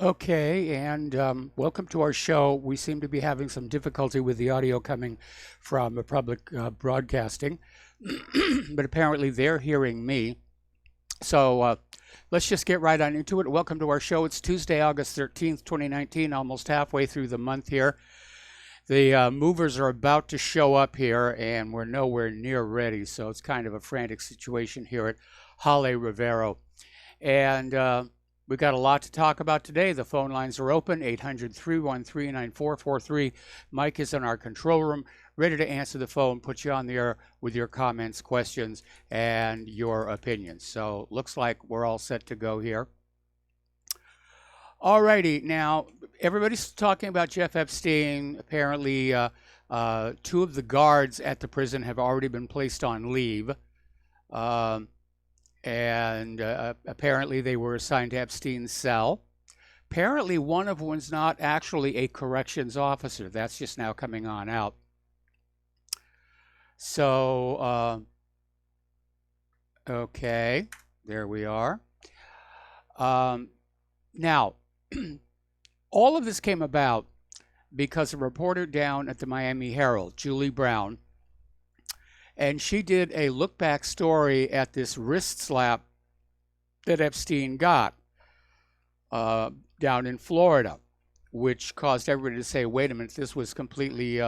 Okay, and welcome to our show. We seem to be having some difficulty with the audio coming from public broadcasting, but apparently they're hearing me. So let's just get right on into it. Welcome to our show. It's Tuesday, August 13th, 2019, almost halfway through the month here. The movers are about to show up here, and we're nowhere near ready, so it's kind of a frantic situation here at Halle Rivero. And we've got a lot to talk about today. The phone lines are open, 800-313-9443. Mike is in our control room, ready to answer the phone, put you on the air with your comments, questions, and your opinions. So looks like we're all set to go here. Alrighty, now everybody's talking about Jeff Epstein. Apparently, two of the guards at the prison have already been placed on leave. Um, and apparently they were assigned to Epstein's cell. Apparently, one of them was not actually a corrections officer. That's just now coming on out. So, okay, there we are. Now, all of this came about because a reporter down at the Miami Herald, Julie Brown, and she did a look back story at this wrist slap that Epstein got down in Florida, which caused everybody to say, wait a minute, this was completely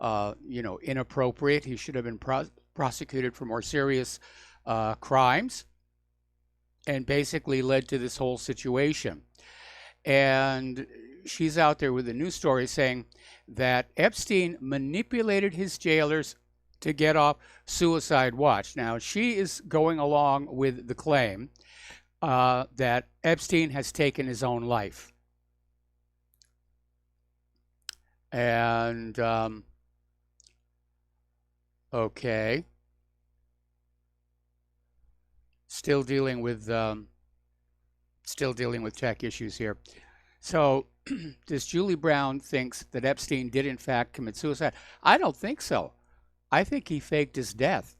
inappropriate. He should have been prosecuted for more serious crimes, and basically led to this whole situation. And she's out there with a news story saying that Epstein manipulated his jailers to get off suicide watch. Now, she is going along with the claim that Epstein has taken his own life. And, okay. Still dealing with tech issues here. So, this Julie Brown thinks that Epstein did in fact commit suicide. I don't think so. I think he faked his death.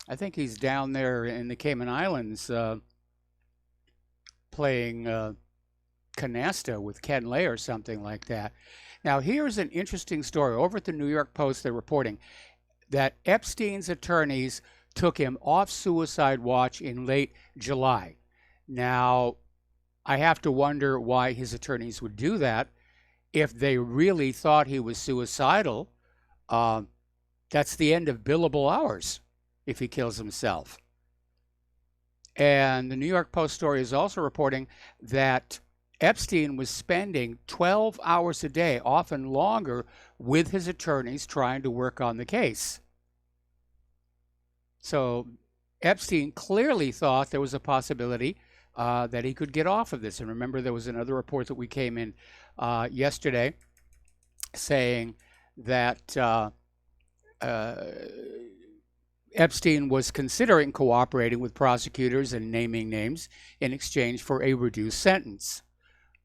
I think he's down there in the Cayman Islands playing canasta with Ken Lay or something like that. Now, here's an interesting story. Over at the New York Post, they're reporting that Epstein's attorneys took him off suicide watch in late July. Now, I have to wonder why his attorneys would do that. If they really thought he was suicidal, that's the end of billable hours if he kills himself. And the New York Post story is also reporting that Epstein was spending 12 hours a day, often longer, with his attorneys trying to work on the case. So Epstein clearly thought there was a possibility that he could get off of this. And remember, there was another report that we came in yesterday saying that Epstein was considering cooperating with prosecutors and naming names in exchange for a reduced sentence,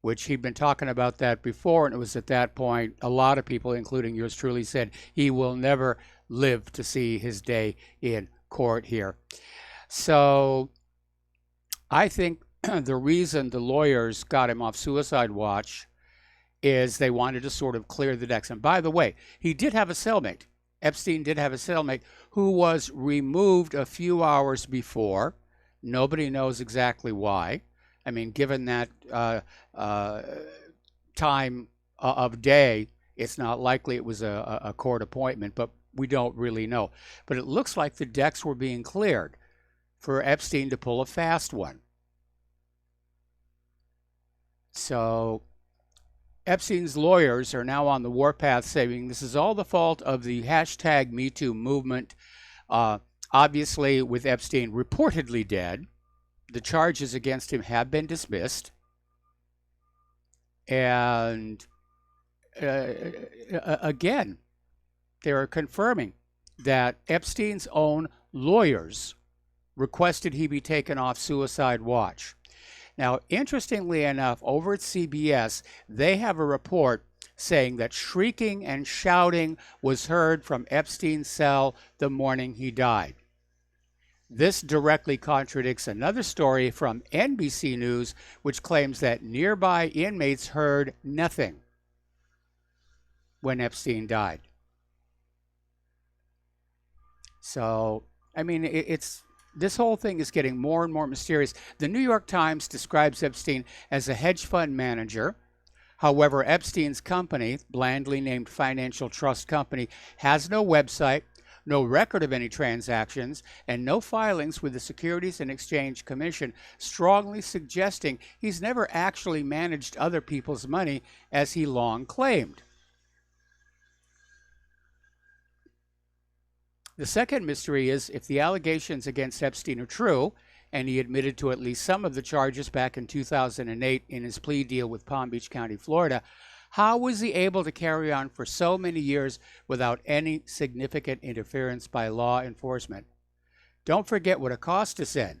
which he'd been talking about that before. And it was at that point, a lot of people, including yours truly, said he will never live to see his day in court here. So I think the reason the lawyers got him off suicide watch is they wanted to sort of clear the decks. And by the way, he did have a cellmate. Epstein did have a cellmate who was removed a few hours before. Nobody knows exactly why. I mean, given that time of day, it's not likely it was a court appointment, but we don't really know. But it looks like the decks were being cleared for Epstein to pull a fast one. So Epstein's lawyers are now on the warpath saying this is all the fault of the hashtag #MeToo movement. Obviously, with Epstein reportedly dead, the charges against him have been dismissed. And again, they are confirming that Epstein's own lawyers requested he be taken off suicide watch. Now, interestingly enough, over at CBS, they have a report saying that shrieking and shouting was heard from Epstein's cell the morning he died. This directly contradicts another story from NBC News, which claims that nearby inmates heard nothing when Epstein died. So, I mean, it's this whole thing is getting more and more mysterious. The New York Times describes Epstein as a hedge fund manager. However, Epstein's company, blandly named Financial Trust Company, has no website, no record of any transactions, and no filings with the Securities and Exchange Commission, strongly suggesting he's never actually managed other people's money as he long claimed. The second mystery is if the allegations against Epstein are true, and he admitted to at least some of the charges back in 2008 in his plea deal with Palm Beach County, Florida, how was he able to carry on for so many years without any significant interference by law enforcement? Don't forget what Acosta said.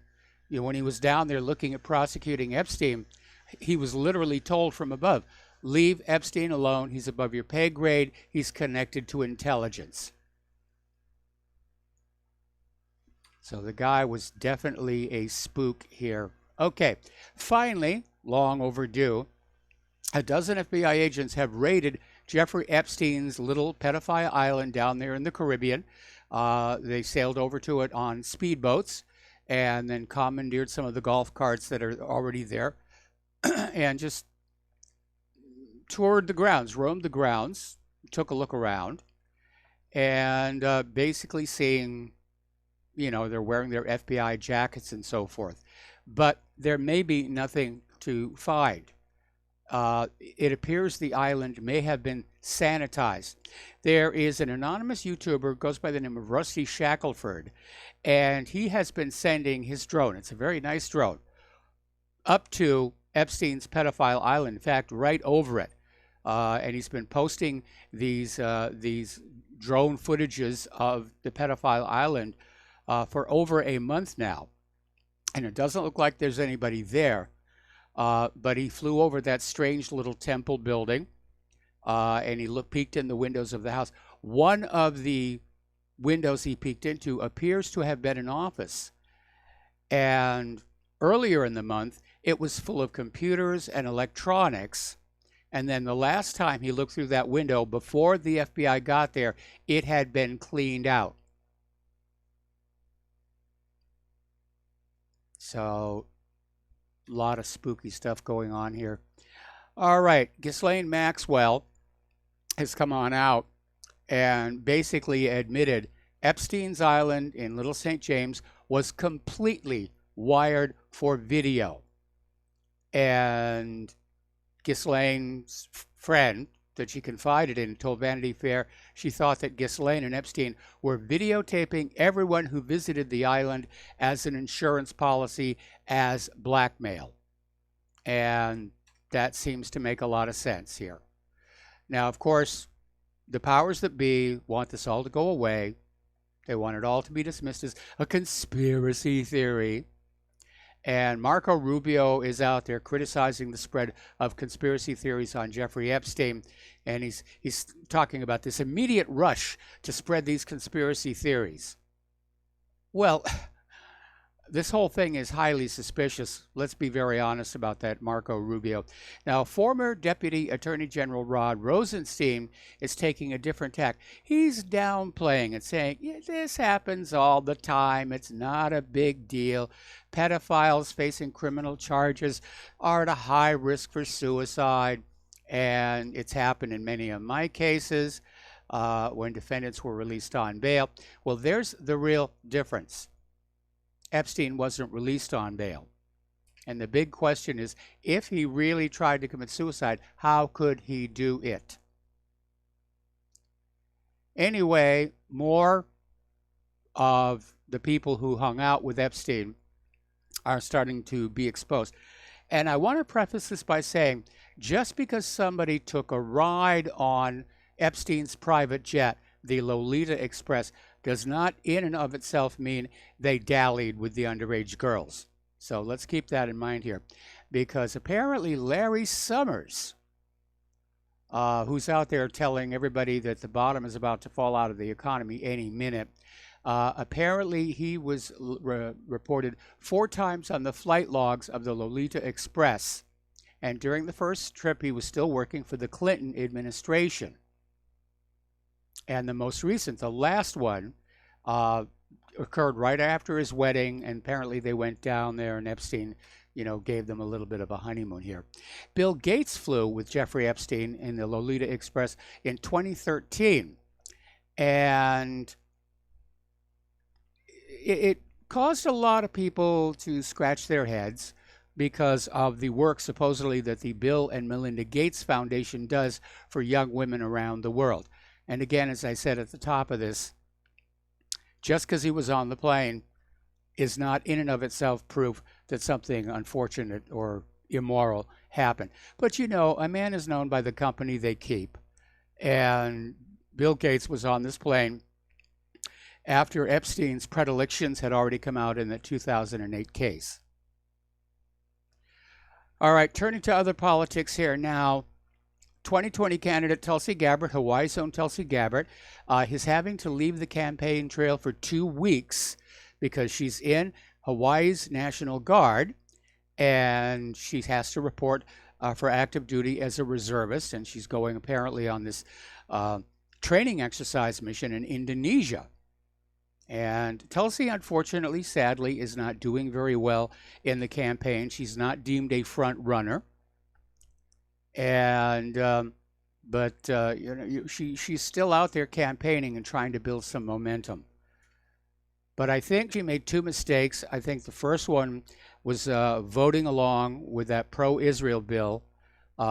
When he was down there looking at prosecuting Epstein, he was literally told from above, leave Epstein alone. He's above your pay grade. He's connected to intelligence. So the guy was definitely a spook here. Okay, finally, long overdue, a dozen FBI agents have raided Jeffrey Epstein's little pedophile island down there in the Caribbean. They sailed over to it on speedboats and then commandeered some of the golf carts that are already there and just toured the grounds, roamed the grounds, took a look around, and basically seeing, they're wearing their FBI jackets and so forth. But there may be nothing to find. It appears the island may have been sanitized. There is an anonymous YouTuber, goes by the name of Rusty Shackelford, and he has been sending his drone, it's a very nice drone, up to Epstein's pedophile island, in fact, right over it. And he's been posting these drone footages of the pedophile island for over a month now. And it doesn't look like there's anybody there. But he flew over that strange little temple building, and he peeked in the windows of the house. One of the windows he peeked into appears to have been an office. And earlier in the month, it was full of computers and electronics. And then the last time he looked through that window, before the FBI got there, it had been cleaned out. So, a lot of spooky stuff going on here. All right, Ghislaine Maxwell has come on out and basically admitted Epstein's Island in Little St. James was completely wired for video. And Ghislaine's friend that she confided in told Vanity Fair she thought that Ghislaine and Epstein were videotaping everyone who visited the island as an insurance policy, as blackmail. And that seems to make a lot of sense here. Now, of course, the powers that be want this all to go away. They want it all to be dismissed as a conspiracy theory. And Marco Rubio is out there criticizing the spread of conspiracy theories on Jeffrey Epstein. And he's talking about this immediate rush to spread these conspiracy theories. Well, this whole thing is highly suspicious. Let's be very honest about that, Marco Rubio. Now, former Deputy Attorney General Rod Rosenstein is taking a different tack. He's downplaying and saying, yeah, this happens all the time. It's not a big deal. Pedophiles facing criminal charges are at a high risk for suicide. And it's happened in many of my cases when defendants were released on bail. Well, there's the real difference. Epstein wasn't released on bail. And the big question is, if he really tried to commit suicide, how could he do it? Anyway, more of the people who hung out with Epstein are starting to be exposed. And I want to preface this by saying, just because somebody took a ride on Epstein's private jet, the Lolita Express, does not in and of itself mean they dallied with the underage girls. So let's keep that in mind here. Because apparently Larry Summers, who's out there telling everybody that the bottom is about to fall out of the economy any minute, Apparently, he was reported 4 times on the flight logs of the Lolita Express. And during the first trip, he was still working for the Clinton administration. And the most recent, the last one, uh, occurred right after his wedding, and apparently they went down there, and Epstein, gave them a little bit of a honeymoon here. Bill Gates flew with Jeffrey Epstein in the Lolita Express in 2013, and it caused a lot of people to scratch their heads because of the work supposedly that the Bill and Melinda Gates Foundation does for young women around the world. And again, as I said at the top of this, just because he was on the plane is not in and of itself proof that something unfortunate or immoral happened. But a man is known by the company they keep. And Bill Gates was on this plane after Epstein's predilections had already come out in the 2008 case. All right, turning to other politics here now. 2020 candidate Tulsi Gabbard, Hawaii's own Tulsi Gabbard, is having to leave the campaign trail for 2 weeks because she's in Hawaii's National Guard, and she has to report for active duty as a reservist, and she's going apparently on this training exercise mission in Indonesia. And Tulsi, unfortunately, sadly, is not doing very well in the campaign. She's not deemed a front runner. And she's still out there campaigning and trying to build some momentum. But I think she made 2 mistakes. I think the first one was voting along with that pro-Israel bill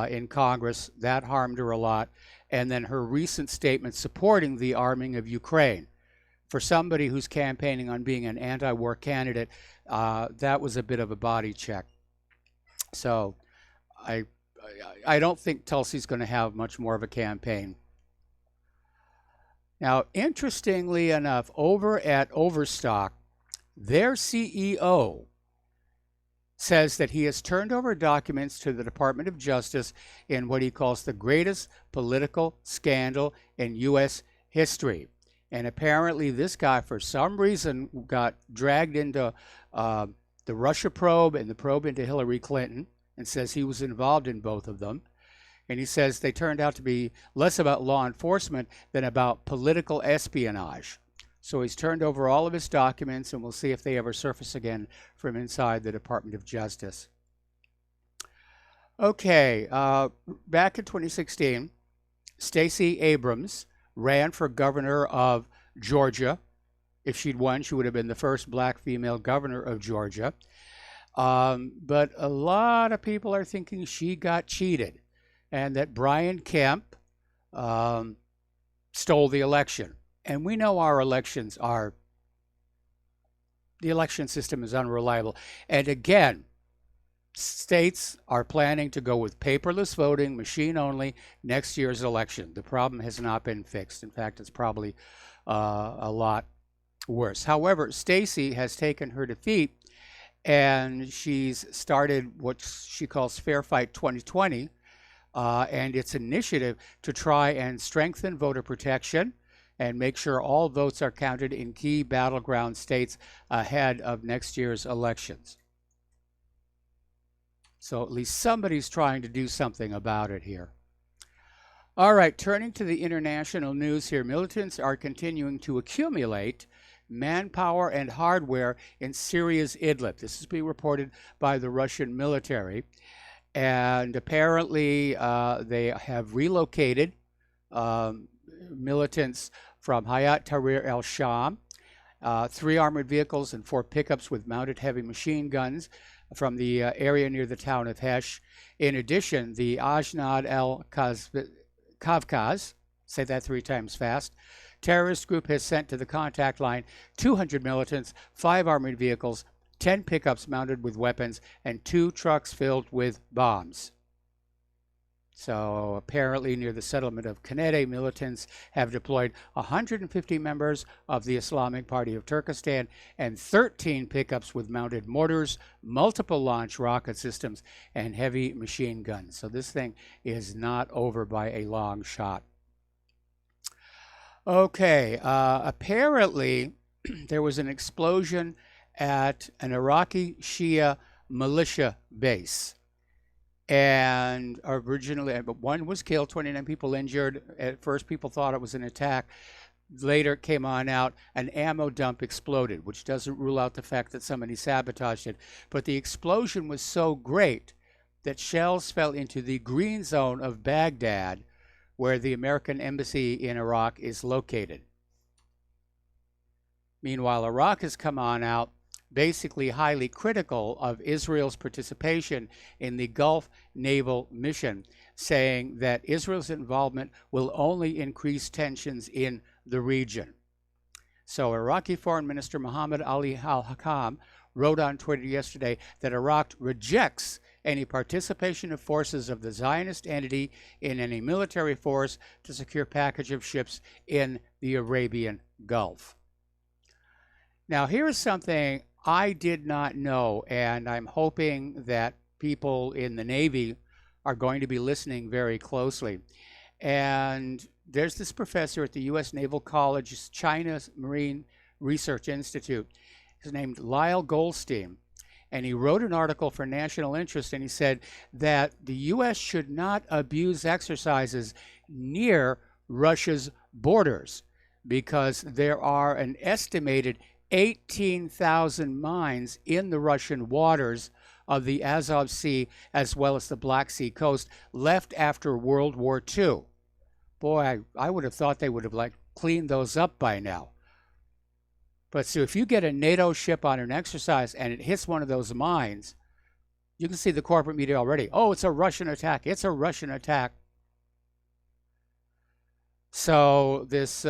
in Congress. That harmed her a lot. And then her recent statement supporting the arming of Ukraine. For somebody who's campaigning on being an anti-war candidate, that was a bit of a body check. So I don't think Tulsi's going to have much more of a campaign. Now, interestingly enough, over at Overstock, their CEO says that he has turned over documents to the Department of Justice in what he calls the greatest political scandal in U.S. history. And apparently this guy, for some reason, got dragged into the Russia probe and the probe into Hillary Clinton, and says he was involved in both of them. And he says they turned out to be less about law enforcement than about political espionage. So he's turned over all of his documents, and we'll see if they ever surface again from inside the Department of Justice. Okay, back in 2016, Stacey Abrams ran for governor of Georgia. If she'd won, she would have been the first black female governor of Georgia. But a lot of people are thinking she got cheated and that Brian Kemp stole the election. And we know our elections are, the election system is unreliable. And again, states are planning to go with paperless voting, machine only, next year's election. The problem has not been fixed. In fact, it's probably a lot worse. However, Stacey has taken her defeat, and she's started what she calls Fair Fight 2020, and its initiative to try and strengthen voter protection and make sure all votes are counted in key battleground states ahead of next year's elections. So at least somebody's trying to do something about it here. All right, turning to the international news here, militants are continuing to accumulate manpower and hardware in Syria's Idlib. This is being reported by the Russian military. And apparently they have relocated militants from Hayat Tahrir al-Sham, 3 armored vehicles and 4 pickups with mounted heavy machine guns from the area near the town of Hesh. In addition, the Ajnad al-Kavkaz, say that 3 times fast, terrorist group has sent to the contact line 200 militants, 5 armored vehicles, 10 pickups mounted with weapons, and 2 trucks filled with bombs. So apparently near the settlement of Kanede, militants have deployed 150 members of the Islamic Party of Turkestan and 13 pickups with mounted mortars, multiple launch rocket systems, and heavy machine guns. So this thing is not over by a long shot. Okay, apparently there was an explosion at an Iraqi Shia militia base. And originally, one was killed, 29 people injured. At first, people thought it was an attack. Later, it came on out, an ammo dump exploded, which doesn't rule out the fact that somebody sabotaged it. But the explosion was so great that shells fell into the green zone of Baghdad, where the American embassy in Iraq is located. Meanwhile, Iraq has come on out basically highly critical of Israel's participation in the Gulf Naval Mission, saying that Israel's involvement will only increase tensions in the region. So Iraqi Foreign Minister Mohammed Ali al-Hakam wrote on Twitter yesterday that Iraq rejects any participation of forces of the Zionist entity in any military force to secure package of ships in the Arabian Gulf. Now, here's something I did not know, and I'm hoping that people in the Navy are going to be listening very closely. And there's this professor at the U.S. Naval College's China Marine Research Institute. He's named Lyle Goldstein, and he wrote an article for National Interest, and he said that the U.S. should not abuse exercises near Russia's borders because there are an estimated 18,000 mines in the Russian waters of the Azov Sea as well as the Black Sea coast left after World War II. Boy, I would have thought they would have cleaned those up by now. But so if you get a NATO ship on an exercise and it hits one of those mines, you can see the corporate media already. Oh, it's a Russian attack. It's a Russian attack. So this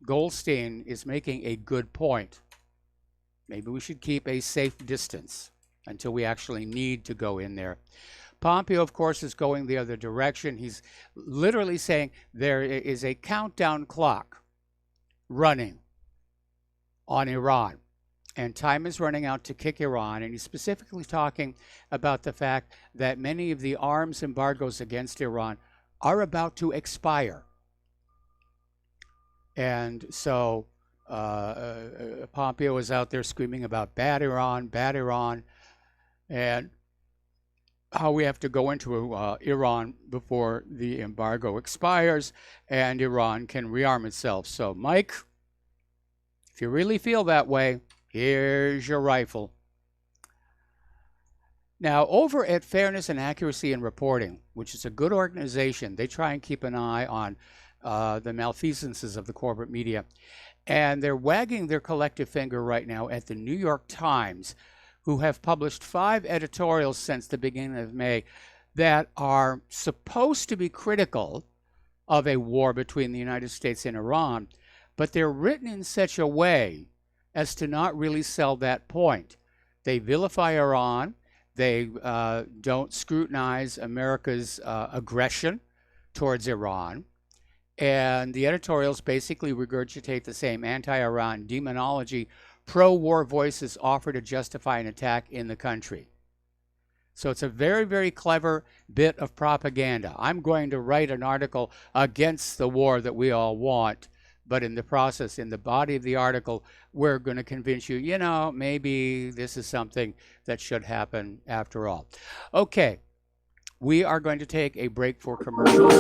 Goldstein is making a good point. Maybe we should keep a safe distance until we actually need to go in there. Pompeo, of course, is going the other direction. He's literally saying there is a countdown clock running on Iran, and time is running out to kick Iran. And he's specifically talking about the fact that many of the arms embargoes against Iran are about to expire. And so Pompeo is out there screaming about bad Iran, and how we have to go into Iran before the embargo expires and Iran can rearm itself. So, Mike, if you really feel that way, here's your rifle. Now, over at Fairness and Accuracy in Reporting, which is a good organization, they try and keep an eye on the malfeasances of the corporate media. And they're wagging their collective finger right now at the New York Times, who have published 5 editorials since the beginning of May that are supposed to be critical of a war between the United States and Iran, but they're written in such a way as to not really sell that point. They vilify Iran. They don't scrutinize America's aggression towards Iran. And the editorials basically regurgitate the same anti-Iran demonology pro-war voices offer to justify an attack in the country. So it's a very, very clever bit of propaganda. I'm going to write an article against the war that we all want, but in the process, in the body of the article, we're going to convince you, maybe this is something that should happen after all. Okay. We are going to take a break for commercials.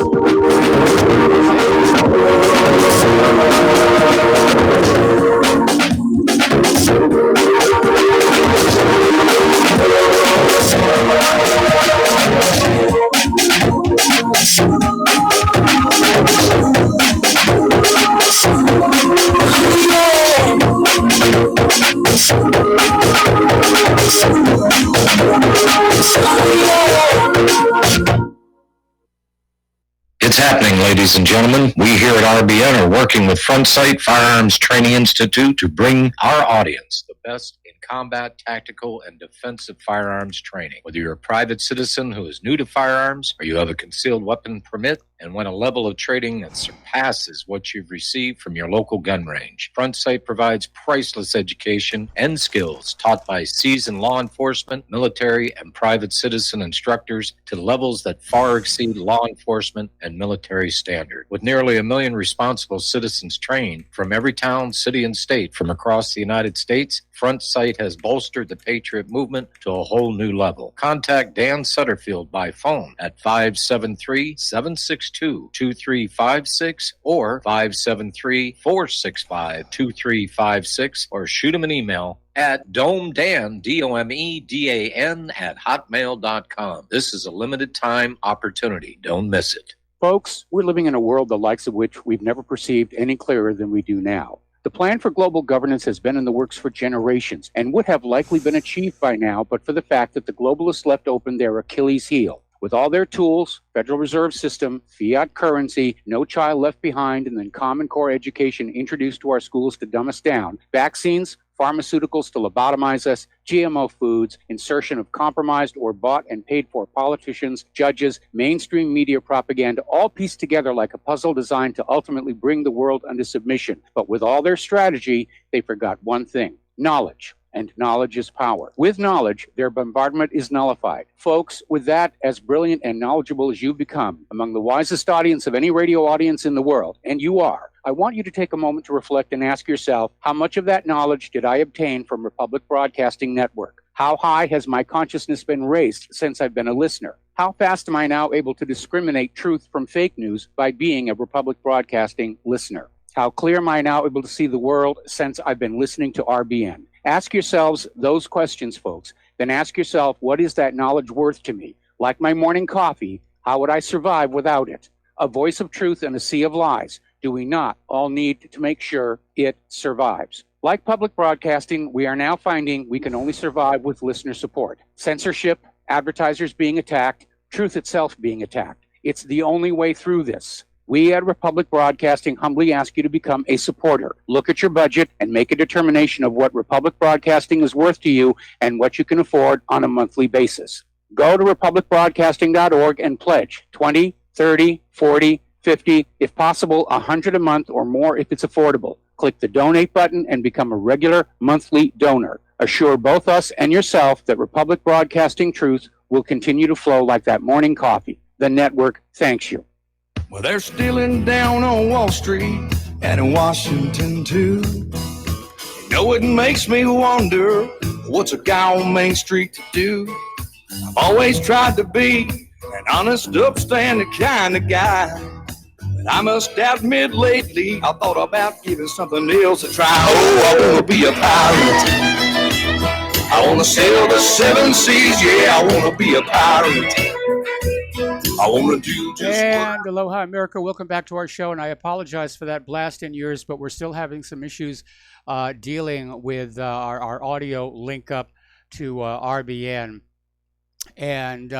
It's happening, ladies and gentlemen. We here at RBN are working with Front Sight Firearms Training Institute to bring our audience the best in combat, tactical, and defensive firearms training. Whether you're a private citizen who is new to firearms or you have a concealed weapon permit and want a level of training that surpasses what you've received from your local gun range, Front Sight provides priceless education and skills taught by seasoned law enforcement, military, and private citizen instructors to levels that far exceed law enforcement and military military standard. With nearly 1 million responsible citizens trained from every town, city, and state from across the United States, Front Sight has bolstered the Patriot movement to a whole new level. Contact Dan Sutterfield by phone at 573-762-2356 or 573-465-2356 or shoot him an email at domedan, DOMEDAN, at hotmail.com. This is a limited time opportunity. Don't miss it. Folks, we're living in a world the likes of which we've never perceived any clearer than we do now. The plan for global governance has been in the works for generations and would have likely been achieved by now, but for the fact that the globalists left open their Achilles heel. With all their tools, Federal Reserve System, fiat currency, no child left behind, and then Common Core education introduced to our schools to dumb us down, vaccines, pharmaceuticals to lobotomize us, GMO foods, insertion of compromised or bought and paid for politicians, judges, mainstream media propaganda, all pieced together like a puzzle designed to ultimately bring the world under submission. But with all their strategy, they forgot one thing: knowledge. And knowledge is power. With knowledge, their bombardment is nullified. Folks, with that, as brilliant and knowledgeable as you've become, among the wisest audience of any radio audience in the world, and you are, I want you to take a moment to reflect and ask yourself, how much of that knowledge did I obtain from Republic Broadcasting Network? How high has my consciousness been raised since I've been a listener? How fast am I now able to discriminate truth from fake news by being a Republic Broadcasting listener? How clear am I now able to see the world since I've been listening to RBN? Ask yourselves those questions, folks. Then ask yourself, what is that knowledge worth to me? Like my morning coffee, how would I survive without it? A voice of truth in a sea of lies. Do we not all need to make sure it survives? Like public broadcasting, we are now finding we can only survive with listener support. Censorship, advertisers being attacked, truth itself being attacked. It's the only way through this. We at Republic Broadcasting humbly ask you to become a supporter. Look at your budget and make a determination of what Republic Broadcasting is worth to you and what you can afford on a monthly basis. Go to republicbroadcasting.org and pledge 20, 30, 40, 50, if possible, 100 a month or more if it's affordable. Click the donate button and become a regular monthly donor. Assure both us and yourself that Republic Broadcasting truth will continue to flow like that morning coffee. The network thanks you. Well, they're stealing down on Wall Street and in Washington too. You know, it makes me wonder, what's a guy on Main Street to do? I've always tried to be an honest, upstanding kind of guy, but I must admit lately I thought about giving something else a try. Oh, I want to be a pirate. I want to sail the seven seas. Yeah, I want to be a pirate. I want to do just And aloha, America. Welcome back to our show. And I apologize for that blast in yours, but we're still having some issues dealing with our audio link up to RBN. And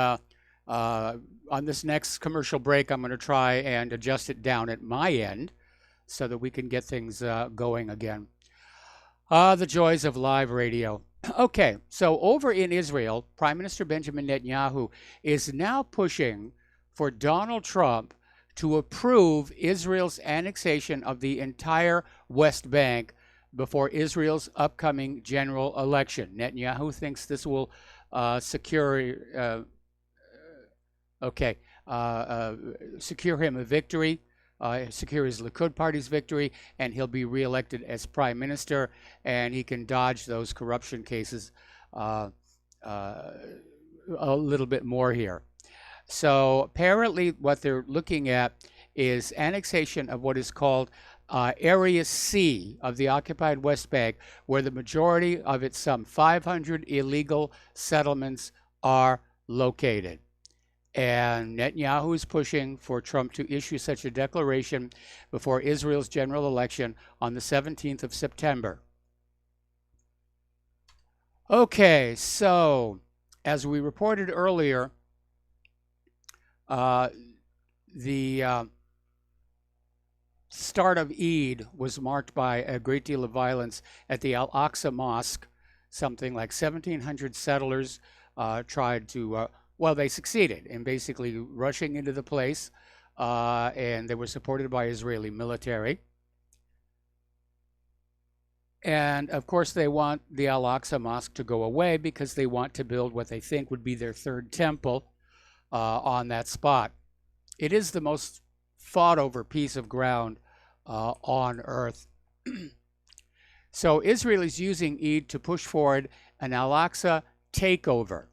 on this next commercial break, I'm going to try and adjust it down at my end so that we can get things going again. The joys of live radio. Okay, so over in Israel, Prime Minister Benjamin Netanyahu is now pushing for Donald Trump to approve Israel's annexation of the entire West Bank before Israel's upcoming general election. Netanyahu thinks this will secure him a victory, secure his Likud party's victory, and he'll be reelected as prime minister, and he can dodge those corruption cases a little bit more here. So apparently what they're looking at is annexation of what is called Area C of the occupied West Bank, where the majority of its some 500 illegal settlements are located. And Netanyahu is pushing for Trump to issue such a declaration before Israel's general election on the 17th of September. Okay, so as we reported earlier, the start of Eid was marked by a great deal of violence at the Al-Aqsa Mosque. Something like 1,700 settlers tried to, they succeeded in basically rushing into the place, and they were supported by Israeli military. And of course, they want the Al-Aqsa Mosque to go away because they want to build what they think would be their third temple on that spot. It is the most fought over piece of ground on earth. So Israel is using Eid to push forward an Al-Aqsa takeover.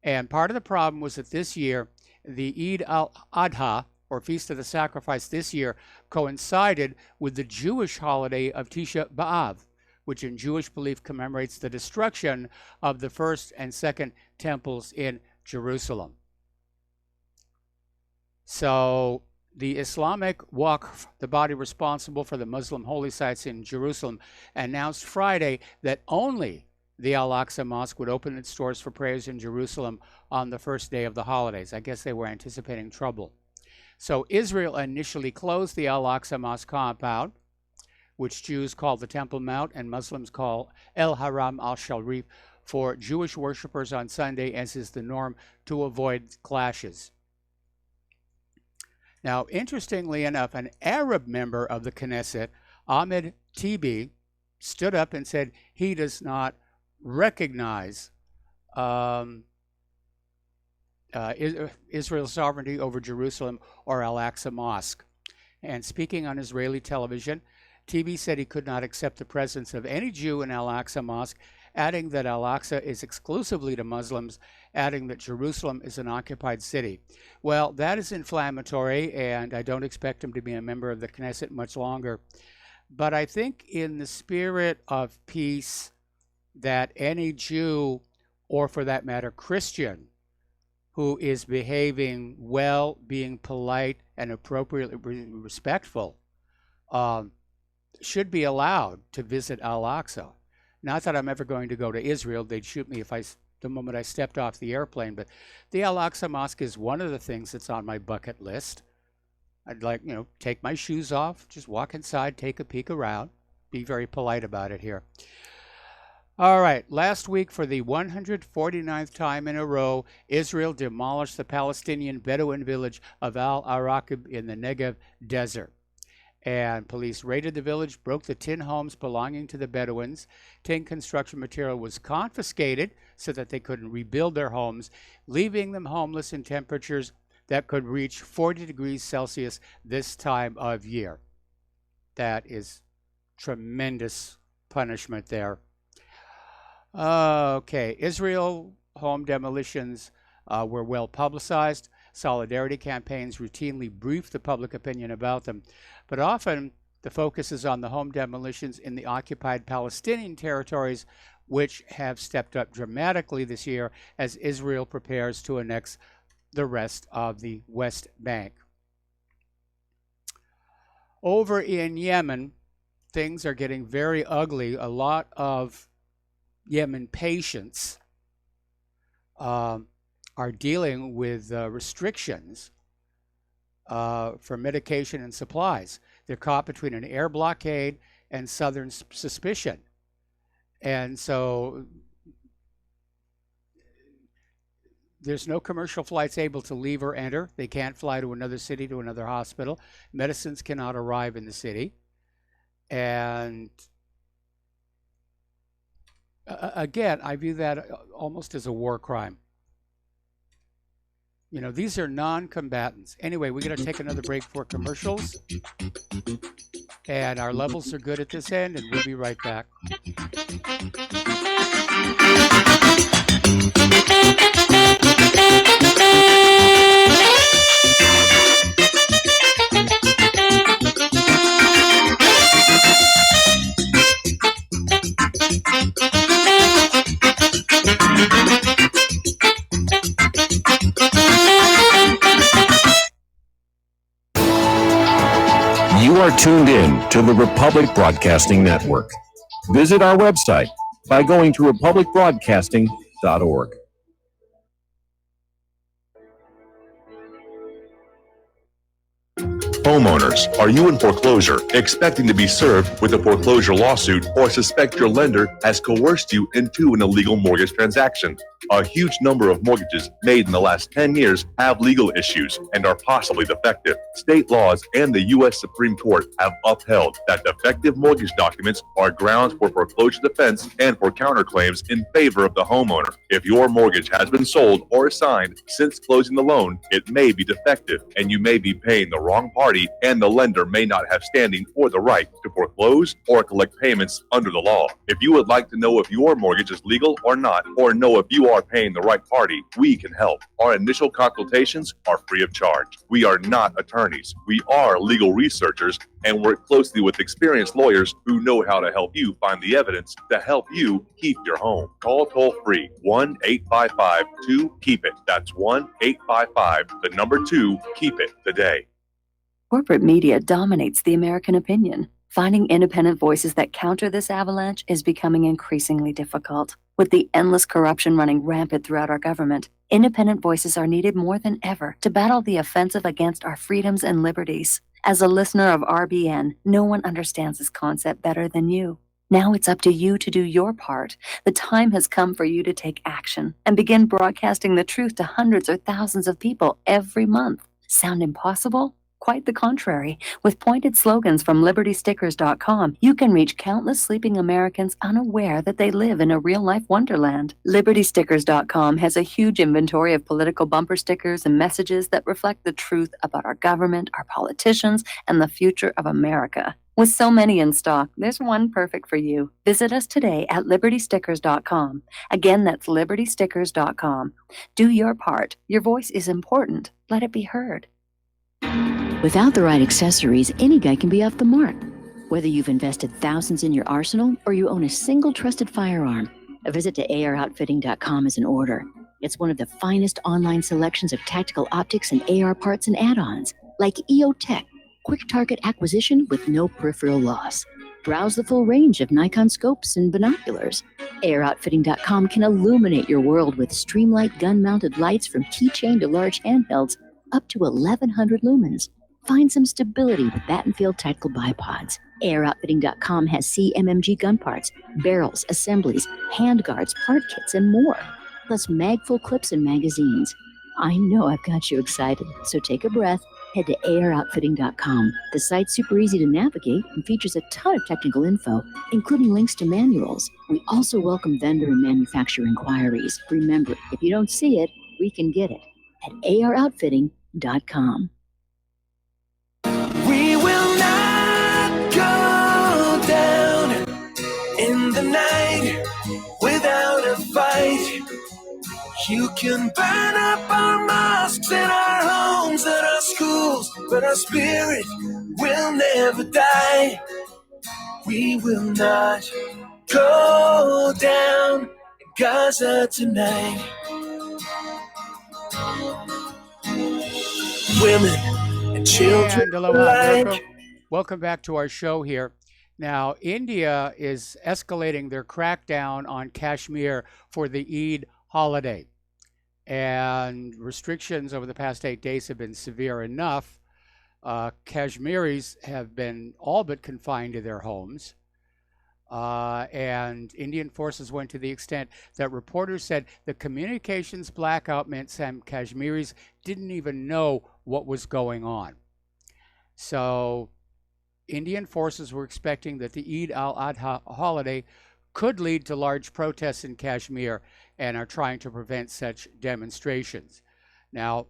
And part of the problem was that this year, the Eid al-Adha, or Feast of the Sacrifice this year, coincided with the Jewish holiday of Tisha B'Av, which in Jewish belief commemorates the destruction of the first and second temples in Jerusalem. So the Islamic Waqf, the body responsible for the Muslim holy sites in Jerusalem, announced Friday that only the Al-Aqsa Mosque would open its doors for prayers in Jerusalem on the first day of the holidays. I guess they were anticipating trouble. So Israel initially closed the Al-Aqsa Mosque compound, which Jews call the Temple Mount and Muslims call El Haram al-Sharif, for Jewish worshippers on Sunday, as is the norm, to avoid clashes. Now, interestingly enough, an Arab member of the Knesset, Ahmed Tibi, stood up and said he does not recognize Israel's sovereignty over Jerusalem or Al-Aqsa Mosque. And speaking on Israeli television, Tibi said he could not accept the presence of any Jew in Al-Aqsa Mosque, adding that Al-Aqsa is exclusively to Muslims, adding that Jerusalem is an occupied city. Well, that is inflammatory, and I don't expect him to be a member of the Knesset much longer. But I think in the spirit of peace, that any Jew, or for that matter, Christian, who is behaving well, being polite and appropriately respectful, should be allowed to visit Al-Aqsa. Not that I'm ever going to go to Israel. They'd shoot me the moment I stepped off the airplane. But the Al-Aqsa Mosque is one of the things that's on my bucket list. I'd like, take my shoes off, just walk inside, take a peek around, be very polite about it here. All right, last week, for the 149th time in a row, Israel demolished the Palestinian Bedouin village of Al-Araqib in the Negev desert. And police raided the village, broke the tin homes belonging to the Bedouins. Tin construction material was confiscated so that they couldn't rebuild their homes, leaving them homeless in temperatures that could reach 40 degrees Celsius this time of year. That is tremendous punishment there. Okay, Israel home demolitions were well publicized. Solidarity campaigns routinely brief the public opinion about them, but often the focus is on the home demolitions in the occupied Palestinian territories, which have stepped up dramatically this year as Israel prepares to annex the rest of the West Bank. Over in Yemen, things are getting very ugly. A lot of Yemen patients are dealing with restrictions for medication and supplies. They're caught between an air blockade and southern suspicion. And so there's no commercial flights able to leave or enter. They can't fly to another city, to another hospital. Medicines cannot arrive in the city. And again, I view that almost as a war crime. These are non-combatants. Anyway, we got to take another break for commercials. And our levels are good at this end, and we'll be right back. You are tuned in to the Republic Broadcasting Network. Visit our website by going to republicbroadcasting.org. Homeowners, are you in foreclosure, expecting to be served with a foreclosure lawsuit, or suspect your lender has coerced you into an illegal mortgage transaction? A huge number of mortgages made in the last 10 years have legal issues and are possibly defective. State laws and the U.S. Supreme Court have upheld that defective mortgage documents are grounds for foreclosure defense and for counterclaims in favor of the homeowner. If your mortgage has been sold or assigned since closing the loan, it may be defective and you may be paying the wrong party, and the lender may not have standing or the right to foreclose or collect payments under the law. If you would like to know if your mortgage is legal or not, or know if you are paying the right party, we can help. Our initial consultations are free of charge. We are not attorneys. We are legal researchers and work closely with experienced lawyers who know how to help you find the evidence to help you keep your home. Call toll free 1-855-2-KEEP-IT. That's 1-855-2-KEEP-IT today. Corporate media dominates the American opinion. Finding independent voices that counter this avalanche is becoming increasingly difficult. With the endless corruption running rampant throughout our government, independent voices are needed more than ever to battle the offensive against our freedoms and liberties. As a listener of RBN, no one understands this concept better than you. Now it's up to you to do your part. The time has come for you to take action and begin broadcasting the truth to hundreds or thousands of people every month. Sound impossible? Quite the contrary. With pointed slogans from LibertyStickers.com, you can reach countless sleeping Americans unaware that they live in a real-life wonderland. LibertyStickers.com has a huge inventory of political bumper stickers and messages that reflect the truth about our government, our politicians, and the future of America. With so many in stock, there's one perfect for you. Visit us today at LibertyStickers.com. Again, that's LibertyStickers.com. Do your part. Your voice is important. Let it be heard. Without the right accessories, any guy can be off the mark. Whether you've invested thousands in your arsenal or you own a single trusted firearm, a visit to AROutfitting.com is in order. It's one of the finest online selections of tactical optics and AR parts and add-ons, like EOTech, quick target acquisition with no peripheral loss. Browse the full range of Nikon scopes and binoculars. AROutfitting.com can illuminate your world with Streamlight gun-mounted lights from keychain to large handhelds up to 1,100 lumens. Find some stability with Battenfield tactical bipods. AirOutfitting.com has CMMG gun parts, barrels, assemblies, handguards, part kits, and more. Plus mag-full clips and magazines. I know I've got you excited, so take a breath. Head to AirOutfitting.com. The site's super easy to navigate and features a ton of technical info, including links to manuals. We also welcome vendor and manufacturer inquiries. Remember, if you don't see it, we can get it at AirOutfitting.com. We will not go down in the night without a fight. You can burn up our mosques and our homes and our schools, but our spirit will never die. We will not go down in Gaza tonight. Women and children And aloha, alike. welcome back to our show here. Now, India is escalating their crackdown on Kashmir for the Eid holiday. And restrictions over the past 8 days have been severe enough. Kashmiris have been all but confined to their homes. And Indian forces went to the extent that reporters said the communications blackout meant some Kashmiris didn't even know what was going on. So Indian forces were expecting that the Eid al-Adha holiday could lead to large protests in Kashmir and are trying to prevent such demonstrations. Now,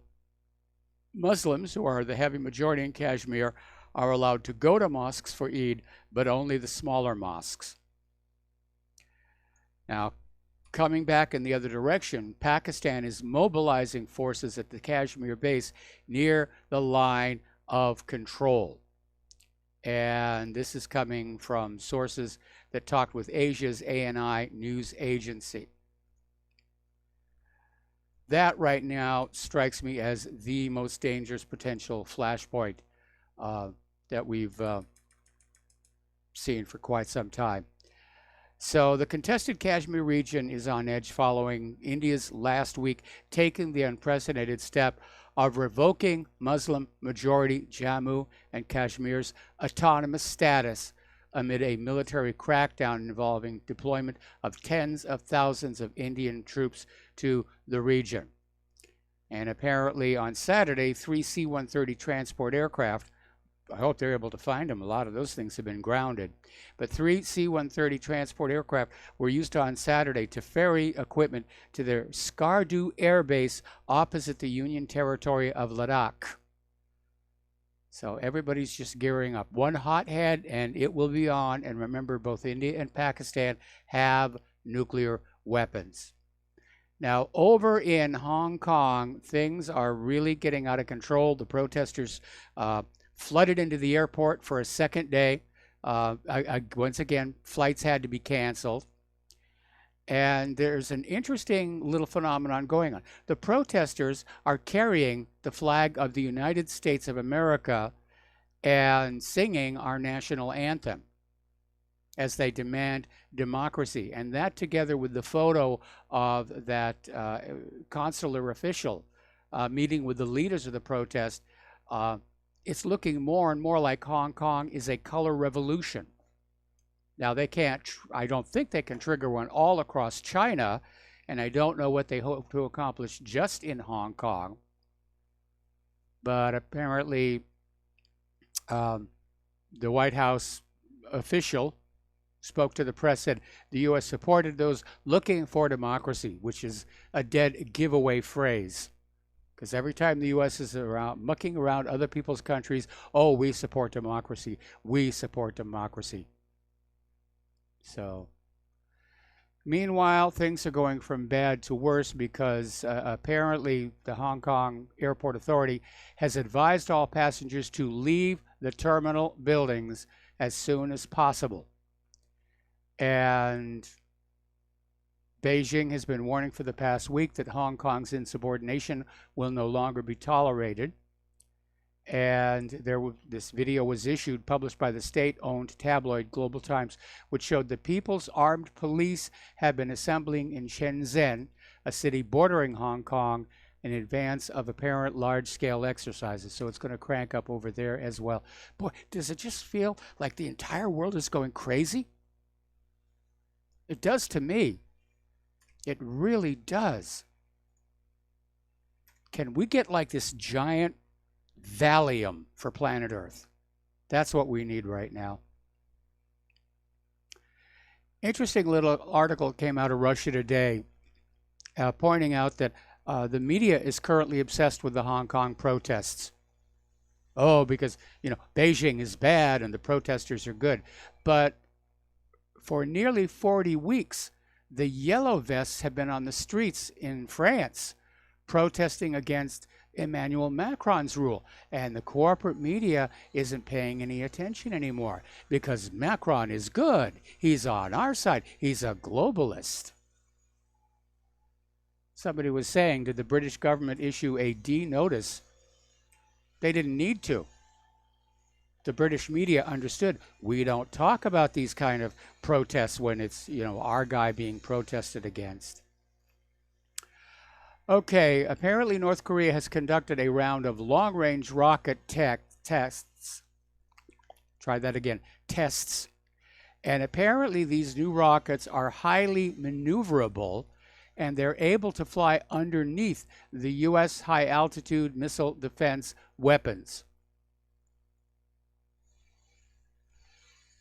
Muslims, who are the heavy majority in Kashmir, are allowed to go to mosques for Eid, but only the smaller mosques. Now, coming back in the other direction, Pakistan is mobilizing forces at the Kashmir base near the line of control. And this is coming from sources that talked with Asia's ANI news agency. That right now strikes me as the most dangerous potential flashpoint that we've seen for quite some time. So the contested Kashmir region is on edge following India's last week taking the unprecedented step of revoking Muslim majority Jammu and Kashmir's autonomous status amid a military crackdown involving deployment of tens of thousands of Indian troops to the region. And apparently on Saturday, 3 C-130 transport aircraft, I hope they're able to find them. A lot of those things have been grounded. But 3 C-130 transport aircraft were used on Saturday to ferry equipment to their Skardu Air Base opposite the Union territory of Ladakh. So everybody's just gearing up. One hothead and it will be on. And remember, both India and Pakistan have nuclear weapons. Now, over in Hong Kong, things are really getting out of control. The protesters flooded into the airport for a second day. Once again, flights had to be canceled. And there's an interesting little phenomenon going on. The protesters are carrying the flag of the United States of America and singing our national anthem as they demand democracy. And that, together with the photo of that consular official meeting with the leaders of the protest, it's looking more and more like Hong Kong is a color revolution. Now, they can't, I don't think they can trigger one all across China, and I don't know what they hope to accomplish just in Hong Kong. But apparently, the White House official spoke to the press, said the U.S. supported those looking for democracy, which is a dead giveaway phrase. Because every time the U.S. is around, mucking around other people's countries, oh, we support democracy. We support democracy. So, meanwhile, things are going from bad to worse because apparently the Hong Kong Airport Authority has advised all passengers to leave the terminal buildings as soon as possible. And Beijing has been warning for the past week that Hong Kong's insubordination will no longer be tolerated. And this video was published by the state-owned tabloid Global Times, which showed the People's Armed Police have been assembling in Shenzhen, a city bordering Hong Kong, in advance of apparent large-scale exercises. So it's going to crank up over there as well. Boy, does it just feel like the entire world is going crazy? It does to me. It really does. Can we get like this giant Valium for planet Earth? That's what we need right now. Interesting little article came out of Russia Today pointing out that the media is currently obsessed with the Hong Kong protests. Oh, because, Beijing is bad and the protesters are good. But for nearly 40 weeks, the yellow vests have been on the streets in France protesting against Emmanuel Macron's rule. And the corporate media isn't paying any attention anymore because Macron is good. He's on our side. He's a globalist. Somebody was saying, did the British government issue a D notice? They didn't need to. The British media understood we don't talk about these kind of protests when it's, our guy being protested against. Okay, apparently North Korea has conducted a round of long-range rocket tests. Try that again, tests. And apparently these new rockets are highly maneuverable and they're able to fly underneath the U.S. high-altitude missile defense weapons.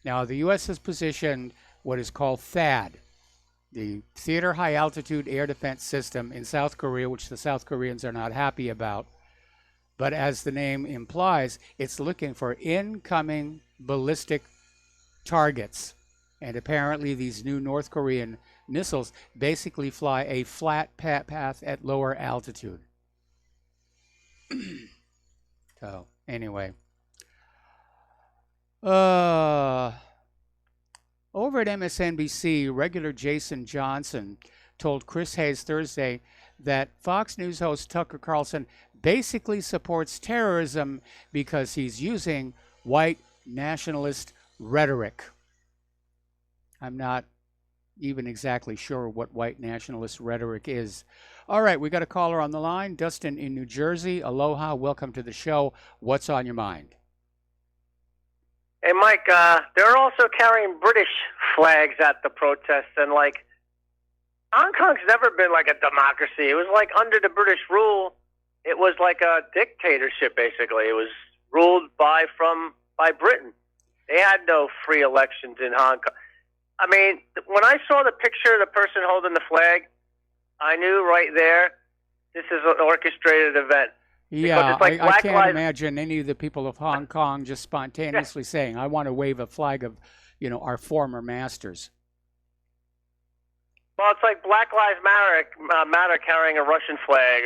Now, the U.S. has positioned what is called THAAD, the Theater High Altitude Air Defense System in South Korea, which the South Koreans are not happy about. But as the name implies, it's looking for incoming ballistic targets. And apparently these new North Korean missiles basically fly a flat path at lower altitude. So, anyway. Over at MSNBC, regular Jason Johnson told Chris Hayes Thursday that Fox News host Tucker Carlson basically supports terrorism because he's using white nationalist rhetoric. I'm not even exactly sure what white nationalist rhetoric is. All right, we got a caller on the line. Dustin in New Jersey. Aloha, welcome to the show. What's on your mind? Hey, Mike, they're also carrying British flags at the protests, and like Hong Kong's never been like a democracy. It was like under the British rule, it was like a dictatorship. Basically, it was ruled by Britain. They had no free elections in Hong Kong. I mean, when I saw the picture of the person holding the flag, I knew right there this is an orchestrated event. Yeah, it's like I Black can't Lives- imagine any of the people of Hong Kong just spontaneously saying, I want to wave a flag of, our former masters. Well, it's like Black Lives Matter carrying a Russian flag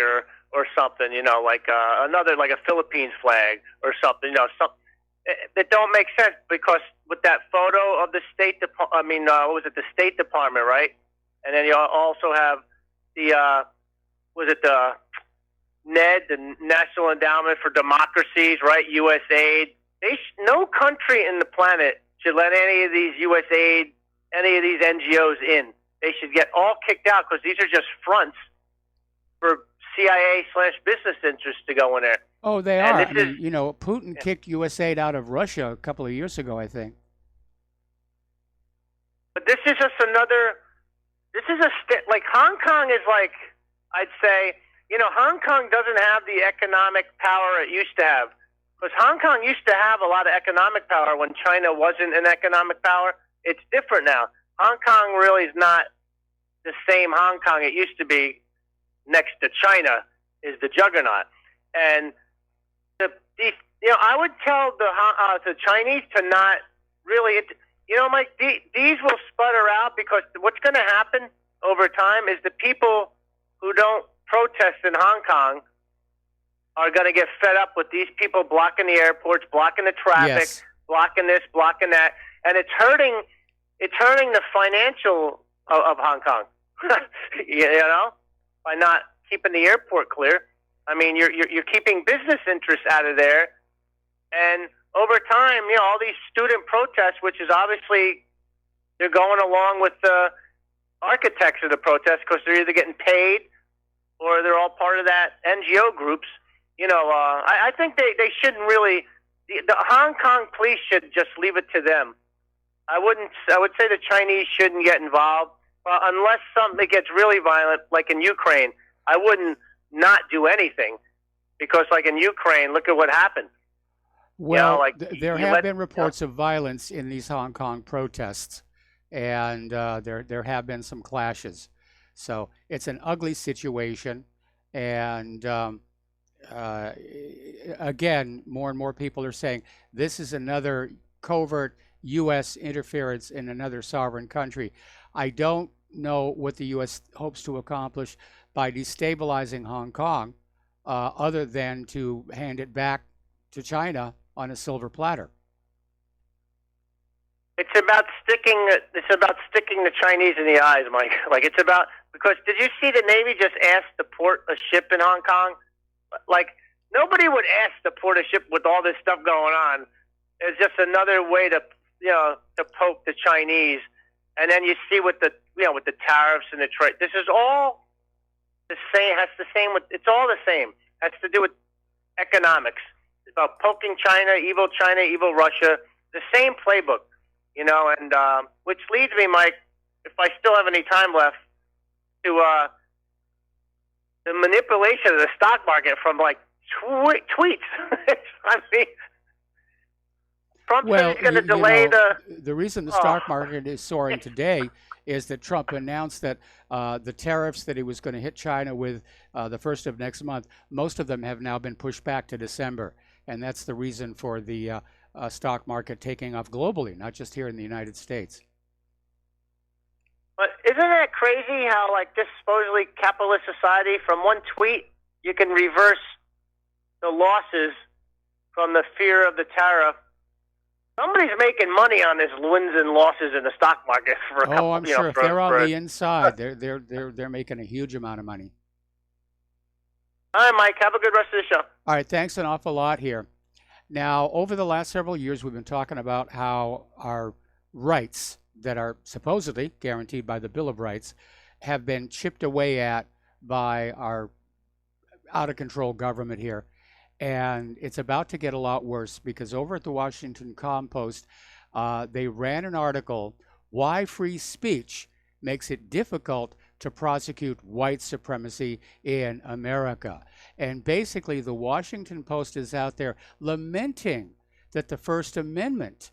or something, like another, like a Philippines flag or something, that don't make sense, because with that photo of the State Department, what was it, the State Department, right? And then you also have the, the NED, the National Endowment for Democracies, right? USAID. No country in the planet should let any of these USAID, any of these NGOs in. They should get all kicked out, because these are just fronts for CIA/business interests to go in there. Oh, they And are. this is- Putin kicked USAID out of Russia a couple of years ago, I think. But this is just like Hong Kong is like, I'd say, Hong Kong doesn't have the economic power it used to have. Because Hong Kong used to have a lot of economic power when China wasn't an economic power. It's different now. Hong Kong really is not the same Hong Kong it used to be. Next to China is the juggernaut. And I would tell the Chinese to not really, Mike, these will sputter out, because what's going to happen over time is the people who don't protest in HongOng are going to get fed up with these people blocking the airports, blocking the traffic, Yes. blocking this, blocking that, and it's hurting the financial of Hong Kong. By not keeping the airport clear. I mean, you're keeping business interests out of there, and over time, all these student protests, which is obviously they're going along with the architects of the protests, because they're either getting paid or they're all part of that NGO groups. I think they shouldn't really. The Hong Kong police should just leave it to them. I would say the Chinese shouldn't get involved. Unless something gets really violent, like in Ukraine, I wouldn't not do anything, because, like in Ukraine, look at what happened. Well, there you have let- been reports of violence in these Hong Kong protests, and there have been some clashes. So it's an ugly situation, and again, more and more people are saying this is another covert U.S. interference in another sovereign country. I don't know what the U.S. hopes to accomplish by destabilizing Hong Kong, other than to hand it back to China on a silver platter. It's about sticking the Chinese in the eyes, Mike. Because did you see the Navy just asked to port a ship in Hong Kong? Like, nobody would ask to port a ship with all this stuff going on. It's just another way to poke the Chinese. And then you see with the tariffs and the trade. This is all the same. It's all the same. Has to do with economics. It's about poking China, evil Russia. The same playbook, And which leads me, Mike, if I still have any time left, to the manipulation of the stock market from like tweets. I mean, Trump said he's going to delay the reason the stock market is soaring today is that Trump announced that the tariffs that he was going to hit China with the first of next month, most of them have now been pushed back to December. And that's the reason for the stock market taking off globally, not just here in the United States. But isn't that crazy how, like, this supposedly capitalist society, from one tweet, you can reverse the losses from the fear of the tariff? Somebody's making money on this wins and losses in the stock market for a couple. Oh, I'm sure if they're on the inside, they're making a huge amount of money. All right, Mike. Have a good rest of the show. All right, thanks an awful lot here. Now, over the last several years, we've been talking about how our rights that are supposedly guaranteed by the Bill of Rights have been chipped away at by our out-of-control government here. And it's about to get a lot worse because over at the Washington Compost, they ran an article, Why Free Speech Makes It Difficult to Prosecute White Supremacy in America. And basically, the Washington Post is out there lamenting that the First Amendment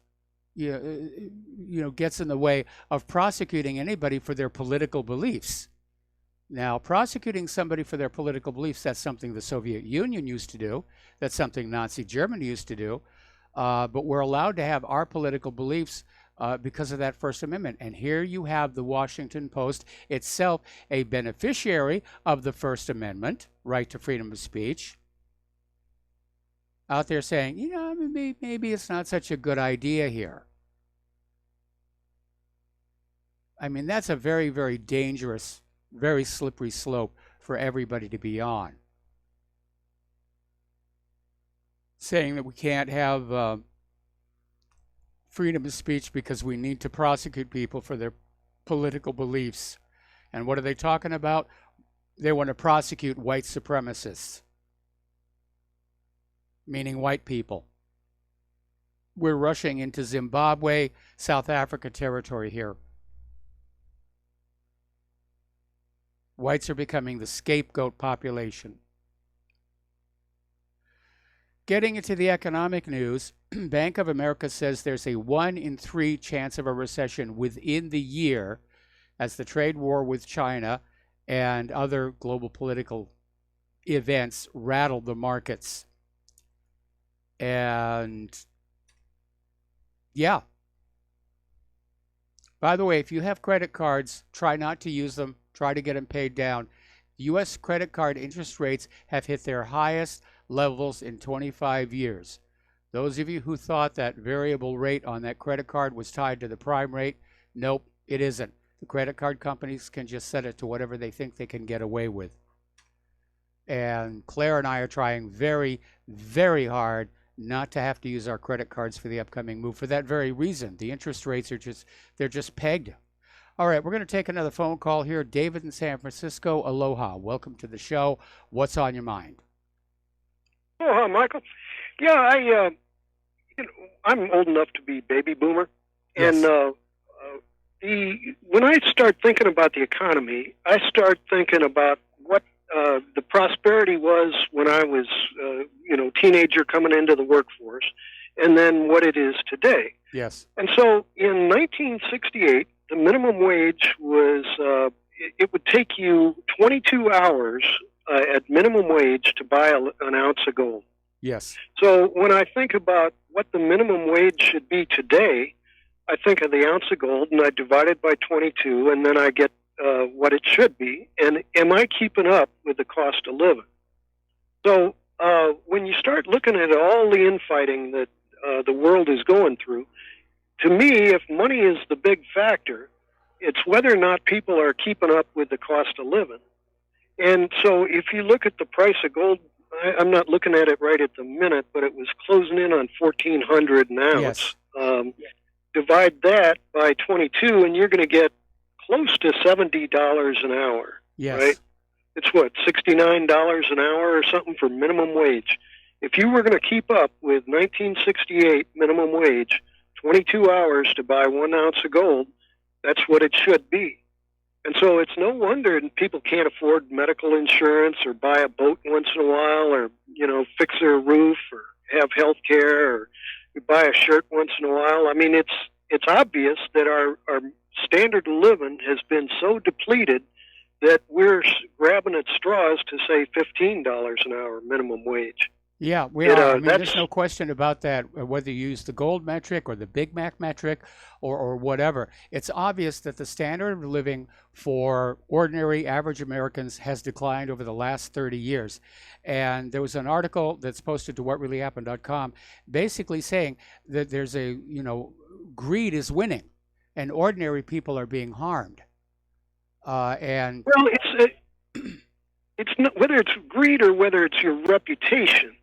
gets in the way of prosecuting anybody for their political beliefs. Now, prosecuting somebody for their political beliefs, that's something the Soviet Union used to do. That's something Nazi Germany used to do. But we're allowed to have our political beliefs because of that First Amendment. And here you have the Washington Post itself, a beneficiary of the First Amendment, right to freedom of speech, out there saying, maybe it's not such a good idea here. I mean, that's a very, very dangerous, very slippery slope for everybody to be on. Saying that we can't have freedom of speech because we need to prosecute people for their political beliefs. And what are they talking about? They want to prosecute white supremacists, meaning white people. We're rushing into Zimbabwe, South Africa territory here. Whites are becoming the scapegoat population. Getting into the economic news, Bank of America says there's a 1 in 3 chance of a recession within the year as the trade war with China and other global political events rattle the markets. And yeah. By the way, if you have credit cards, try not to use them. Try to get them paid down. U.S. credit card interest rates have hit their highest levels in 25 years. Those of you who thought that variable rate on that credit card was tied to the prime rate, nope, it isn't. The credit card companies can just set it to whatever they think they can get away with. And Claire and I are trying very, very hard not to have to use our credit cards for the upcoming move for that very reason. The interest rates are they're just pegged. All right, we're going to take another phone call here. David in San Francisco, aloha. Welcome to the show. What's on your mind? Aloha, Michael. Yeah, I'm old enough to be baby boomer, Yes. and when I start thinking about the economy, I start thinking about what the prosperity was when I was, teenager coming into the workforce, and then what it is today. Yes. And so, in 1968. The minimum wage was, it would take you 22 hours at minimum wage to buy an ounce of gold. Yes. So when I think about what the minimum wage should be today, I think of the ounce of gold and I divide it by 22 and then I get what it should be. And am I keeping up with the cost of living? So when you start looking at all the infighting that the world is going through, to me, if money is the big factor, it's whether or not people are keeping up with the cost of living. And so if you look at the price of gold, I'm not looking at it right at the minute, but it was closing in on $1,400 an ounce. Yes. Divide that by 22, and you're going to get close to $70 an hour. Yes. Right? It's what, $69 an hour or something for minimum wage. If you were going to keep up with 1968 minimum wage, 22 hours to buy 1 ounce of gold, that's what it should be. And so it's no wonder people can't afford medical insurance or buy a boat once in a while or, fix their roof or have health care or buy a shirt once in a while. I mean, it's obvious that our standard of living has been so depleted that we're grabbing at straws to say $15 an hour minimum wage. Yeah, we are. I mean, there's no question about that, whether you use the gold metric or the Big Mac metric or whatever. It's obvious that the standard of living for ordinary average Americans has declined over the last 30 years. And there was an article that's posted to whatreallyhappened.com basically saying that there's greed is winning and ordinary people are being harmed. Well, it's not, whether it's greed or whether it's your reputation.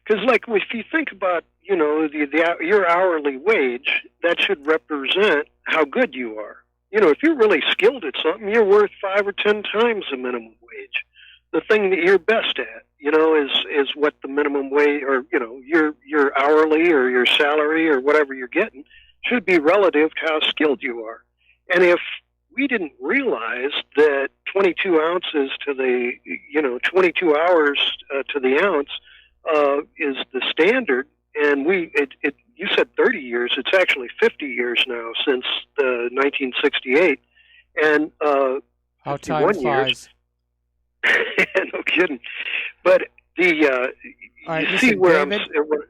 Because, if you think about, your hourly wage, that should represent how good you are. If you're really skilled at something, you're worth 5 or 10 times the minimum wage, the thing that you're best at. is what the minimum wage, or your hourly or your salary or whatever you're getting should be relative to how skilled you are. And if we didn't realize that 22 ounces to the 22 hours to the ounce is the standard, and you said 30 years, it's actually 50 years now since 1968, and how time 51 years. flies. No kidding. But the All right, you listen, see where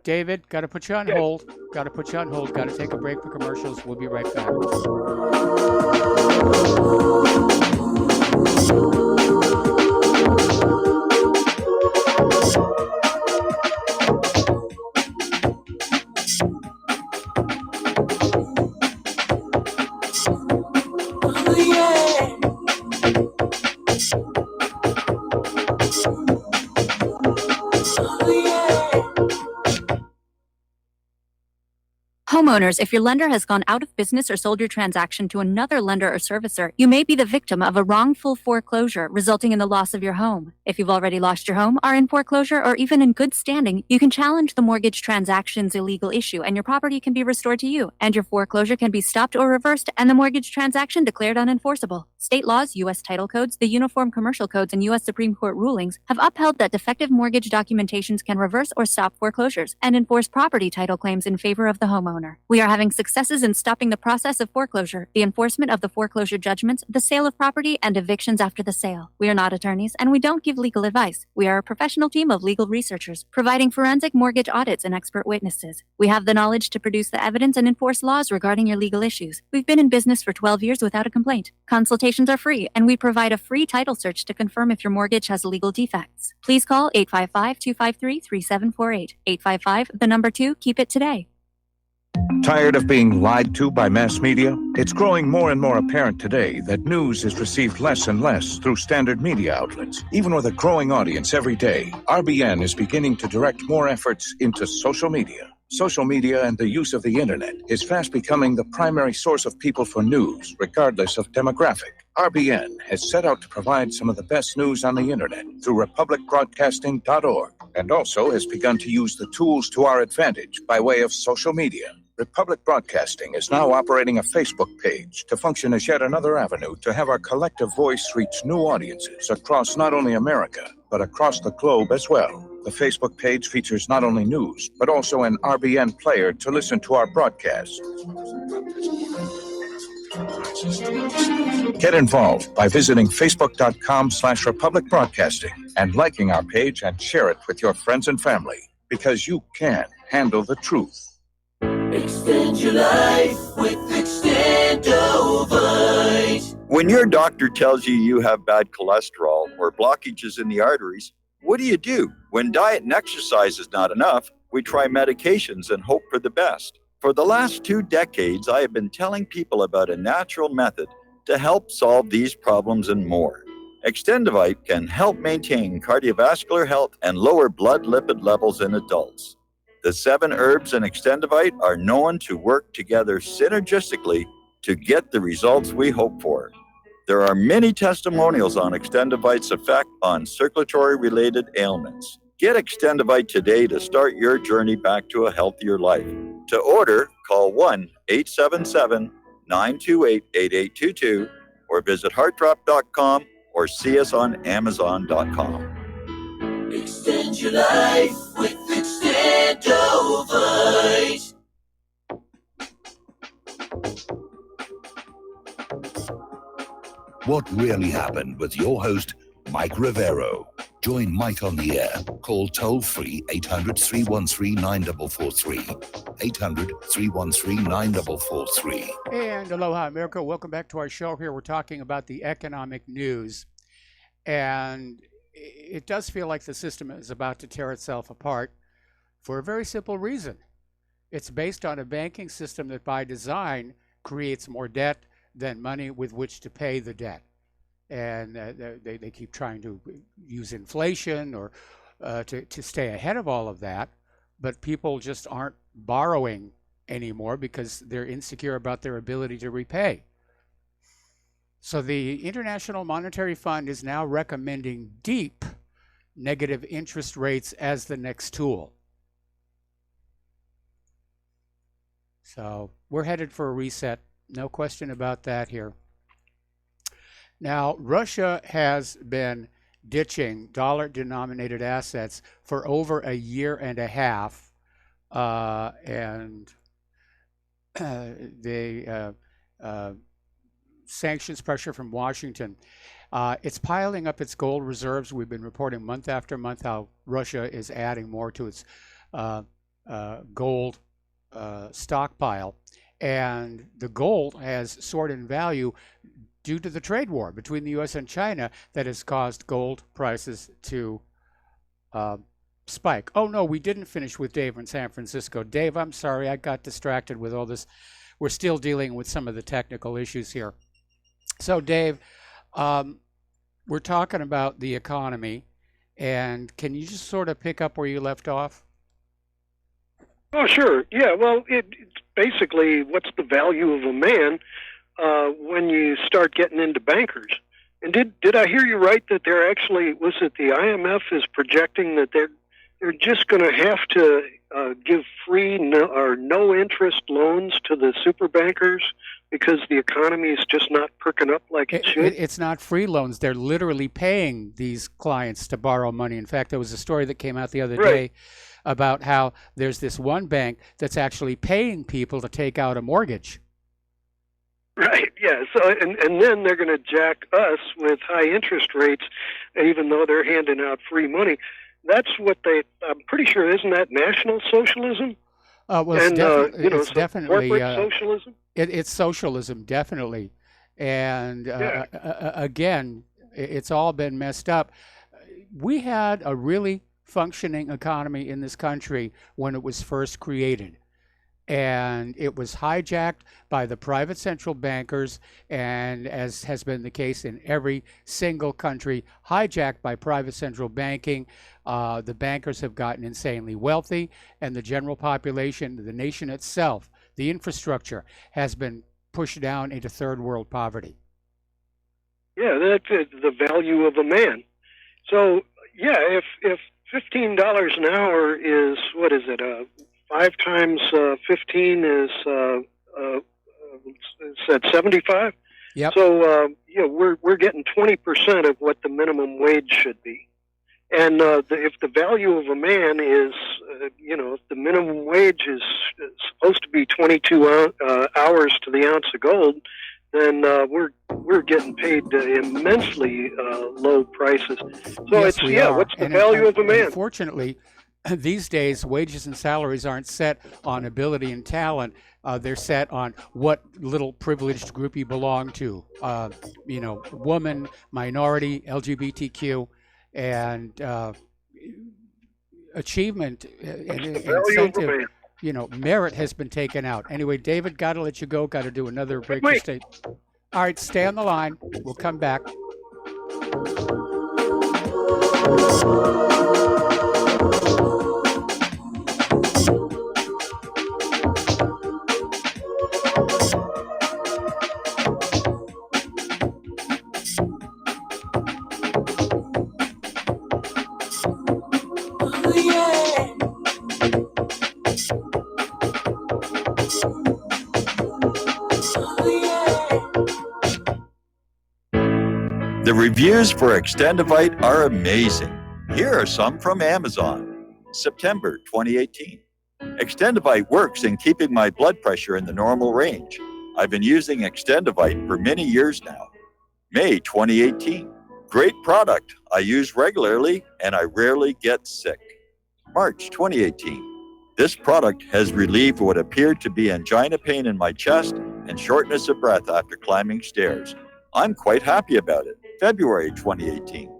David, got to put you on hold. Got to put you on hold. Got to take a break for commercials. We'll be right back. Homeowners, if your lender has gone out of business or sold your transaction to another lender or servicer, you may be the victim of a wrongful foreclosure, resulting in the loss of your home. If you've already lost your home, are in foreclosure, or even in good standing, you can challenge the mortgage transaction's illegal issue, and your property can be restored to you, and your foreclosure can be stopped or reversed, and the mortgage transaction declared unenforceable. State laws, U.S. title codes, the Uniform Commercial Codes, and U.S. Supreme Court rulings have upheld that defective mortgage documentations can reverse or stop foreclosures and enforce property title claims in favor of the homeowner. We are having successes in stopping the process of foreclosure, the enforcement of the foreclosure judgments, the sale of property, and evictions after the sale. We are not attorneys, and we don't give legal advice. We are a professional team of legal researchers, providing forensic mortgage audits and expert witnesses. We have the knowledge to produce the evidence and enforce laws regarding your legal issues. We've been in business for 12 years without a complaint. Consultations are free, and we provide a free title search to confirm if your mortgage has legal defects. Please call 855-253-3748. 855, the number 2, keep it today. Tired of being lied to by mass media? It's growing more and more apparent today that news is received less and less through standard media outlets. Even with a growing audience every day, RBN is beginning to direct more efforts into social media. Social media and the use of the internet is fast becoming the primary source of people for news, regardless of demographic. RBN has set out to provide some of the best news on the internet through republicbroadcasting.org, and also has begun to use the tools to our advantage by way of social media. Republic Broadcasting is now operating a Facebook page to function as yet another avenue to have our collective voice reach new audiences across not only America, but across the globe as well. The Facebook page features not only news, but also an RBN player to listen to our broadcasts. Get involved by visiting facebook.com/Republic Broadcasting and liking our page and share it with your friends and family, because you can handle the truth. Extend your life with Extendovite. When your doctor tells you have bad cholesterol or blockages in the arteries, what do? When diet and exercise is not enough, we try medications and hope for the best. For the last 2 decades, I have been telling people about a natural method to help solve these problems and more. Extendovite can help maintain cardiovascular health and lower blood lipid levels in adults. The 7 herbs in Extendovite are known to work together synergistically to get the results we hope for. There are many testimonials on Extendovite's effect on circulatory-related ailments. Get Extendovite today to start your journey back to a healthier life. To order, call 1-877-928-8822 or visit heartdrop.com or see us on amazon.com. Extend your life with Extendovite. What really happened with your host, Mike Rivero. Join Mike on the air. Call toll-free 800-313-9443. 800-313-9443. And aloha, America. Welcome back to our show here. We're talking about the economic news. And it does feel like the system is about to tear itself apart for a very simple reason. It's based on a banking system that by design creates more debt than money with which to pay the debt. And they keep trying to use inflation or to stay ahead of all of that. But people just aren't borrowing anymore because they're insecure about their ability to repay. So the International Monetary Fund is now recommending deep negative interest rates as the next tool. So we're headed for a reset. No question about that here. Now, Russia has been ditching dollar-denominated assets for over a year and a half, and the sanctions pressure from Washington. It's piling up its gold reserves. We've been reporting month after month how Russia is adding more to its gold stockpile. And the gold has soared in value due to the trade war between the U.S. and China that has caused gold prices to spike. Oh, no, we didn't finish with Dave in San Francisco. Dave, I'm sorry, I got distracted with all this. We're still dealing with some of the technical issues here. So, Dave, we're talking about the economy, and can you just sort of pick up where you left off? Oh, sure. Yeah, well, it's basically what's the value of a man when you start getting into bankers. And did I hear you right that they're actually, was it the IMF is projecting that they're just going to have to give free or no interest loans to the super bankers because the economy is just not perking up like it should? It's not free loans. They're literally paying these clients to borrow money. In fact, there was a story that came out the other day about how there's this one bank that's actually paying people to take out a mortgage. Right, yeah. So, and then they're going to jack us with high interest rates, even though they're handing out free money. That's what I'm pretty sure, isn't that National Socialism? Well, and, it's definitely corporate socialism? It's socialism, definitely. And again, it's all been messed up. We had a really functioning economy in this country when it was first created. And it was hijacked by the private central bankers, and as has been the case in every single country, hijacked by private central banking. The bankers have gotten insanely wealthy, and the general population, the nation itself, the infrastructure, has been pushed down into third world poverty. Yeah, that's the value of a man. So, yeah, if $15 an hour is, what is it, 5 times 15 is at 75. Yep. So we're getting 20% of what the minimum wage should be. And if the value of a man is, if the minimum wage is supposed to be 22 hours to the ounce of gold, then we're getting paid immensely low prices. So Yes, we are. what's the And value of a man? Unfortunately, these days, wages and salaries aren't set on ability and talent. They're set on what little privileged group you belong to. Woman, minority, LGBTQ, and achievement and incentive. Merit has been taken out. Anyway, David, got to let you go. Got to do another break. All right, stay on the line. We'll come back. The reviews for Extendivite are amazing. Here are some from Amazon. September 2018. Extendivite works in keeping my blood pressure in the normal range. I've been using Extendivite for many years now. May 2018. Great product. I use regularly and I rarely get sick. March 2018. This product has relieved what appeared to be angina pain in my chest and shortness of breath after climbing stairs. I'm quite happy about it. February 2018.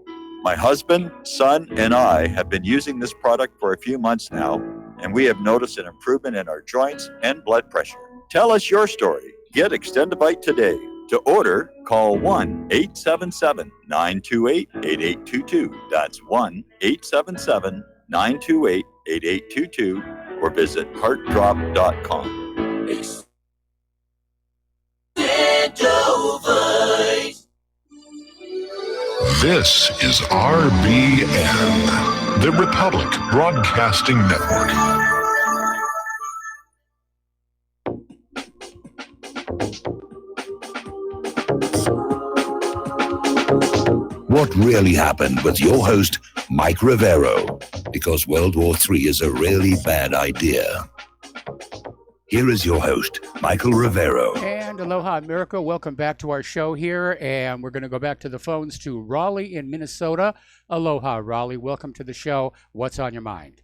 My husband, son, and I have been using this product for a few months now, and we have noticed an improvement in our joints and blood pressure. Tell us your story. Get Extendivite today. To order, call 1-877-928-8822. That's 1-877-928-8822, or visit heartdrop.com. Extendivite. This is RBN, the Republic Broadcasting Network. What really happened with your host, Mike Rivero, because World War III is a really bad idea. Here is your host, Michael Rivero. And aloha, America. Welcome back to our show here. And we're going to go back to the phones to Raleigh in Minnesota. Aloha, Raleigh. Welcome to the show. What's on your mind?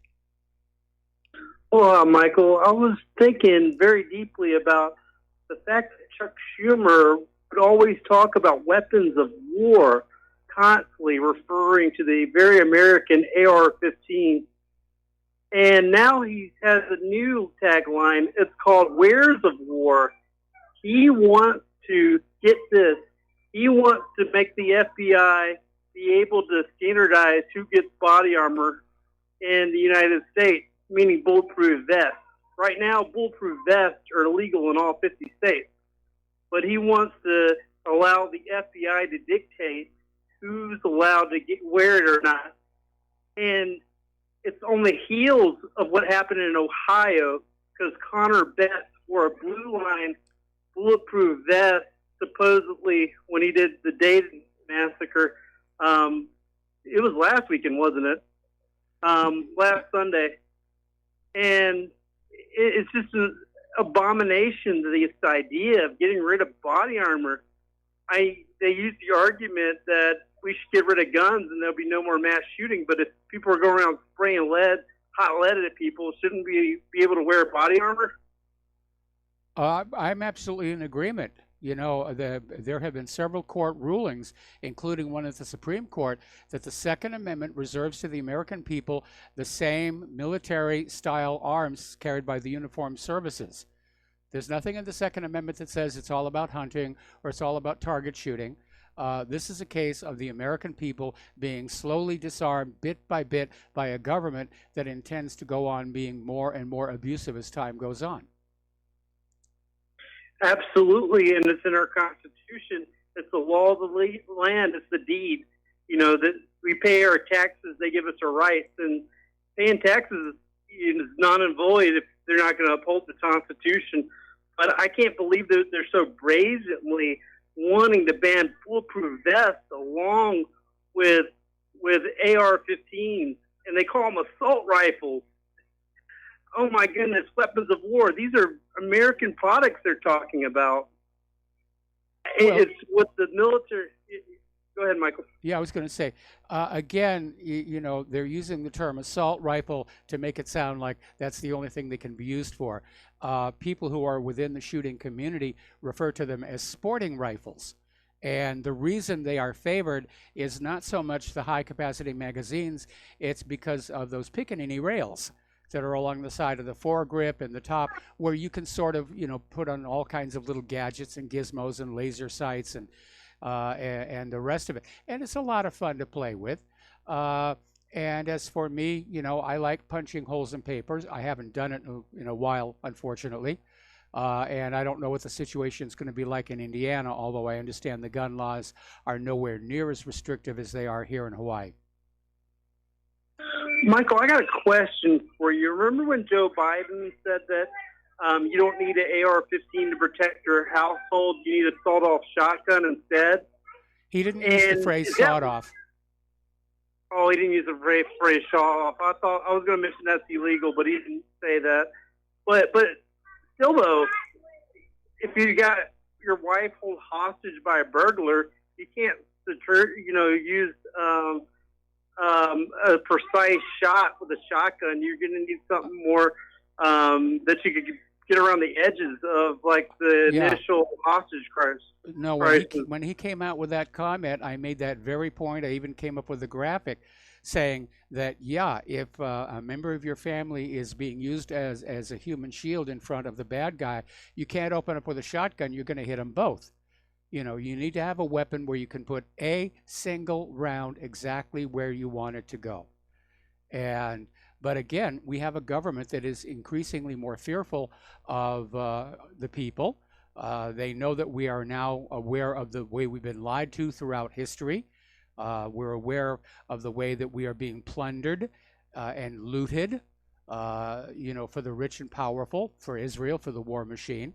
Well, Michael, I was thinking very deeply about the fact that Chuck Schumer would always talk about weapons of war, constantly referring to the very American AR-15. And now he has a new tagline. It's called Wares of War. He wants to get this. He wants to make the FBI be able to standardize who gets body armor in the United States, meaning bulletproof vests. Right now, bulletproof vests are illegal in all 50 states. But he wants to allow the FBI to dictate who's allowed to wear it or not. And it's on the heels of what happened in Ohio, because Connor Betts wore a Blue Line bulletproof vest, supposedly, when he did the Dayton massacre. It was last weekend, wasn't it? Last Sunday. And it's just an abomination, this idea of getting rid of body armor. They use the argument that we should get rid of guns and there'll be no more mass shooting. But if people are going around spraying hot lead at people, shouldn't we be able to wear body armor? I'm absolutely in agreement. You know, there have been several court rulings, including one at the Supreme Court, that the Second Amendment reserves to the American people the same military-style arms carried by the uniformed services. There's nothing in the Second Amendment that says it's all about hunting or it's all about target shooting. This is a case of the American people being slowly disarmed bit by a government that intends to go on being more and more abusive as time goes on. Absolutely, and it's in our Constitution. It's the law of the land. It's the deed. You know, that we pay our taxes, they give us our rights, and paying taxes is non and void if they're not going to uphold the Constitution. But I can't believe that they're so brazenly wanting to ban bulletproof vests along with AR-15s, and they call them assault rifles. Oh my goodness, weapons of war. These are American products they're talking about. Well, it's what the military. Go ahead, Michael. Yeah, I was going to say, again, you know, they're using the term assault rifle to make it sound like that's the only thing they can be used for. People who are within the shooting community refer to them as sporting rifles. And the reason they are favored is not so much the high-capacity magazines, it's because of those Picatinny rails that are along the side of the foregrip and the top, where you can sort of, you know, put on all kinds of little gadgets and gizmos and laser sights and the rest of it. And it's a lot of fun to play with. And as for me, you know, I like punching holes in papers. I haven't done it in a while, unfortunately. And I don't know what the situation is going to be like in Indiana, although I understand the gun laws are nowhere near as restrictive as they are here in Hawaii. Michael, I got a question for you. Remember when Joe Biden said that you don't need an AR-15 to protect your household, you need a sawed-off shotgun instead? He didn't use the phrase sawed-off. Oh, he didn't use the phrase sawed-off. I thought I was going to mention that's illegal, but he didn't say that. But still, though, if you got your wife held hostage by a burglar, you can't, use a precise shot with a shotgun. You're going to need something more that you could get around the edges of, like the initial hostage crisis. No, when he came out with that comment, I made that very point. I even came up with a graphic saying that, if a member of your family is being used as a human shield in front of the bad guy, you can't open up with a shotgun. You're going to hit them both. You know, you need to have a weapon where you can put a single round exactly where you want it to go. But again, we have a government that is increasingly more fearful of the people. They know that we are now aware of the way we've been lied to throughout history. We're aware of the way that we are being plundered and looted, for the rich and powerful, for Israel, for the war machine.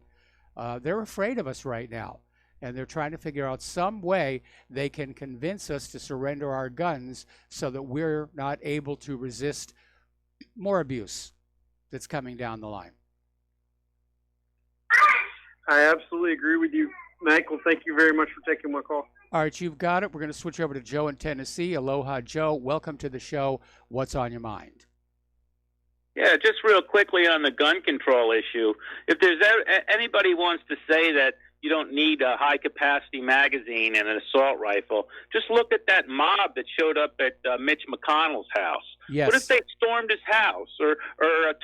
They're afraid of us right now, and they're trying to figure out some way they can convince us to surrender our guns so that we're not able to resist more abuse that's coming down the line. I absolutely agree with you, Michael. Thank you very much for taking my call. All right, you've got it. We're going to switch over to Joe in Tennessee. Aloha, Joe. Welcome to the show. What's on your mind? Yeah, just real quickly on the gun control issue. If there's anybody wants to say that you don't need a high-capacity magazine and an assault rifle, just look at that mob that showed up at Mitch McConnell's house. Yes. What if they stormed his house or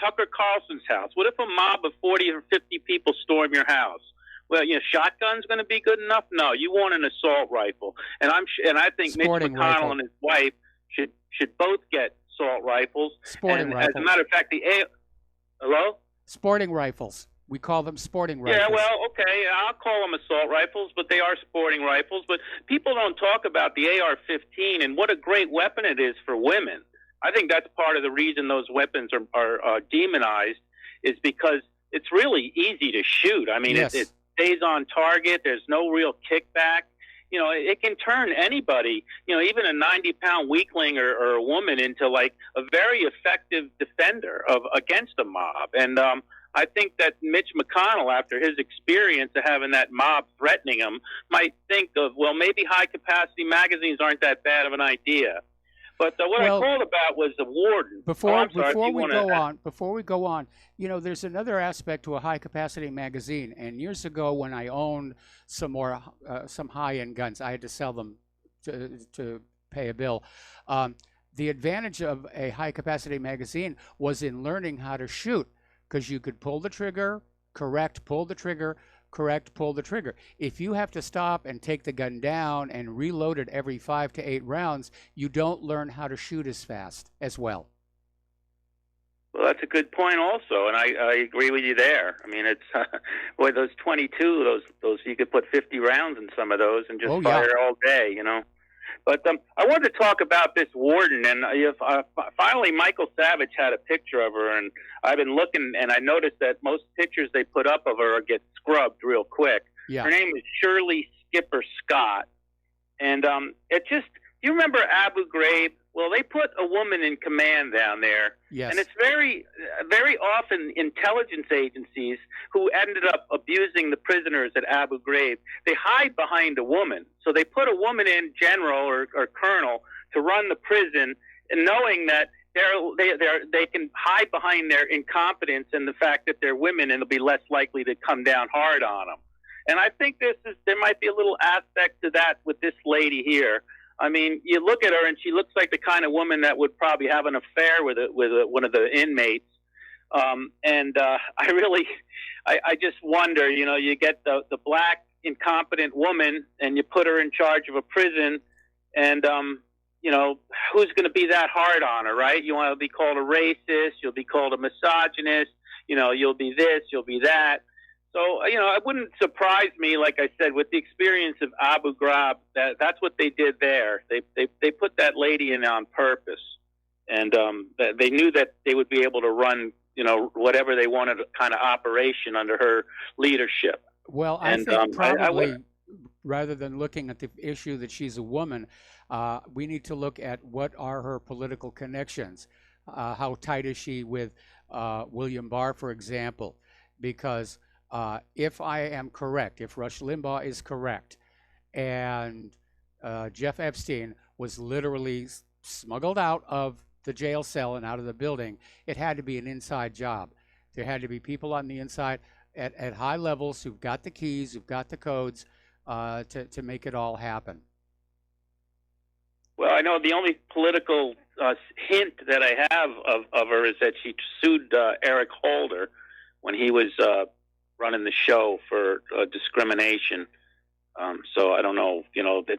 Tucker Carlson's house? What if a mob of 40 or 50 people storm your house? Well, shotgun's going to be good enough? No, you want an assault rifle. And I think Sporting Mitch McConnell rifle. and his wife should both get assault rifles. Sporting and rifles. As a matter of fact, hello? Sporting rifles. We call them sporting rifles. Yeah, well, okay, I'll call them assault rifles, but they are sporting rifles. But people don't talk about the AR-15 and what a great weapon it is for women. I think that's part of the reason those weapons are demonized, is because it's really easy to shoot. I mean, Yes. it stays on target. There's no real kickback. It can turn anybody, even a 90-pound weakling or a woman into like a very effective defender against a mob. And I think that Mitch McConnell, after his experience of having that mob threatening him, might think of, well, maybe high-capacity magazines aren't that bad of an idea. But what I called about was the warden. Before we go on, there's another aspect to a high capacity magazine. And years ago, when I owned some high end guns, I had to sell them to pay a bill. The advantage of a high capacity magazine was in learning how to shoot, because you could pull the trigger, correct, pull the trigger, correct, pull the trigger. If you have to stop and take the gun down and reload it every 5 to 8 rounds, you don't learn how to shoot as fast as well. Well, that's a good point also, and I agree with you there. I mean, it's boy, those 22, those you could put 50 rounds in some of those and just fire all day, But I wanted to talk about this warden, and finally Michael Savage had a picture of her, and I've been looking, and I noticed that most pictures they put up of her get scrubbed real quick. Yeah. Her name is Shirley Skipper Scott, and do you remember Abu Ghraib? Well, they put a woman in command down there, Yes. and it's very, very often intelligence agencies who ended up abusing the prisoners at Abu Ghraib. They hide behind a woman, so they put a woman in, general or colonel, to run the prison, and knowing that they can hide behind their incompetence and the fact that they're women, and they'll be less likely to come down hard on them. And I think there might be a little aspect to that with this lady here. I mean, you look at her, and she looks like the kind of woman that would probably have an affair with one of the inmates. I just wonder, you get the black incompetent woman, and you put her in charge of a prison, and who's going to be that hard on her, right? You want to be called a racist, you'll be called a misogynist, you'll be this, you'll be that. So, it wouldn't surprise me, like I said, with the experience of Abu Ghraib, that's what they did there. They put that lady in on purpose, and they knew that they would be able to run, whatever they wanted kind of operation under her leadership. Well, I think probably rather than looking at the issue that she's a woman, we need to look at what are her political connections. How tight is she with William Barr, for example? Because if I am correct, if Rush Limbaugh is correct, and Jeff Epstein was literally smuggled out of the jail cell and out of the building, it had to be an inside job. There had to be people on the inside at high levels who've got the keys, who've got the codes to make it all happen. Well, I know the only political hint that I have of her is that she sued Eric Holder when he was running the show for discrimination. So I don't know,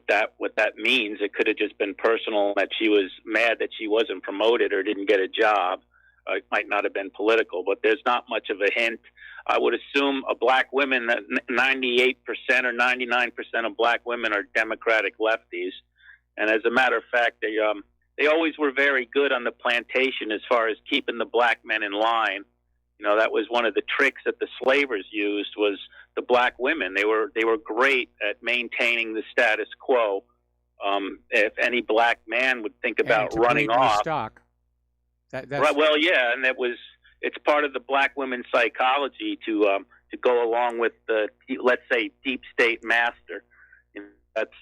that what that means. It could have just been personal, that she was mad that she wasn't promoted or didn't get a job. It might not have been political, but there's not much of a hint. I would assume a black woman, that 98% or 99% of black women are Democratic lefties. And as a matter of fact, they always were very good on the plantation as far as keeping the black men in line. You know, that was one of the tricks that the slavers used, was the black women. They were great at maintaining the status quo. If any black man would think about to running bleed more off, stock. That's right? Well, yeah, and it's part of the black women's psychology to go along with the, let's say, deep state master. And that's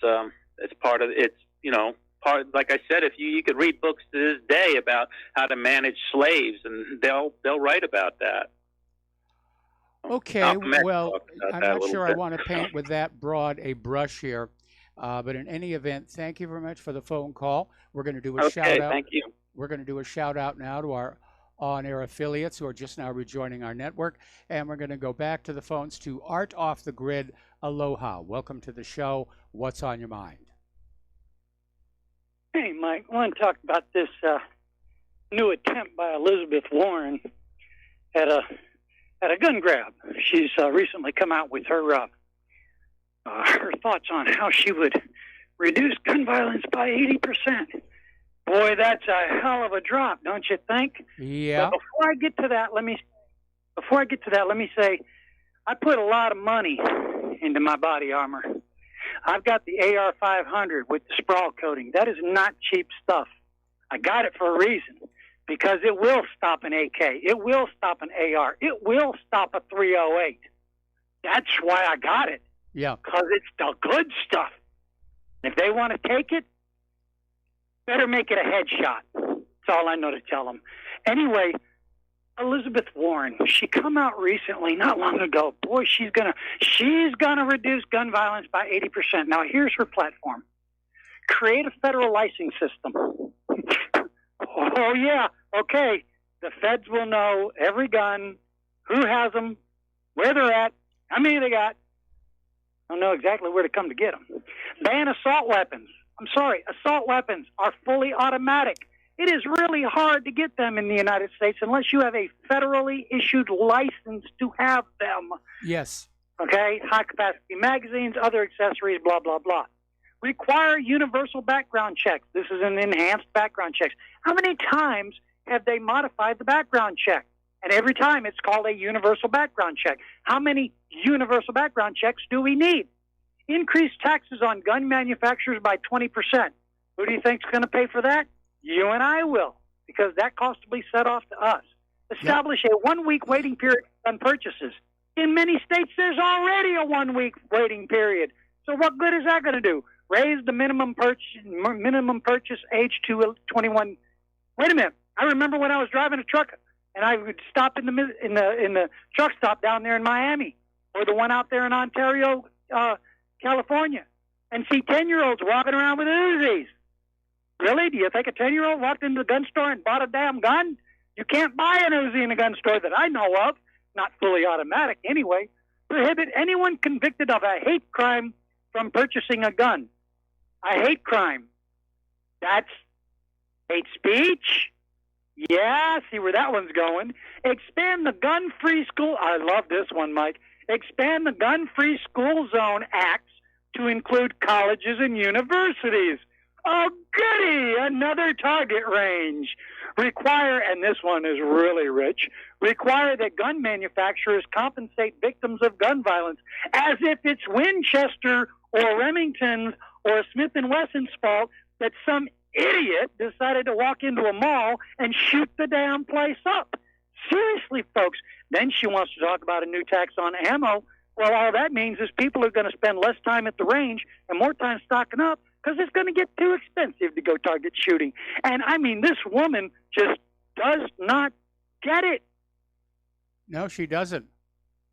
part of it's, you know, part, like I said, if you could read books to this day about how to manage slaves, and they'll write about that. Okay, well, I'm not sure I want to paint with that broad a brush here, but in any event, thank you very much for the phone call. We're going to do a shout out. Thank you. We're going to do a shout out now to our on-air affiliates who are just now rejoining our network, and we're going to go back to the phones to Art Off the Grid. Aloha. Welcome to the show. What's on your mind? Hey, Mike, I want to talk about this new attempt by Elizabeth Warren at a gun grab. She's recently come out with her thoughts on how she would reduce gun violence by 80%. Boy, that's a hell of a drop, don't you think? Yeah. But before I get to that, let me say I put a lot of money into my body armor. I've got the AR-500 with the sprawl coating. That is not cheap stuff. I got it for a reason, because it will stop an AK. It will stop an AR. It will stop a 308. That's why I got it. Yeah. Because it's the good stuff. If they want to take it, better make it a headshot. That's all I know to tell them. Anyway, Elizabeth Warren, she come out recently, not long ago. Boy, she's gonna reduce gun violence by 80%. Now, here's her platform: create a federal licensing system. Oh yeah, okay. The feds will know every gun, who has them, where they're at, how many they got. They'll know exactly where to come to get them. Ban assault weapons. I'm sorry, assault weapons are fully automatic. It is really hard to get them in the United States unless you have a federally issued license to have them. Yes. Okay? High-capacity magazines, other accessories, blah, blah, blah. Require universal background checks. This is an enhanced background checks. How many times have they modified the background check? And every time it's called a universal background check. How many universal background checks do we need? Increase taxes on gun manufacturers by 20%. Who do you think's going to pay for that? You and I will, because that cost will be set off to us. Establish a 1-week waiting period on purchases. In many states, there's already a 1-week waiting period. So what good is that going to do? Raise the minimum purchase age to 21. Wait a minute. I remember when I was driving a truck, and I would stop in the truck stop down there in Miami, or the one out there in Ontario, California, and see 10-year-olds walking around with Uzis. Really? Do you think a 10-year-old walked into the gun store and bought a damn gun? You can't buy an Uzi in a gun store that I know of. Not fully automatic anyway. Prohibit anyone convicted of a hate crime from purchasing a gun. A hate crime. That's hate speech. Yeah, see where that one's going. Expand the gun-free school. I love this one, Mike. Expand the gun-free school zone acts to include colleges and universities. Oh, goody! Another target range. Require, and this one is really rich, require that gun manufacturers compensate victims of gun violence as if it's Winchester or Remington's or Smith & Wesson's fault that some idiot decided to walk into a mall and shoot the damn place up. Seriously, folks. Then she wants to talk about a new tax on ammo. Well, all that means is people are going to spend less time at the range and more time stocking up, because it's going to get too expensive to go target shooting. And, I mean, this woman just does not get it. No, she doesn't.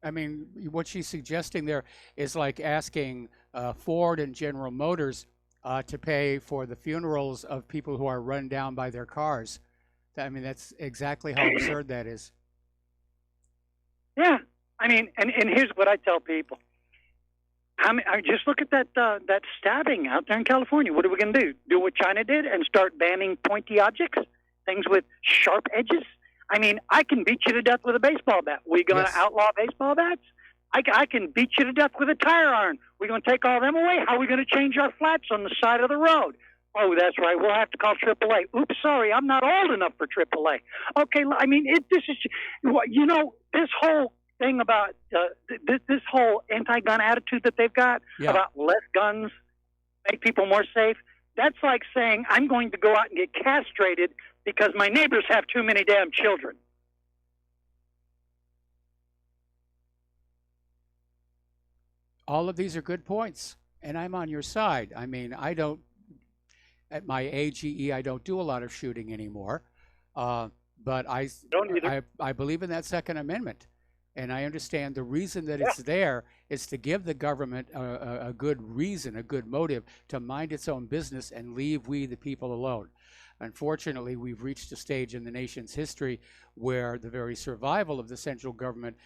I mean, what she's suggesting there is like asking Ford and General Motors to pay for the funerals of people who are run down by their cars. I mean, that's exactly how absurd that is. Yeah. I mean, and here's what I tell people. I just look at that stabbing out there in California. What are we going to do? Do what China did and start banning pointy objects, things with sharp edges? I mean, I can beat you to death with a baseball bat. We going to outlaw baseball bats? I can beat you to death with a tire iron. We're going to take all them away. How are we going to change our flats on the side of the road? Oh, that's right. We'll have to call AAA. Oops, sorry, I'm not old enough for AAA. Okay, I mean, this is, you know, this whole thing about this whole anti-gun attitude that they've got about less guns, make people more safe. That's like saying I'm going to go out and get castrated because my neighbors have too many damn children. All of these are good points, and I'm on your side. I mean, I don't, at my age, I don't do a lot of shooting anymore, but I believe in that Second Amendment, and I understand the reason that it's there is to give the government a good reason, a good motive to mind its own business and leave we the people alone. Unfortunately, we've reached a stage in the nation's history where the very survival of the central government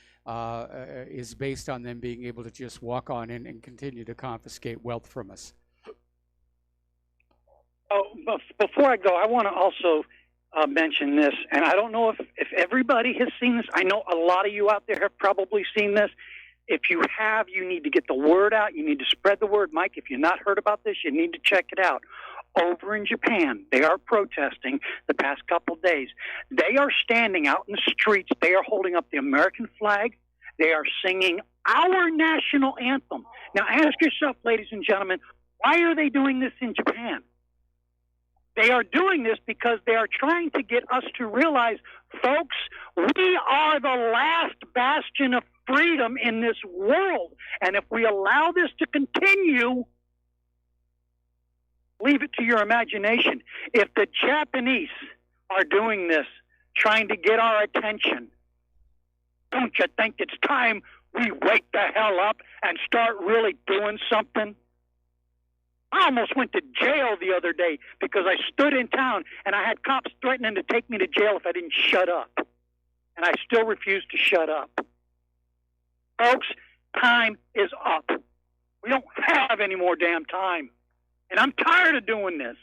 is based on them being able to just walk on in and continue to confiscate wealth from us. Oh, before I go, I want to also mention this, and I don't know if everybody has seen this. I know a lot of you out there have probably seen this. If you have, you need to get the word out. You need to spread the word. Mike, if you've not heard about this, you need to check it out. Over in Japan, they are protesting the past couple days. They are standing out in the streets. They are holding up the American flag. They are singing our national anthem. Now, ask yourself, ladies and gentlemen, why are they doing this in Japan? They are doing this because they are trying to get us to realize, folks, we are the last bastion of freedom in this world. And if we allow this to continue, leave it to your imagination. If the Japanese are doing this, trying to get our attention, don't you think it's time we wake the hell up and start really doing something? I almost went to jail the other day because I stood in town and I had cops threatening to take me to jail if I didn't shut up. And I still refused to shut up. Folks, time is up. We don't have any more damn time. And I'm tired of doing this.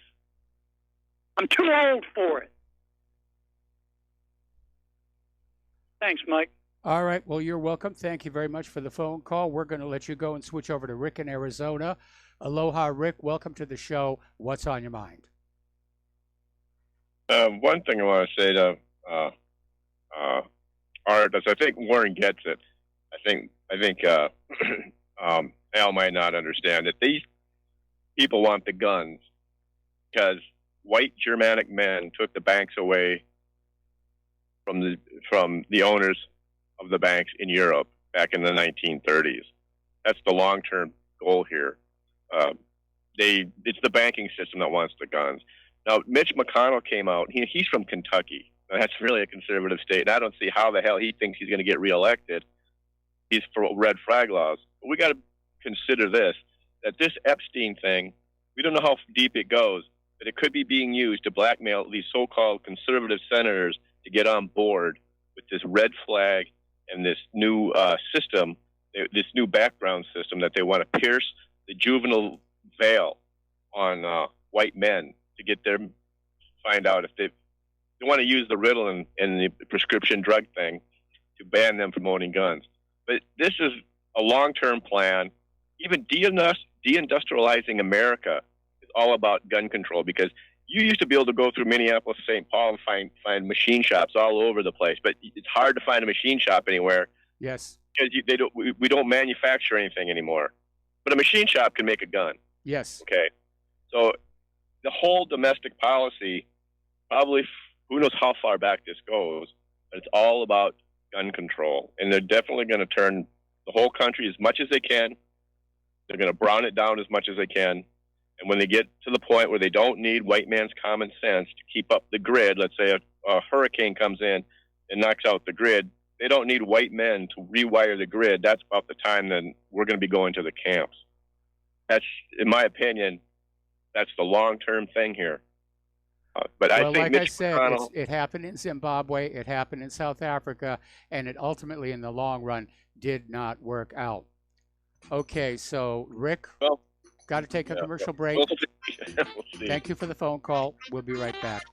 I'm too old for it. Thanks, Mike. All right. Well, you're welcome. Thank you very much for the phone call. We're going to let you go and switch over to Rick in Arizona. Aloha, Rick. Welcome to the show. What's on your mind? One thing I want to say to Art is I think Warren gets it. I think Al might not understand that these people want the guns because white Germanic men took the banks away from the owners of the banks in Europe back in the 1930s. That's the long-term goal here. It's the banking system that wants the guns. Now, Mitch McConnell came out. He's from Kentucky. Now, that's really a conservative state, and I don't see how the hell he thinks he's going to get reelected. He's for red flag laws. But we got to consider this, that this Epstein thing, we don't know how deep it goes, but it could be being used to blackmail these so-called conservative senators to get on board with this red flag and this new system, this new background system that they want to pierce the juvenile veil on white men to get them, find out if they want to use the Ritalin and the prescription drug thing to ban them from owning guns. But this is a long-term plan. Even deindustrializing America is all about gun control, because you used to be able to go through Minneapolis, St. Paul, and find machine shops all over the place, but it's hard to find a machine shop anywhere. Yes. Because we don't manufacture anything anymore. But a machine shop can make a gun. Yes. Okay. So the whole domestic policy, probably, who knows how far back this goes, but it's all about gun control. And they're definitely going to turn the whole country as much as they can. They're going to brown it down as much as they can. And when they get to the point where they don't need white man's common sense to keep up the grid, let's say a hurricane comes in and knocks out the grid, they don't need white men to rewire the grid. That's about the time then we're going to be going to the camps. That's, in my opinion, that's the long-term thing here. But I think like Mitch I said, McConnell, it happened in Zimbabwe, it happened in South Africa, and it ultimately, in the long run, did not work out. Okay, so Rick, got to take a commercial break. We'll see. Thank you for the phone call. We'll be right back.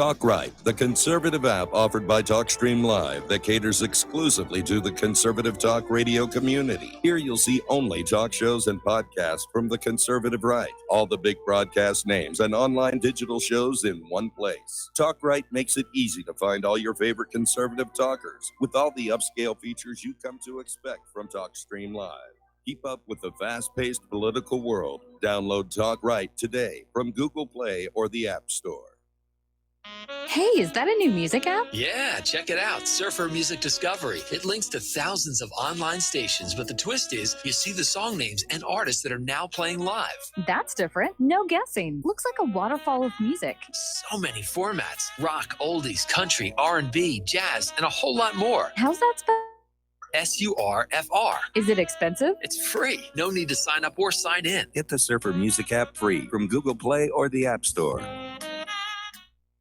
Talk Right, the conservative app offered by TalkStream Live that caters exclusively to the conservative talk radio community. Here you'll see only talk shows and podcasts from the conservative right, all the big broadcast names and online digital shows in one place. Talk Right makes it easy to find all your favorite conservative talkers with all the upscale features you come to expect from TalkStream Live. Keep up with the fast-paced political world. Download Talk Right today from Google Play or the App Store. Hey, is that a new music app? Yeah, check it out. Surfer Music Discovery. It links to thousands of online stations, but the twist is you see the song names and artists that are now playing live. That's different. No guessing. Looks like a waterfall of music. So many formats. Rock, oldies, country, R&B, jazz, and a whole lot more. How's that spelled? SURFR. Is it expensive? It's free. No need to sign up or sign in. Get the Surfer Music app free from Google Play or the App Store.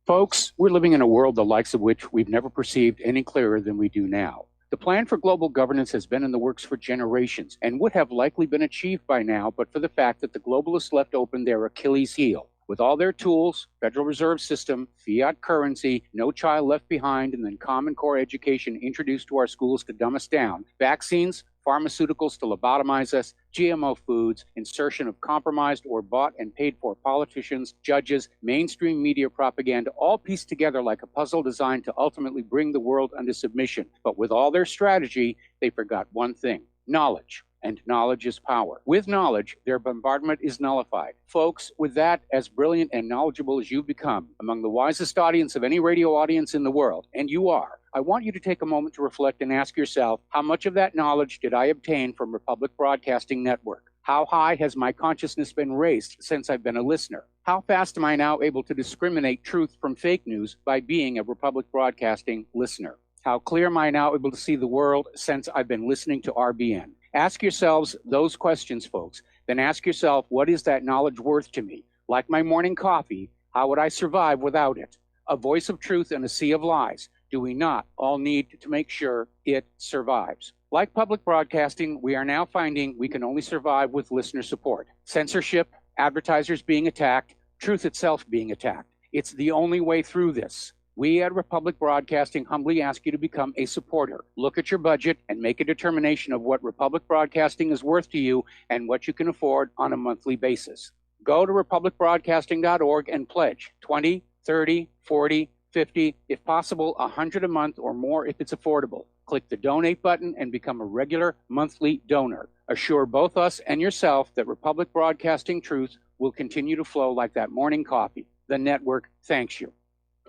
Folks, we're living in a world the likes of which we've never perceived any clearer than we do now. The plan for global governance has been in the works for generations and would have likely been achieved by now, but for the fact that the globalists left open their Achilles heel. With all their tools, Federal Reserve System, fiat currency, no child left behind, and then Common Core education introduced to our schools to dumb us down, vaccines, pharmaceuticals to lobotomize us, GMO foods, insertion of compromised or bought and paid for politicians, judges, mainstream media propaganda, all pieced together like a puzzle designed to ultimately bring the world under submission. But with all their strategy, they forgot one thing: knowledge. And knowledge is power. With knowledge, their bombardment is nullified. Folks, with that, as brilliant and knowledgeable as you've become, among the wisest audience of any radio audience in the world, and you are, I want you to take a moment to reflect and ask yourself, how much of that knowledge did I obtain from Republic Broadcasting Network? How high has my consciousness been raised since I've been a listener? How fast am I now able to discriminate truth from fake news by being a Republic Broadcasting listener? How clear am I now able to see the world since I've been listening to RBN? Ask yourselves those questions, folks. Then ask yourself, what is that knowledge worth to me? Like my morning coffee, how would I survive without it? A voice of truth in a sea of lies. Do we not all need to make sure it survives? Like public broadcasting, we are now finding we can only survive with listener support. Censorship, advertisers being attacked, truth itself being attacked. It's the only way through this. We at Republic Broadcasting humbly ask you to become a supporter. Look at your budget and make a determination of what Republic Broadcasting is worth to you and what you can afford on a monthly basis. Go to republicbroadcasting.org and pledge 20, 30, 40, 50, if possible, 100 a month or more if it's affordable. Click the donate button and become a regular monthly donor. Assure both us and yourself that Republic Broadcasting truth will continue to flow like that morning coffee. The network thanks you.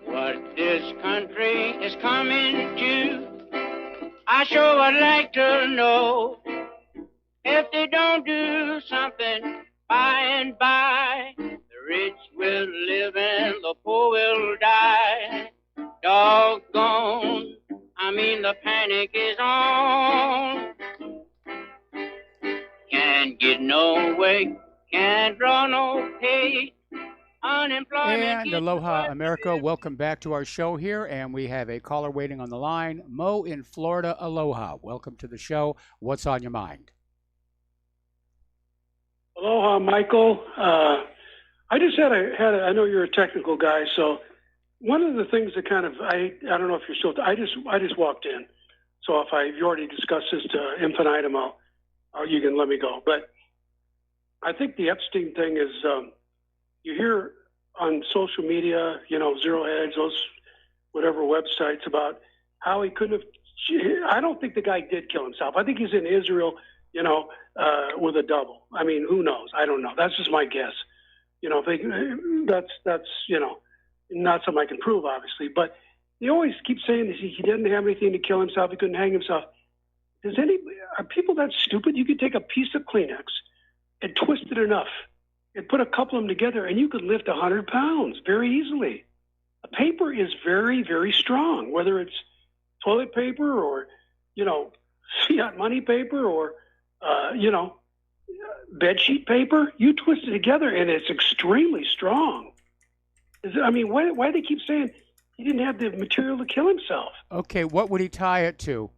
What this country is coming to, I sure would like to know. If they don't do something by and by, the rich will live and the poor will die. Doggone, the panic is on. Can't get no way, can't draw no pay. Unemployment. And aloha, America. Welcome back to our show here. And we have a caller waiting on the line. Mo in Florida. Aloha. Welcome to the show. What's on your mind? Aloha, Michael. I just I know you're a technical guy, so one of the things that kind of, I don't know if you're still, I just walked in. So if you already discussed this to infinitum, you can let me go. But I think the Epstein thing is, you hear on social media, Zero Hedge, those whatever websites about how he couldn't have. I don't think the guy did kill himself. I think he's in Israel, with a double. I mean, who knows? I don't know. That's just my guess. That's not something I can prove, obviously. But they always keep saying that he didn't have anything to kill himself. He couldn't hang himself. Are people that stupid? You could take a piece of Kleenex and twist it enough and put a couple of them together, and you could lift 100 pounds very easily. A paper is very, very strong, whether it's toilet paper or, fiat money paper or, bed sheet paper. You twist it together, and it's extremely strong. Why do they keep saying he didn't have the material to kill himself? Okay, what would he tie it to?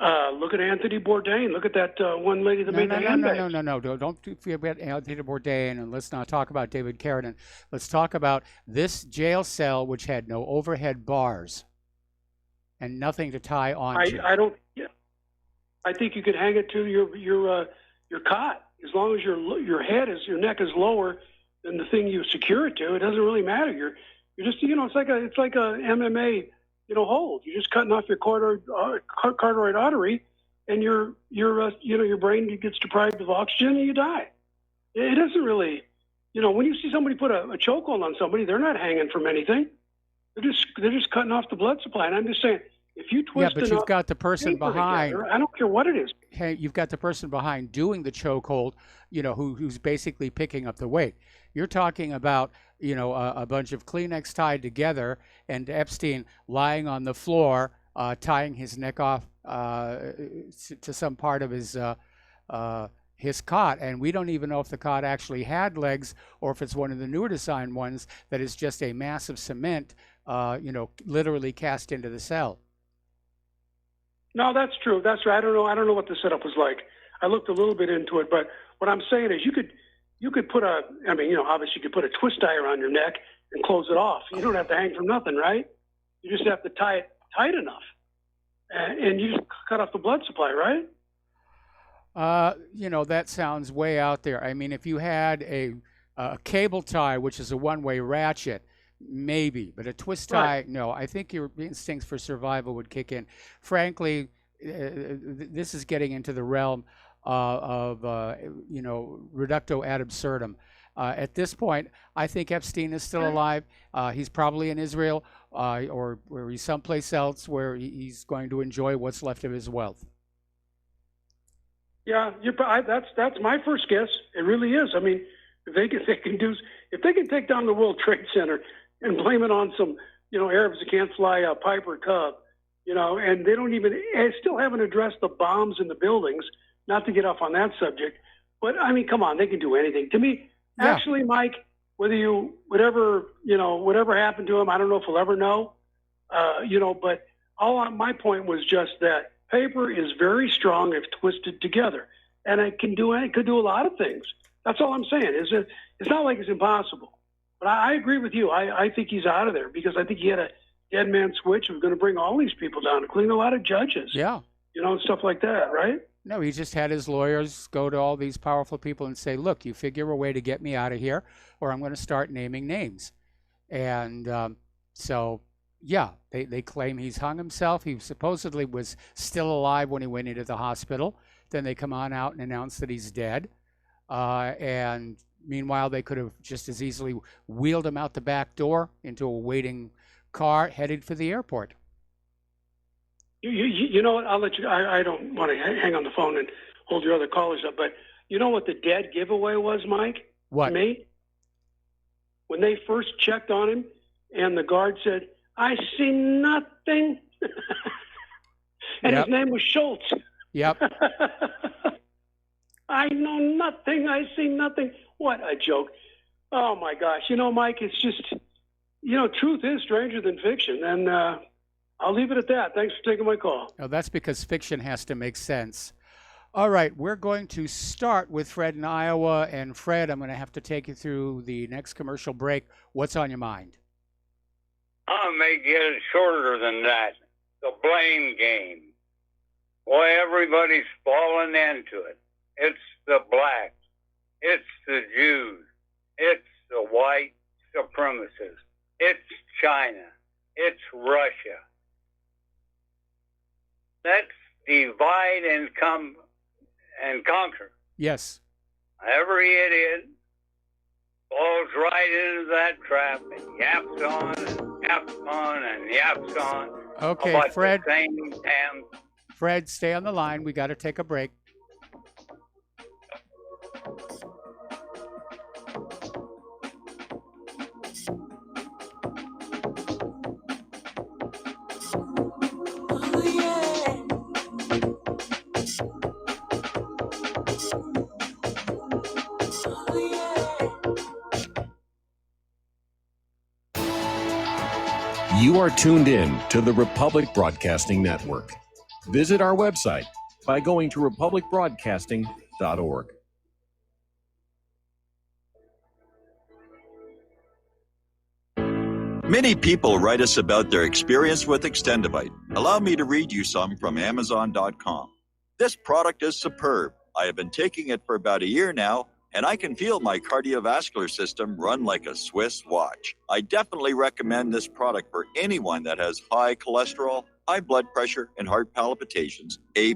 Look at Anthony Bourdain. Look at that one lady that made the handbags. No. Don't forget Anthony Bourdain, and let's not talk about David Carradine. Let's talk about this jail cell, which had no overhead bars and nothing to tie on to. I don't. Yeah, I think you could hang it to your cot as long as your neck is lower than the thing you secure it to. It doesn't really matter. You're just it's like a MMA hold. You're just cutting off your carotid artery, and your brain gets deprived of oxygen and you die. It doesn't really, when you see somebody put a chokehold on somebody, they're not hanging from anything. They're just cutting off the blood supply. And I'm just saying, if you twist but you've got the person behind. Together, I don't care what it is. Hey, you've got the person behind doing the chokehold, who's basically picking up the weight. You're talking about, a bunch of Kleenex tied together and Epstein lying on the floor, tying his neck off to some part of his cot. And we don't even know if the cot actually had legs or if it's one of the newer design ones that is just a mass of cement, literally cast into the cell. No, that's true. That's right. I don't know what the setup was like. I looked a little bit into it, but what I'm saying is you could put obviously you could put a twist tie around your neck and close it off. You don't have to hang from nothing, right? You just have to tie it tight enough. And you just cut off the blood supply, right? That sounds way out there. I mean, if you had a cable tie, which is a one-way ratchet, maybe, but a twist tie, no. I think your instincts for survival would kick in. Frankly, this is getting into the realm of reducto ad absurdum. At this point, I think Epstein is still alive. He's probably in Israel or he's someplace else where he's going to enjoy what's left of his wealth. Yeah, that's my first guess. It really is. I mean, if they can take down the World Trade Center and blame it on some Arabs that can't fly a Piper Cub, and they still haven't addressed the bombs in the buildings. Not to get off on that subject, but I mean, come on, they can do anything. To me, actually, Mike, whatever happened to him, I don't know if we'll ever know, but my point was just that paper is very strong if twisted together, and it could do a lot of things. That's all I'm saying. It's not like it's impossible. But I agree with you. I think he's out of there because I think he had a dead man switch and was going to bring all these people down, including a lot of judges. Yeah. And stuff like that, right? No, he just had his lawyers go to all these powerful people and say, look, you figure a way to get me out of here or I'm going to start naming names. And they claim he's hung himself. He supposedly was still alive when he went into the hospital. Then they come on out and announce that he's dead. And meanwhile, they could have just as easily wheeled him out the back door into a waiting car headed for the airport. You know what? I'll let you. I don't want to hang on the phone and hold your other callers up, but you know what the dead giveaway was, Mike? What? To me? When they first checked on him and the guard said, I see nothing. And his name was Schultz. Yep. I know nothing. I see nothing. What a joke. Oh, my gosh. Mike, it's just, truth is stranger than fiction. And I'll leave it at that. Thanks for taking my call. No, that's because fiction has to make sense. All right, we're going to start with Fred in Iowa. And Fred, I'm going to have to take you through the next commercial break. What's on your mind? I may get it shorter than that. The blame game. Boy, everybody's falling into it. It's the blacks. It's the Jews. It's the white supremacists. It's China. It's Russia. Let's divide and conquer. Yes. Every idiot falls right into that trap and yaps on and yaps on and yaps on. Okay, about Fred. The same damn. Fred, stay on the line. We got to take a break. You are tuned in to the Republic Broadcasting Network. Visit our website by going to republicbroadcasting.org. Many people write us about their experience with Extendivite. Allow me to read you some from Amazon.com. This product is superb. I have been taking it for about a year now, and I can feel my cardiovascular system run like a Swiss watch. I definitely recommend this product for anyone that has high cholesterol, high blood pressure, and heart palpitations, A+.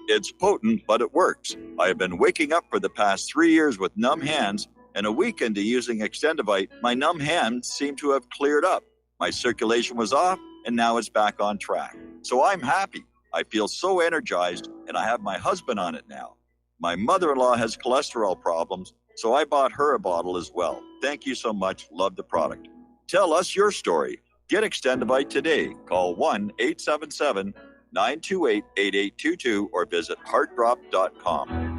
It's potent, but it works. I have been waking up for the past 3 years with numb hands, and a week into using Extendivite, my numb hands seem to have cleared up. My circulation was off, and now it's back on track. So I'm happy. I feel so energized, and I have my husband on it now. My mother-in-law has cholesterol problems, so I bought her a bottle as well. Thank you so much. Love the product. Tell us your story. Get Extendivite today. Call 1-877-928-8822 or visit heartdrop.com.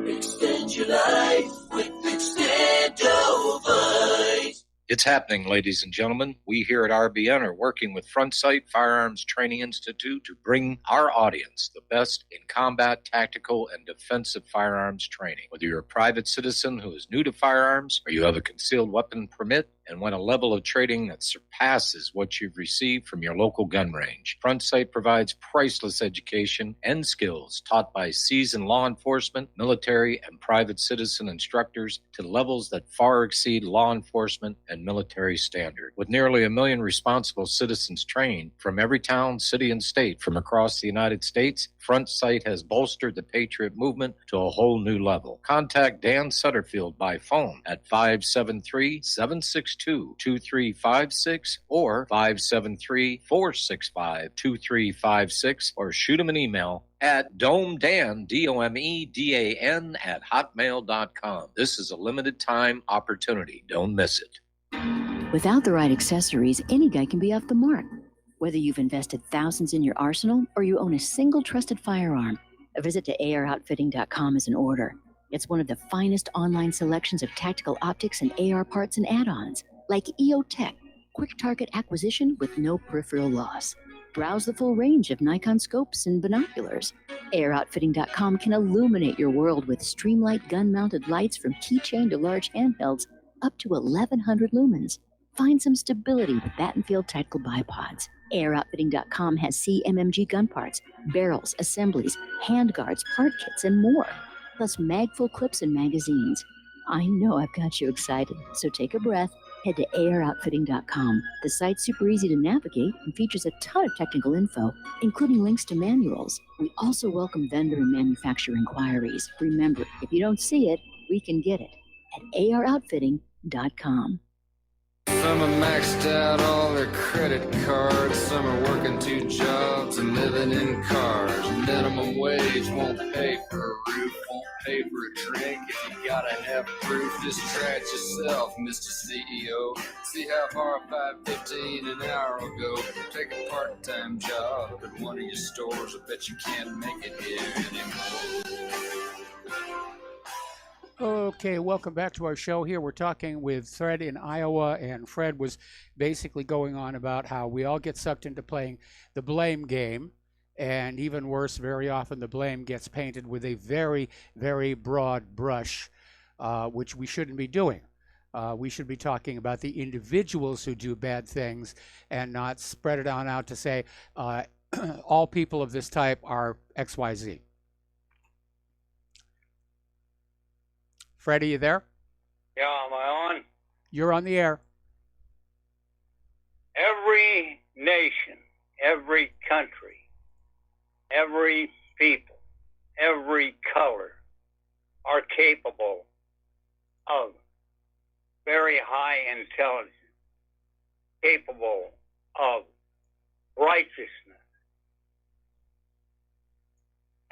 Extend your life with Extendovite. It's happening, ladies and gentlemen. We here at RBN are working with Front Sight Firearms Training Institute to bring our audience the best in combat, tactical, and defensive firearms training. Whether you're a private citizen who is new to firearms or you have a concealed weapon permit and want a level of training that surpasses what you've received from your local gun range, Front Sight provides priceless education and skills taught by seasoned law enforcement, military, and private citizen instructors to levels that far exceed law enforcement and military standard. With nearly 1 million responsible citizens trained from every town, city, and state from across the United States, Front Sight has bolstered the Patriot movement to a whole new level. Contact Dan Sutterfield by phone at 573-762-2356 or 573-465-2356 or shoot him an email at domedan, DOMEDAN, at hotmail.com. This is a limited time opportunity. Don't miss it. Without the right accessories, any guy can be off the mark. Whether you've invested thousands in your arsenal or you own a single trusted firearm, a visit to AROutfitting.com is in order. It's one of the finest online selections of tactical optics and AR parts and add-ons, like EOTech, quick target acquisition with no peripheral loss. Browse the full range of Nikon scopes and binoculars. AROutfitting.com can illuminate your world with Streamlight gun-mounted lights from keychain to large handhelds up to 1,100 lumens. Find some stability with Battenfield tactical bipods. AirOutfitting.com has CMMG gun parts, barrels, assemblies, handguards, part kits, and more, plus magful clips and magazines. I know I've got you excited, so take a breath. Head to AirOutfitting.com. The site's super easy to navigate and features a ton of technical info, including links to manuals. We also welcome vendor and manufacturer inquiries. Remember, if you don't see it, we can get it at AirOutfitting.com. Some are maxed out all their credit cards. Some are working 2 jobs and living in cars. Minimum wage won't pay for a roof, won't pay for a drink. If you gotta have proof, just try it yourself, Mr. CEO. See how far $5.15 an hour will go. Take a part-time job at one of your stores. I bet you can't make it here anymore. Okay, welcome back to our show here. We're talking with Fred in Iowa, and Fred was basically going on about how we all get sucked into playing the blame game, and even worse, very often the blame gets painted with a very, very broad brush, which we shouldn't be doing. We should be talking about the individuals who do bad things and not spread it on out to say all people of this type are XYZ. Fred, are you there? Yeah, am I on? You're on the air. Every nation, every country, every people, every color are capable of very high intelligence, capable of righteousness.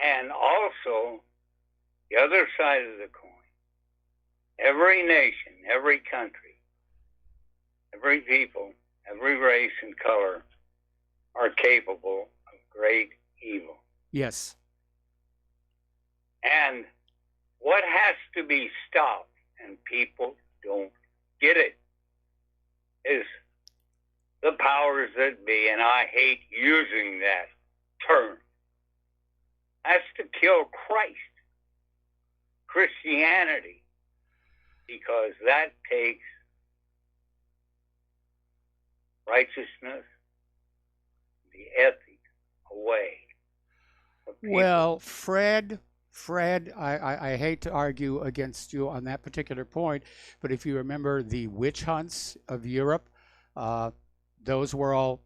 And also, the other side of the coin, every nation, every country, every people, every race and color are capable of great evil. Yes. And what has to be stopped, and people don't get it, is the powers that be, and I hate using that term. That's to kill Christ, Christianity, because that takes righteousness, the ethics away. Well, Fred, I hate to argue against you on that particular point, but if you remember the witch hunts of Europe, those were all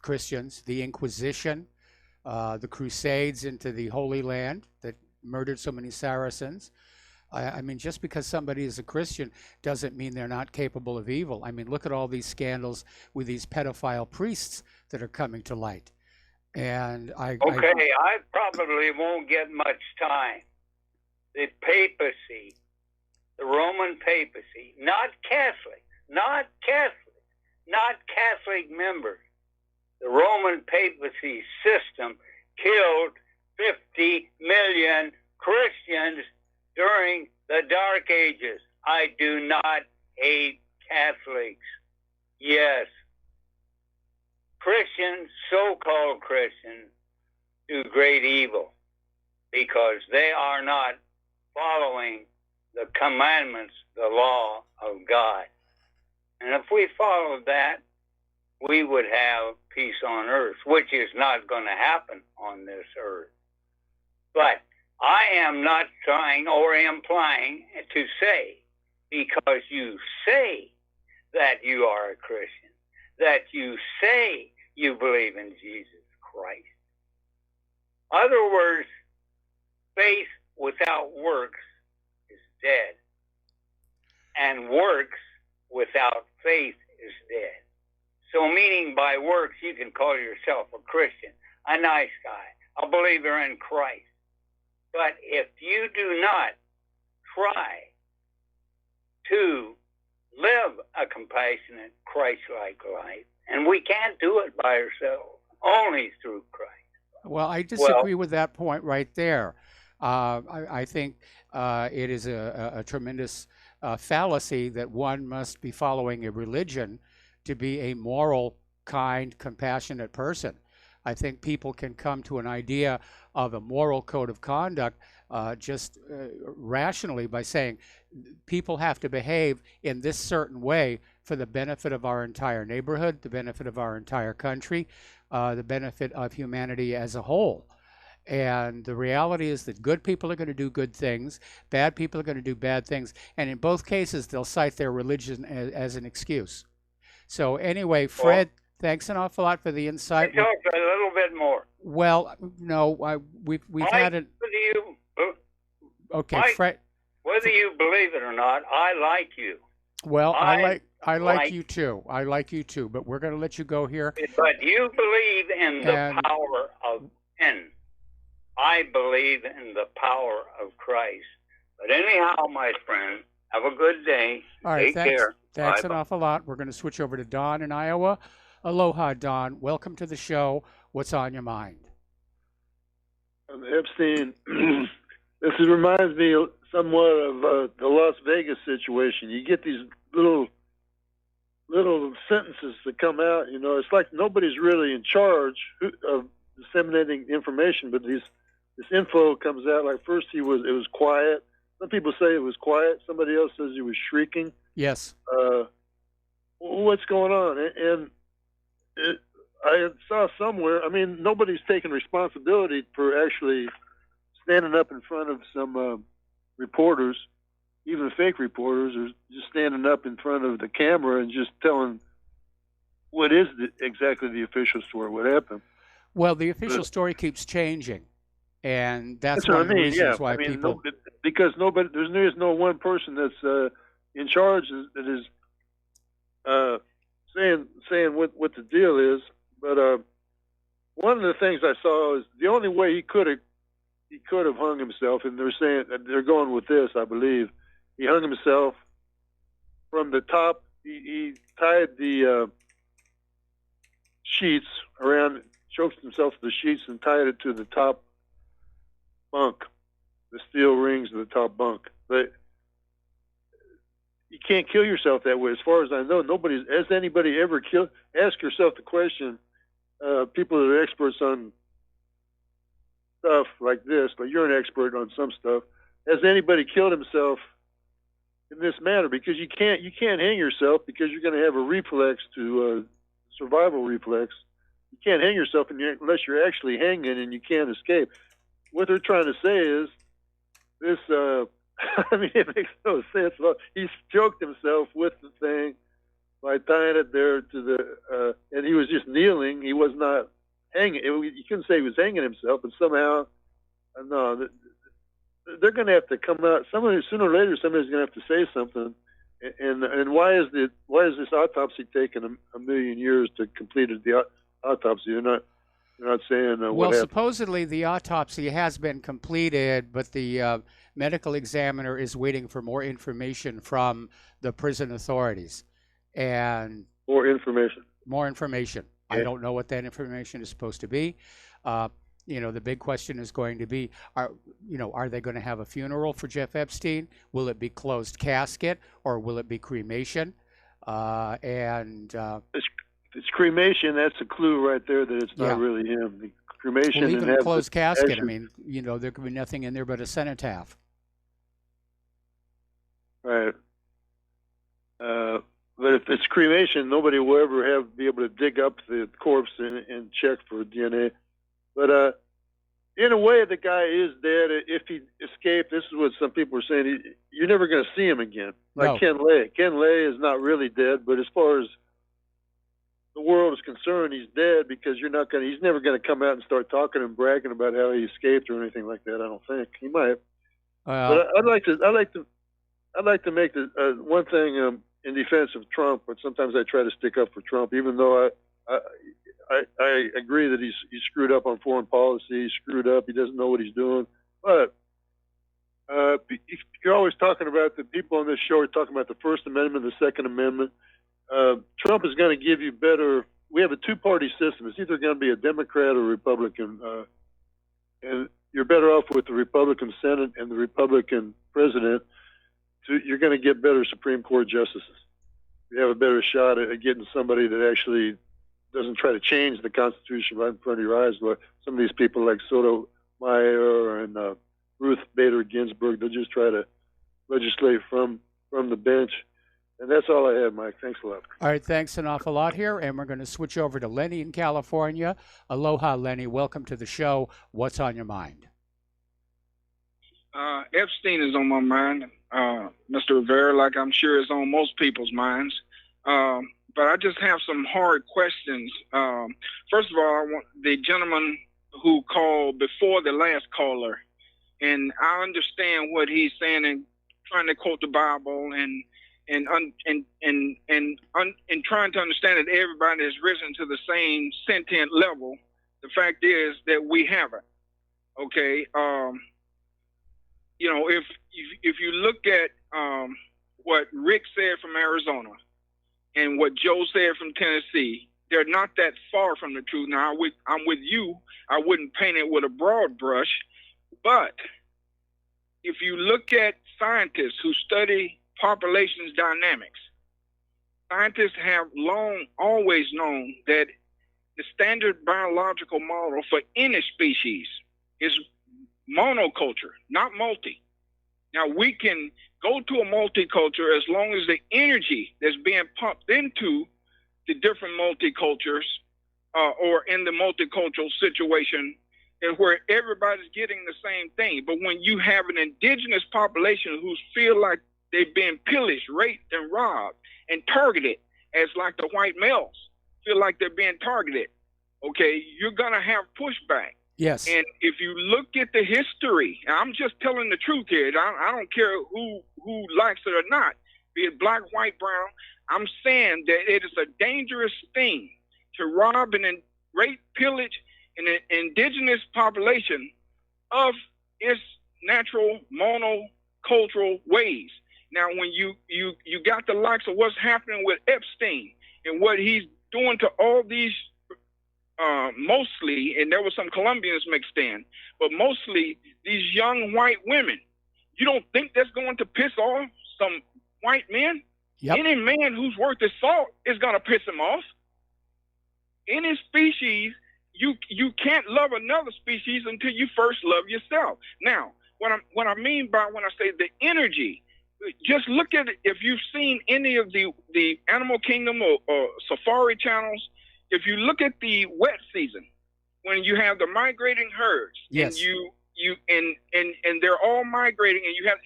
Christians. The Inquisition, the Crusades into the Holy Land that murdered so many Saracens. I mean, just because somebody is a Christian doesn't mean they're not capable of evil. I mean, look at all these scandals with these pedophile priests that are coming to light. And I probably won't get much time. The papacy, the Roman papacy, not Catholic members. The Roman papacy system killed 50 million Christians during the Dark Ages. I do not hate Catholics. Yes. Christians, so-called Christians, do great evil because they are not following the commandments, the law of God. And if we followed that, we would have peace on earth, which is not going to happen on this earth. But I am not trying or implying to say, because you say that you are a Christian, that you say you believe in Jesus Christ. Other words, faith without works is dead. And works without faith is dead. So meaning by works, you can call yourself a Christian, a nice guy, a believer in Christ. But if you do not try to live a compassionate, Christ-like life, and we can't do it by ourselves, only through Christ. Well, I disagree with that point right there. I think it is a tremendous fallacy that one must be following a religion to be a moral, kind, compassionate person. I think people can come to an idea of a moral code of conduct just rationally by saying people have to behave in this certain way for the benefit of our entire neighborhood, the benefit of our entire country, the benefit of humanity as a whole. And the reality is that good people are going to do good things, bad people are going to do bad things, and in both cases they'll cite their religion as an excuse. So anyway, Fred, thanks an awful lot for the insight. Talk a little bit more. Well, no, we've had it. Okay, Mike, Fred. Whether you believe it or not, I like you. Well, I like you too. I like you too. But we're going to let you go here. But you believe in the power of sin. I believe in the power of Christ. But anyhow, my friend, have a good day. All right, Take care. Thanks Bye-bye. an awful lot. We're going to switch over to Don in Iowa. Aloha, Don. Welcome to the show. What's on your mind? Epstein, this reminds me somewhat of the Las Vegas situation. You get these little sentences that come out. You know, it's like nobody's really in charge of disseminating information, but this info comes out. Like first it was quiet. Some people say it was quiet. Somebody else says he was shrieking. Yes. What's going on? And I saw somewhere, I mean, nobody's taking responsibility for actually standing up in front of some reporters, even fake reporters, or just standing up in front of the camera and just telling what is exactly the official story, what happened. Well, the official story keeps changing, and that's what one of I the mean. reasons Yeah, why I mean, people. Because nobody, there's no one person that's in charge that is saying what the deal is. But one of the things I saw is the only way he could have hung himself, and they're saying they're going with this. I believe he hung himself from the top. He tied the sheets around, choked himself to the sheets, and tied it to the top bunk, the steel rings of the top bunk. But you can't kill yourself that way. As far as I know, has anybody ever killed? Ask yourself the question. People that are experts on stuff like this, but you're an expert on some stuff. Has anybody killed himself in this manner? Because you can't hang yourself because you're going to have a reflex to survival reflex. You can't hang yourself unless you're actually hanging and you can't escape. What they're trying to say is this. I mean, it makes no sense. He choked himself with the thing by tying it there to the, and he was just kneeling. He was not hanging. You couldn't say he was hanging himself, but somehow, no, they're going to have to come out. Sooner or later, somebody's going to have to say something. And why is this autopsy taking a million years to complete the autopsy? They're not saying well, what happened. supposedly the autopsy has been completed, but the medical examiner is waiting for more information from the prison authorities. And more information. I don't know what that information is supposed to be. The big question is going to be, are they going to have a funeral for Jeff Epstein? Will it be closed casket or will it be cremation? It's cremation. That's a clue right there that it's not really him. The cremation. Well, even and a closed casket. I mean, there could be nothing in there but a cenotaph. Right. But if it's cremation, nobody will ever be able to dig up the corpse and check for DNA. But in a way, the guy is dead. If he escaped, this is what some people are saying. You're never going to see him again. Like Ken Lay. Ken Lay is not really dead, but as far as the world is concerned, he's dead because he's never going to come out and start talking and bragging about how he escaped or anything like that. I don't think he might. But I'd like to make the one thing in defense of Trump. But sometimes I try to stick up for Trump, even though I agree that he's screwed up on foreign policy. He's screwed up. He doesn't know what he's doing. But you're always talking about the people on this show are talking about the First Amendment, the Second Amendment. Trump is going to give you better. We have a two-party system. It's either going to be a Democrat or Republican, and you're better off with the Republican Senate and the Republican president. You're going to get better Supreme Court justices. You have a better shot at getting somebody that actually doesn't try to change the Constitution right in front of your eyes. But some of these people like Sotomayor and Ruth Bader Ginsburg, they'll just try to legislate from the bench. And that's all I have, Mike. Thanks a lot. All right, thanks an awful lot here. And we're going to switch over to Lenny in California. Aloha, Lenny. Welcome to the show. What's on your mind? Epstein is on my mind, Mr. Rivera, like I'm sure is on most people's minds. But I just have some hard questions. First of all, I want the gentleman who called before the last caller, and I understand what he's saying and trying to quote the Bible and trying to understand that everybody has risen to the same sentient level. The fact is that we haven't. Okay. If you look at what Rick said from Arizona and what Joe said from Tennessee, they're not that far from the truth. Now, I'm with you. I wouldn't paint it with a broad brush, but if you look at scientists who study populations dynamics, scientists have always known that the standard biological model for any species is monoculture, not multi. Now, we can go to a multiculture as long as the energy that's being pumped into the different multicultures or in the multicultural situation is where everybody's getting the same thing. But when you have an indigenous population who feel like they've been pillaged, raped, and robbed and targeted as like the white males feel like they're being targeted, okay, you're going to have pushback. Yes. And if you look at the history, and I'm just telling the truth here. I don't care who likes it or not, be it black, white, brown. I'm saying that it is a dangerous thing to rob and rape, pillage an indigenous population of its natural monocultural ways. Now, when you got the likes of what's happening with Epstein and what he's doing to all these mostly, and there were some Colombians mixed in, but mostly these young white women. You don't think that's going to piss off some white men? Yep. Any man who's worth his salt is going to piss him off. Any species, you can't love another species until you first love yourself. Now, what I mean by when I say the energy, just look at it. If you've seen any of the Animal Kingdom or safari channels, if you look at the wet season, when you have the migrating herds, yes, and they're all migrating, and you have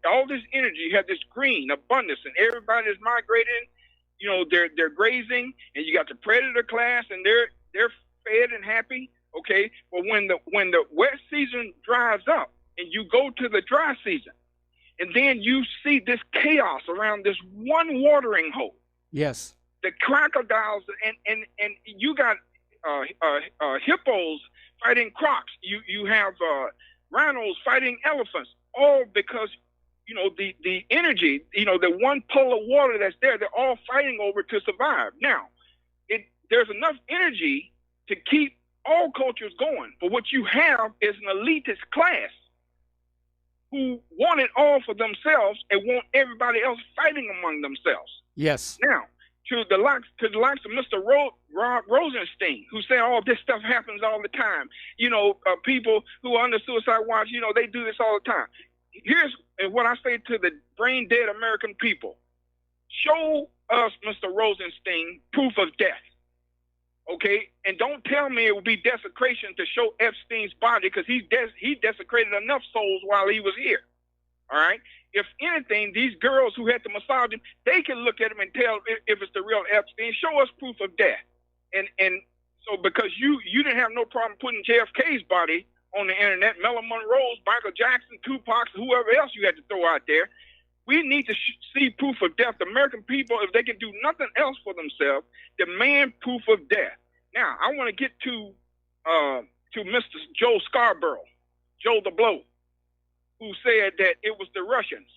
all this energy, you have this green abundance, and everybody is migrating. You know, they're grazing, and you got the predator class, and they're fed and happy. Okay, but when the wet season dries up, and you go to the dry season, and then you see this chaos around this one watering hole. Yes. The crocodiles and you got hippos fighting crocs. You have rhinos fighting elephants. All because the energy, the one pull of water that's there, they're all fighting over to survive. Now, there's enough energy to keep all cultures going. But what you have is an elitist class who want it all for themselves and want everybody else fighting among themselves. Yes. Now, to the likes of Mr. Rob Rosenstein, who say all this stuff happens all the time. People who are under suicide watch, they do this all the time. Here's what I say to the brain dead American people. Show us, Mr. Rosenstein, proof of death. Okay? And don't tell me it would be desecration to show Epstein's body, because he desecrated enough souls while he was here. All right? If anything, these girls who had to massage him, they can look at him and tell if it's the real Epstein. Show us proof of death. And so because you didn't have no problem putting JFK's body on the internet, Marilyn Monroe's, Michael Jackson, Tupac's, whoever else you had to throw out there, we need to see proof of death. The American people, if they can do nothing else for themselves, demand proof of death. Now, I want to get to Mr. Joe Scarborough, Joe the Blow, who said that it was the Russians.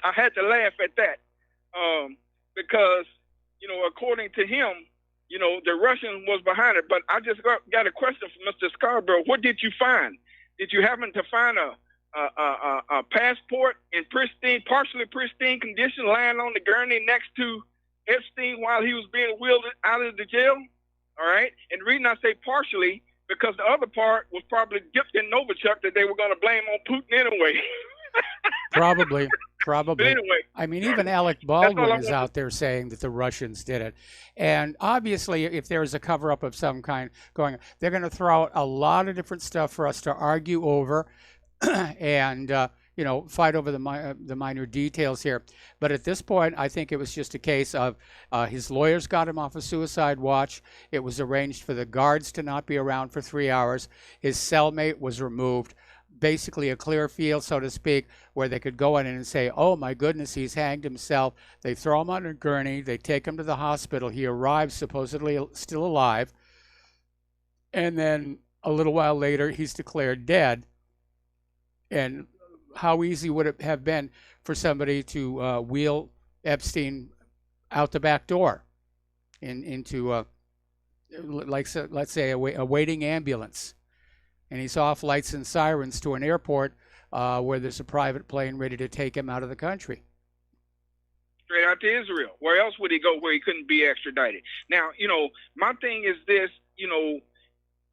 I had to laugh at that because, according to him, the Russians was behind it. But I just got a question from Mr. Scarborough. What did you find? Did you happen to find a passport in partially pristine condition, lying on the gurney next to Epstein while he was being wheeled out of the jail? All right. And the reason I say partially, because the other part was probably dipped in Novichok that they were going to blame on Putin anyway. Probably. But anyway, I mean, even Alec Baldwin is out there saying that the Russians did it. And obviously, if there is a cover-up of some kind going on, they're going to throw out a lot of different stuff for us to argue over and, fight over the minor details here. But at this point, I think it was just a case of his lawyers got him off a suicide watch. It was arranged for the guards to not be around for 3 hours. His cellmate was removed. Basically a clear field, so to speak, where they could go in and say, oh my goodness, he's hanged himself. They throw him on a gurney. They take him to the hospital. He arrives supposedly still alive. And then a little while later, he's declared dead. And how easy would it have been for somebody to wheel Epstein out the back door into, let's say, a waiting ambulance? And he's off lights and sirens to an airport where there's a private plane ready to take him out of the country. Straight out to Israel. Where else would he go where he couldn't be extradited? Now, my thing is this,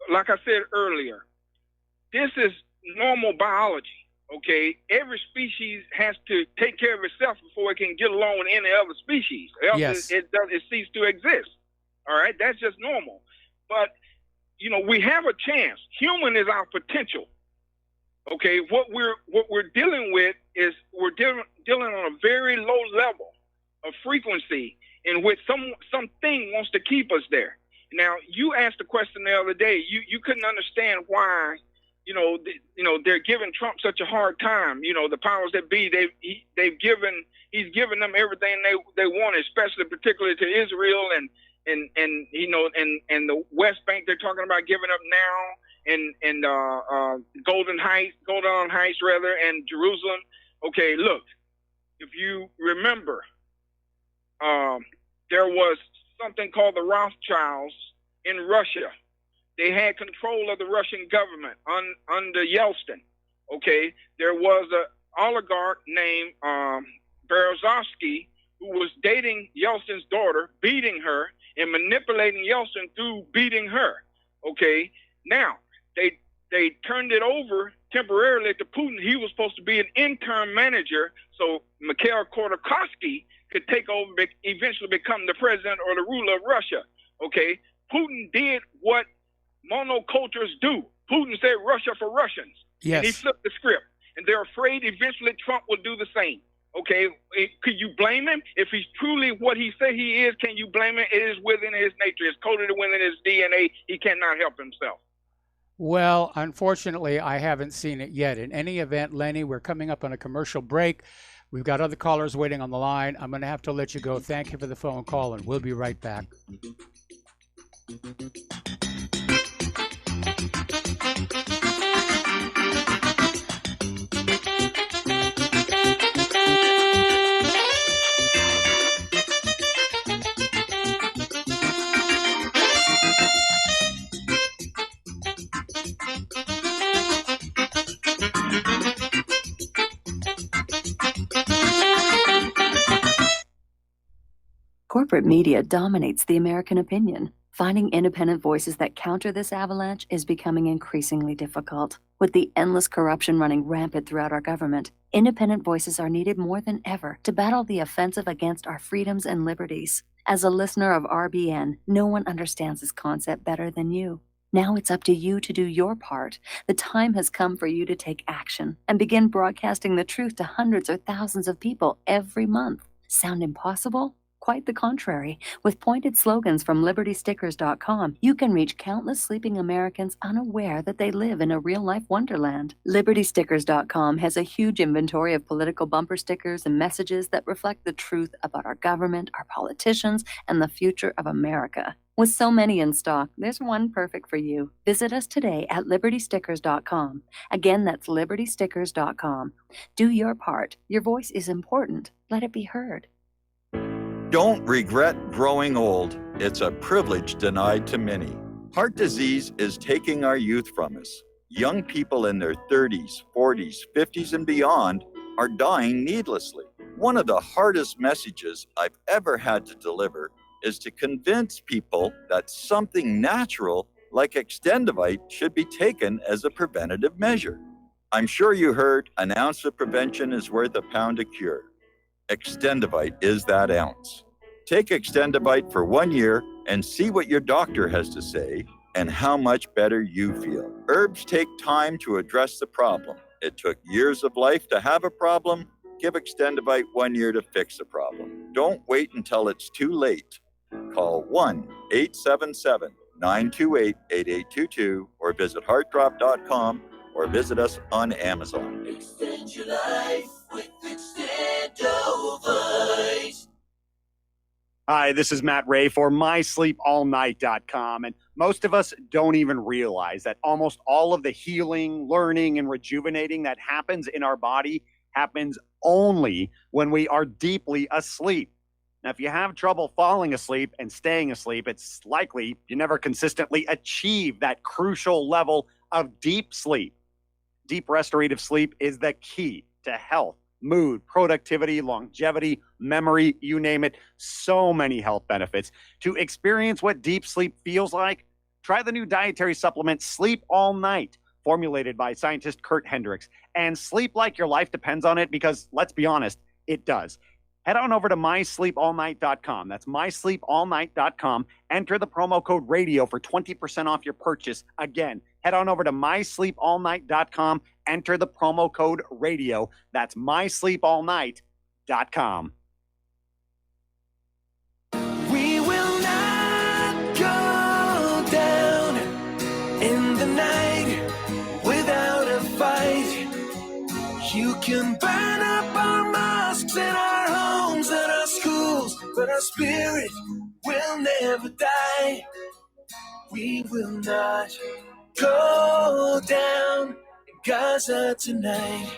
like I said earlier, this is normal biology, okay? Every species has to take care of itself before it can get along with any other species. Else yes. it ceases to exist. All right? That's just normal. But we have a chance. Human is our potential. Okay, what we're dealing with is we're dealing on a very low level of frequency in which something wants to keep us there. Now, you asked the question the other day. You couldn't understand why they're giving Trump such a hard time. The powers that be, he's given them everything they want, especially particularly to Israel and the West Bank. They're talking about giving up now, and Golden Heights rather, and Jerusalem. Okay, look, if you remember, there was something called the Rothschilds in Russia. They had control of the Russian government under Yeltsin. Okay, there was an oligarch named Berezovsky who was dating Yeltsin's daughter, beating her, and manipulating Yeltsin through beating her. Okay, now they turned it over temporarily to Putin. He was supposed to be an interim manager, so Mikhail Khodorkovsky could take over, eventually become the president or the ruler of Russia. Okay, Putin did what monocultures do. Putin said Russia for Russians. Yes. And he flipped the script. And they're afraid eventually Trump will do the same. Okay, could you blame him? If he's truly what he said he is, can you blame him? It is within his nature. It's coded within his DNA. He cannot help himself. Well, unfortunately, I haven't seen it yet. In any event, Lenny, we're coming up on a commercial break. We've got other callers waiting on the line. I'm going to have to let you go. Thank you for the phone call, and we'll be right back. Corporate media dominates the American opinion. Finding independent voices that counter this avalanche is becoming increasingly difficult. With the endless corruption running rampant throughout our government, independent voices are needed more than ever to battle the offensive against our freedoms and liberties. As a listener of RBN, no one understands this concept better than you. Now it's up to you to do your part. The time has come for you to take action and begin broadcasting the truth to hundreds or thousands of people every month. Sound impossible? Quite the contrary. With pointed slogans from LibertyStickers.com, you can reach countless sleeping Americans unaware that they live in a real-life wonderland. LibertyStickers.com has a huge inventory of political bumper stickers and messages that reflect the truth about our government, our politicians, and the future of America. With so many in stock, there's one perfect for you. Visit us today at LibertyStickers.com. Again, that's LibertyStickers.com. Do your part. Your voice is important. Let it be heard. Don't regret growing old. It's a privilege denied to many. Heart disease is taking our youth from us. Young people in their 30s, 40s, 50s, and beyond are dying needlessly. One of the hardest messages I've ever had to deliver is to convince people that something natural like Extendivite should be taken as a preventative measure. I'm sure you heard an ounce of prevention is worth a pound of cure. Extendivite is that ounce. Take Extendivite for 1 year and see what your doctor has to say and how much better you feel. Herbs take time to address the problem. It took years of life to have a problem. Give Extendivite 1 year to fix the problem. Don't wait until it's too late. Call 1-877-928-8822 or visit heartdrop.com or visit us on Amazon. Extend your life with Extendovite. Hi, this is Matt Ray for MySleepAllNight.com. And most of us don't even realize that almost all of the healing, learning, and rejuvenating that happens in our body happens only when we are deeply asleep. Now, if you have trouble falling asleep and staying asleep, it's likely you never consistently achieve that crucial level of deep sleep. Deep restorative sleep is the key to health, mood, productivity, longevity, memory, you name it. So many health benefits. To experience what deep sleep feels like, try the new dietary supplement Sleep All Night, formulated by scientist Kurt Hendricks. And sleep like your life depends on it because, let's be honest, it does. Head on over to MySleepAllNight.com. That's MySleepAllNight.com. Enter the promo code RADIO for 20% off your purchase. Again, head on over to MySleepAllNight.com. Enter the promo code RADIO. That's MySleepAllNight.com. We will not go down in the night without a fight. You can burn up our mosques and our homes and our schools, but our spirit will never die. We will not go down in Gaza tonight.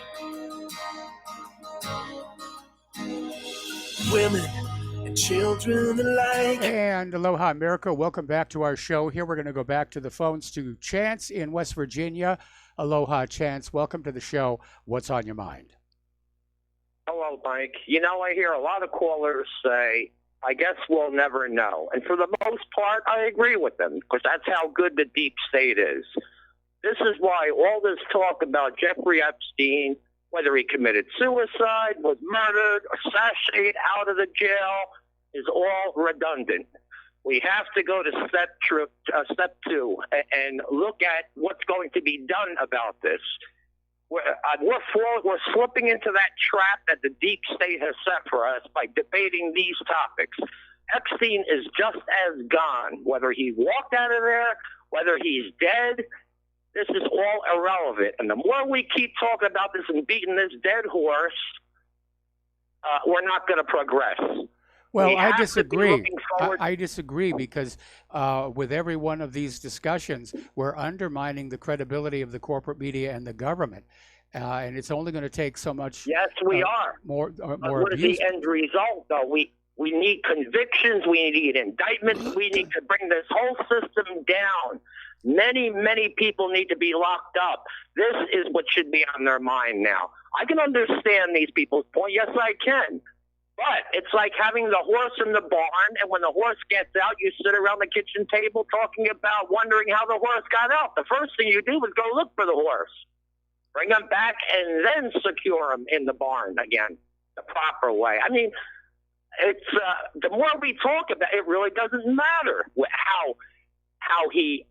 Women and children alike. And aloha, America. Welcome back to our show. Here we're going to go back to the phones to Chance in West Virginia. Aloha, Chance. Welcome to the show. What's on your mind? Hello, Mike. You know, I hear a lot of callers say, I guess we'll never know. And for the most part, I agree with them because that's how good the deep state is. This is why all this talk about Jeffrey Epstein, whether he committed suicide, was murdered, or sashayed out of the jail, is all redundant. We have to go to step two and look at what's going to be done about this. We're slipping into that trap that the deep state has set for us by debating these topics. Epstein is just as gone, whether he walked out of there, whether he's dead. This is all irrelevant. And the more we keep talking about this and beating this dead horse, we're not going to progress. Well, I disagree. I disagree because with every one of these discussions, we're undermining the credibility of the corporate media and the government. And it's only going to take so much. Yes, we are. More what is abuse. the end result, though? We need convictions. We need indictments. We need to bring this whole system down. Many, many people need to be locked up. This is what should be on their mind now. I can understand these people's point. Yes, I can. But it's like having the horse in the barn, and when the horse gets out, you sit around the kitchen table talking about wondering how the horse got out. The first thing you do is go look for the horse. Bring him back and then secure him in the barn again, the proper way. I mean, it's the more we talk about it, really doesn't matter how he's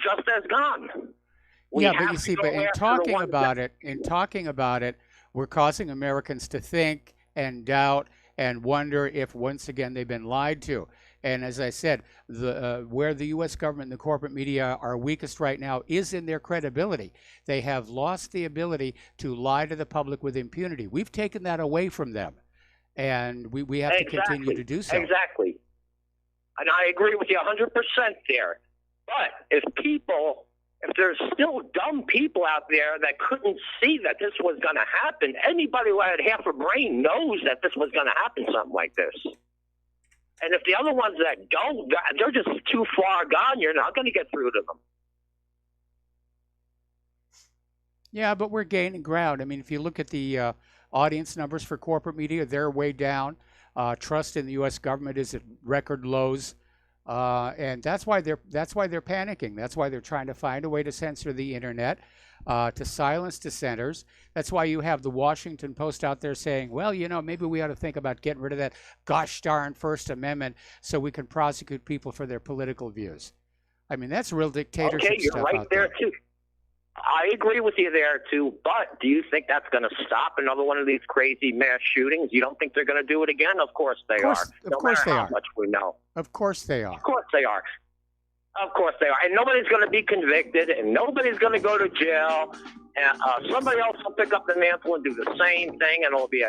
just as gone. Yeah, but you see, but in talking about it, we're causing Americans to think and doubt and wonder if once again they've been lied to. And as I said, where the U.S. government and the corporate media are weakest right now is in their credibility. They have lost the ability to lie to the public with impunity. We've taken that away from them, and we have to continue to do so. Exactly. And I agree with you 100% there. But if there's still dumb people out there that couldn't see that this was going to happen, anybody who had half a brain knows that this was going to happen, something like this. And if the other ones that don't, they're just too far gone, you're not going to get through to them. Yeah, but we're gaining ground. I mean, if you look at the audience numbers for corporate media, they're way down. Trust in the U.S. government is at record lows. And that's why they're panicking. That's why they're trying to find a way to censor the internet, to silence dissenters. That's why you have the Washington Post out there saying, well, you know, maybe we ought to think about getting rid of that gosh darn First Amendment so we can prosecute people for their political views. I mean, that's real dictatorship Okay, you're stuff right out there too. I agree with you there too, but do you think that's going to stop another one of these crazy mass shootings? You don't think they're going to do it again? Of course they are. Of course they are. How much we know. Of course they are. Of course they are. Of course they are. And nobody's going to be convicted, and nobody's going to go to jail. And somebody else will pick up the mantle and do the same thing, and it'll be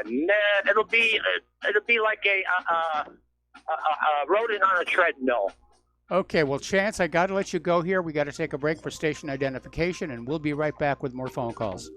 it'll be like a rodent on a treadmill. Okay, well, Chance, I got to let you go here. We got to take a break for station identification, and we'll be right back with more phone calls.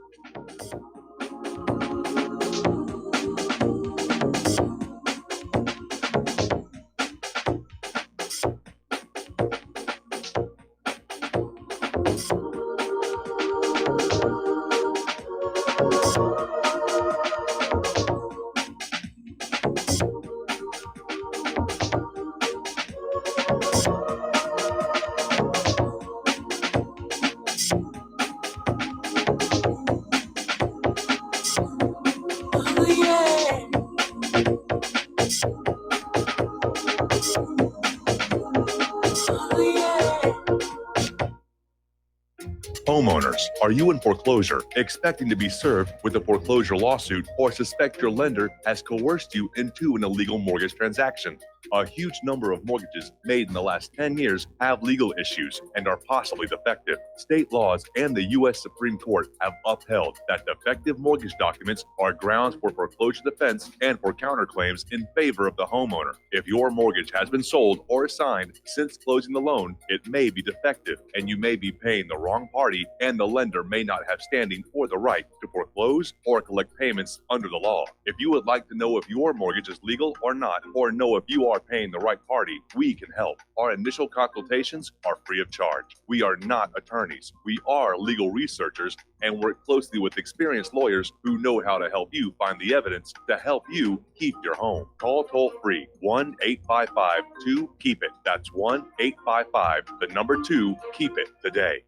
Homeowners, are you in foreclosure, expecting to be served with a foreclosure lawsuit, or suspect your lender has coerced you into an illegal mortgage transaction? A huge number of mortgages made in the last 10 years have legal issues and are possibly defective. State laws and the U.S. Supreme Court have upheld that defective mortgage documents are grounds for foreclosure defense and for counterclaims in favor of the homeowner. If your mortgage has been sold or assigned since closing the loan, it may be defective and you may be paying the wrong party, and the lender may not have standing or the right to foreclose or collect payments under the law. If you would like to know if your mortgage is legal or not, or know if you you are paying the right party, we can help. Our initial consultations are free of charge. We are not attorneys. We are legal researchers and work closely with experienced lawyers who know how to help you find the evidence to help you keep your home. Call toll free 1-855-2-KEEP-IT. That's 1-855-2-KEEP-IT today.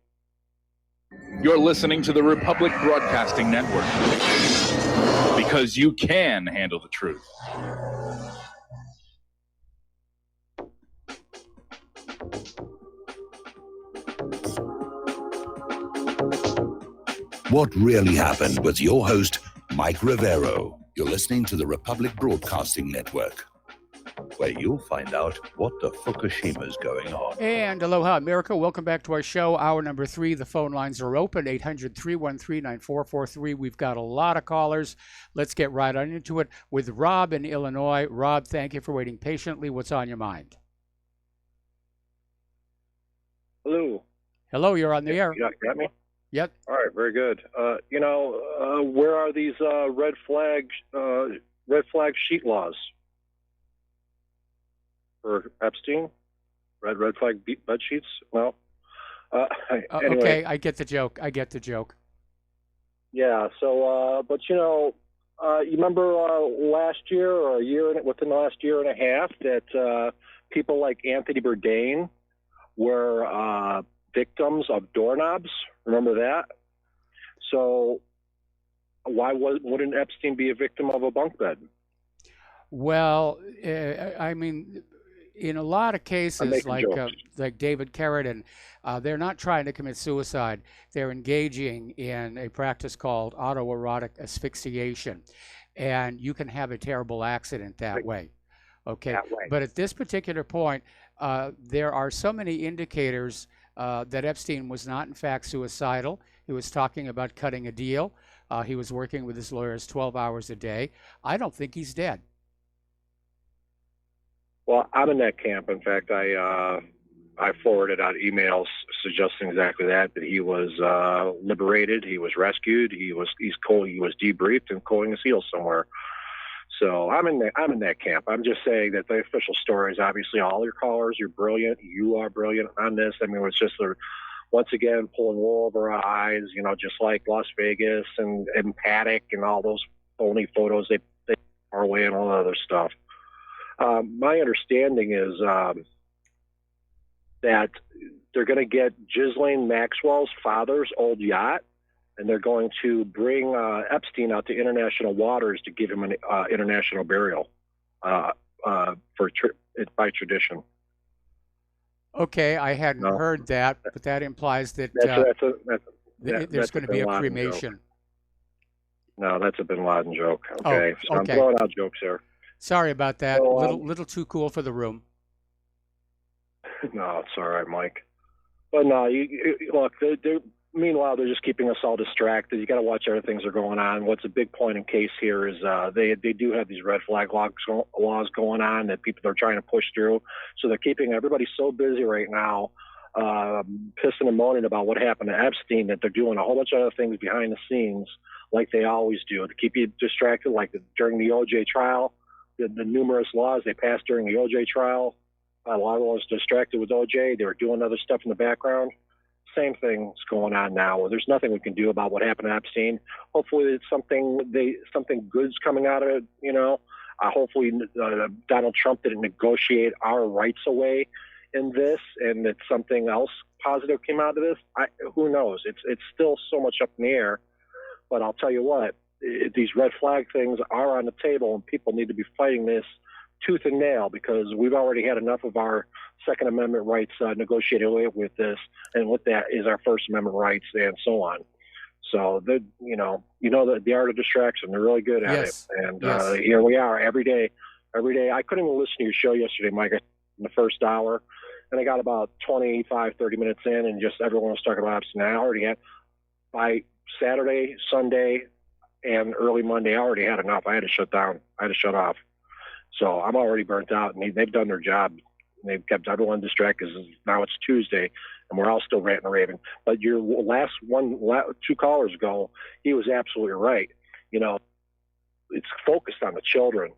You're listening to the Republic Broadcasting Network, because you can handle the truth. What Really Happened with your host, Mike Rivero. You're listening to the Republic Broadcasting Network, where you'll find out what the Fukushima's going on. And aloha, America. Welcome back to our show. Hour number 3. The phone lines are open, 800-313-9443. We've got a lot of callers. Let's get right on into it with Rob in Illinois. Rob, thank you for waiting patiently. What's on your mind? Hello. Hello, you're on the air. You got me? Yep. All right, very good. Where are these red flag sheet laws for Epstein? Red flag bed sheets? No. Anyway. Okay, I get the joke. Yeah. So, but you remember last year or within the last year and a half that people like Anthony Bourdain were victims of doorknobs. Remember that? So why wouldn't Epstein be a victim of a bunk bed? Well, I mean, in a lot of cases, like David Carradine, they're not trying to commit suicide. They're engaging in a practice called autoerotic asphyxiation, and you can have a terrible accident that way. Okay, but at this particular point, there are so many indicators that Epstein was not, in fact, suicidal. He was talking about cutting a deal. He was working with his lawyers 12 hours a day. I don't think he's dead. Well, I'm in that camp. In fact, I forwarded out emails suggesting exactly that he was liberated, he was rescued, he was debriefed and coaling his heels somewhere. So I'm in that camp. I'm just saying that the official story is obviously all your callers. You're brilliant. You are brilliant on this. I mean, it's just once again pulling wool over our eyes. Just like Las Vegas and Paddock and all those phony photos they are away and all that other stuff. My understanding is that they're going to get Ghislaine Maxwell's father's old yacht, and they're going to bring Epstein out to international waters to give him an international burial by tradition. Okay, I hadn't heard that, but that implies that there's going to be a cremation. Joke. No, that's a Bin Laden joke. Okay, so I'm throwing out jokes here. Sorry about that. So, little too cool for the room. No, it's all right, Mike. But no, look. Meanwhile, they're just keeping us all distracted. You got to watch other things that are going on. What's a big point in case here is they do have these red flag laws going on that people are trying to push through. So they're keeping everybody so busy right now, pissing and moaning about what happened to Epstein, that they're doing a whole bunch of other things behind the scenes like they always do to keep you distracted. Like during the OJ trial, the numerous laws they passed during the OJ trial, a lot of us distracted with OJ. They were doing other stuff in the background. Same thing's going on now. There's nothing we can do about what happened to Epstein. Hopefully, it's something good's coming out of it. Hopefully, Donald Trump didn't negotiate our rights away in this, and that something else positive came out of this. Who knows? It's still so much up in the air. But I'll tell you what, these red flag things are on the table, and people need to be fighting this tooth and nail, because we've already had enough of our Second Amendment rights negotiated away with this, and with that is our First Amendment rights and so on. So the the art of distraction, they're really good at it, and here we are every day. I couldn't even listen to your show yesterday, Mike, in the first hour, and I got about 25, 30 minutes in, and just everyone was talking about Epstein. I already had, by Saturday, Sunday, and early Monday, I already had enough. I had to shut down. I had to shut off. So I'm already burnt out, and they've done their job. They've kept everyone distracted. Now it's Tuesday, and we're all still ranting and raving. But your two callers ago, he was absolutely right. It's focused on the children.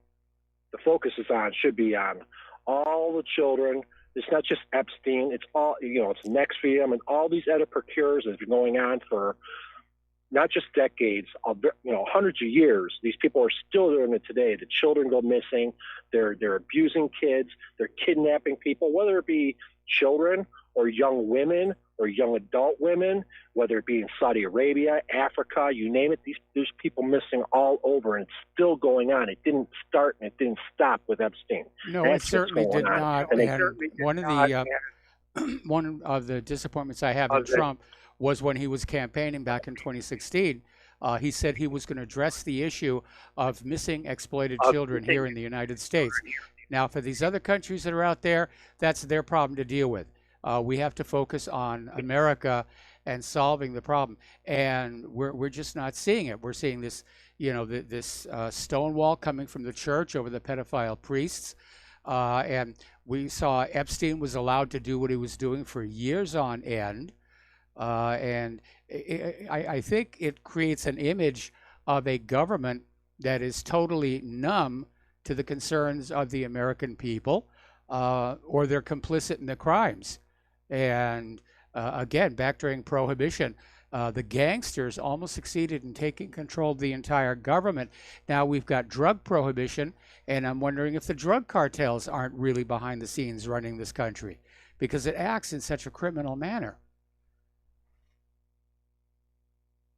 The focus should be on all the children. It's not just Epstein. It's all, it's Nexium and all these other procures that have been going on for not just decades, hundreds of years. These people are still doing it today. The children go missing. They're abusing kids. They're kidnapping people, whether it be children or young women or young adult women, whether it be in Saudi Arabia, Africa, you name it. There's people missing all over, and it's still going on. It didn't start and it didn't stop with Epstein. No, That's it certainly what's did going on. not. And they And certainly did one of not. the one of the disappointments I have in Okay. Trump was when he was campaigning back in 2016. He said he was going to address the issue of missing exploited children here in the United States. Now, for these other countries that are out there, that's their problem to deal with. We have to focus on America and solving the problem, and we're just not seeing it. We're seeing this, this stonewall coming from the church over the pedophile priests, and we saw Epstein was allowed to do what he was doing for years on end, and I think it creates an image of a government that is totally numb to the concerns of the American people, or they're complicit in the crimes. And again, back during Prohibition, the gangsters almost succeeded in taking control of the entire government. Now we've got drug prohibition, and I'm wondering if the drug cartels aren't really behind the scenes running this country, because it acts in such a criminal manner.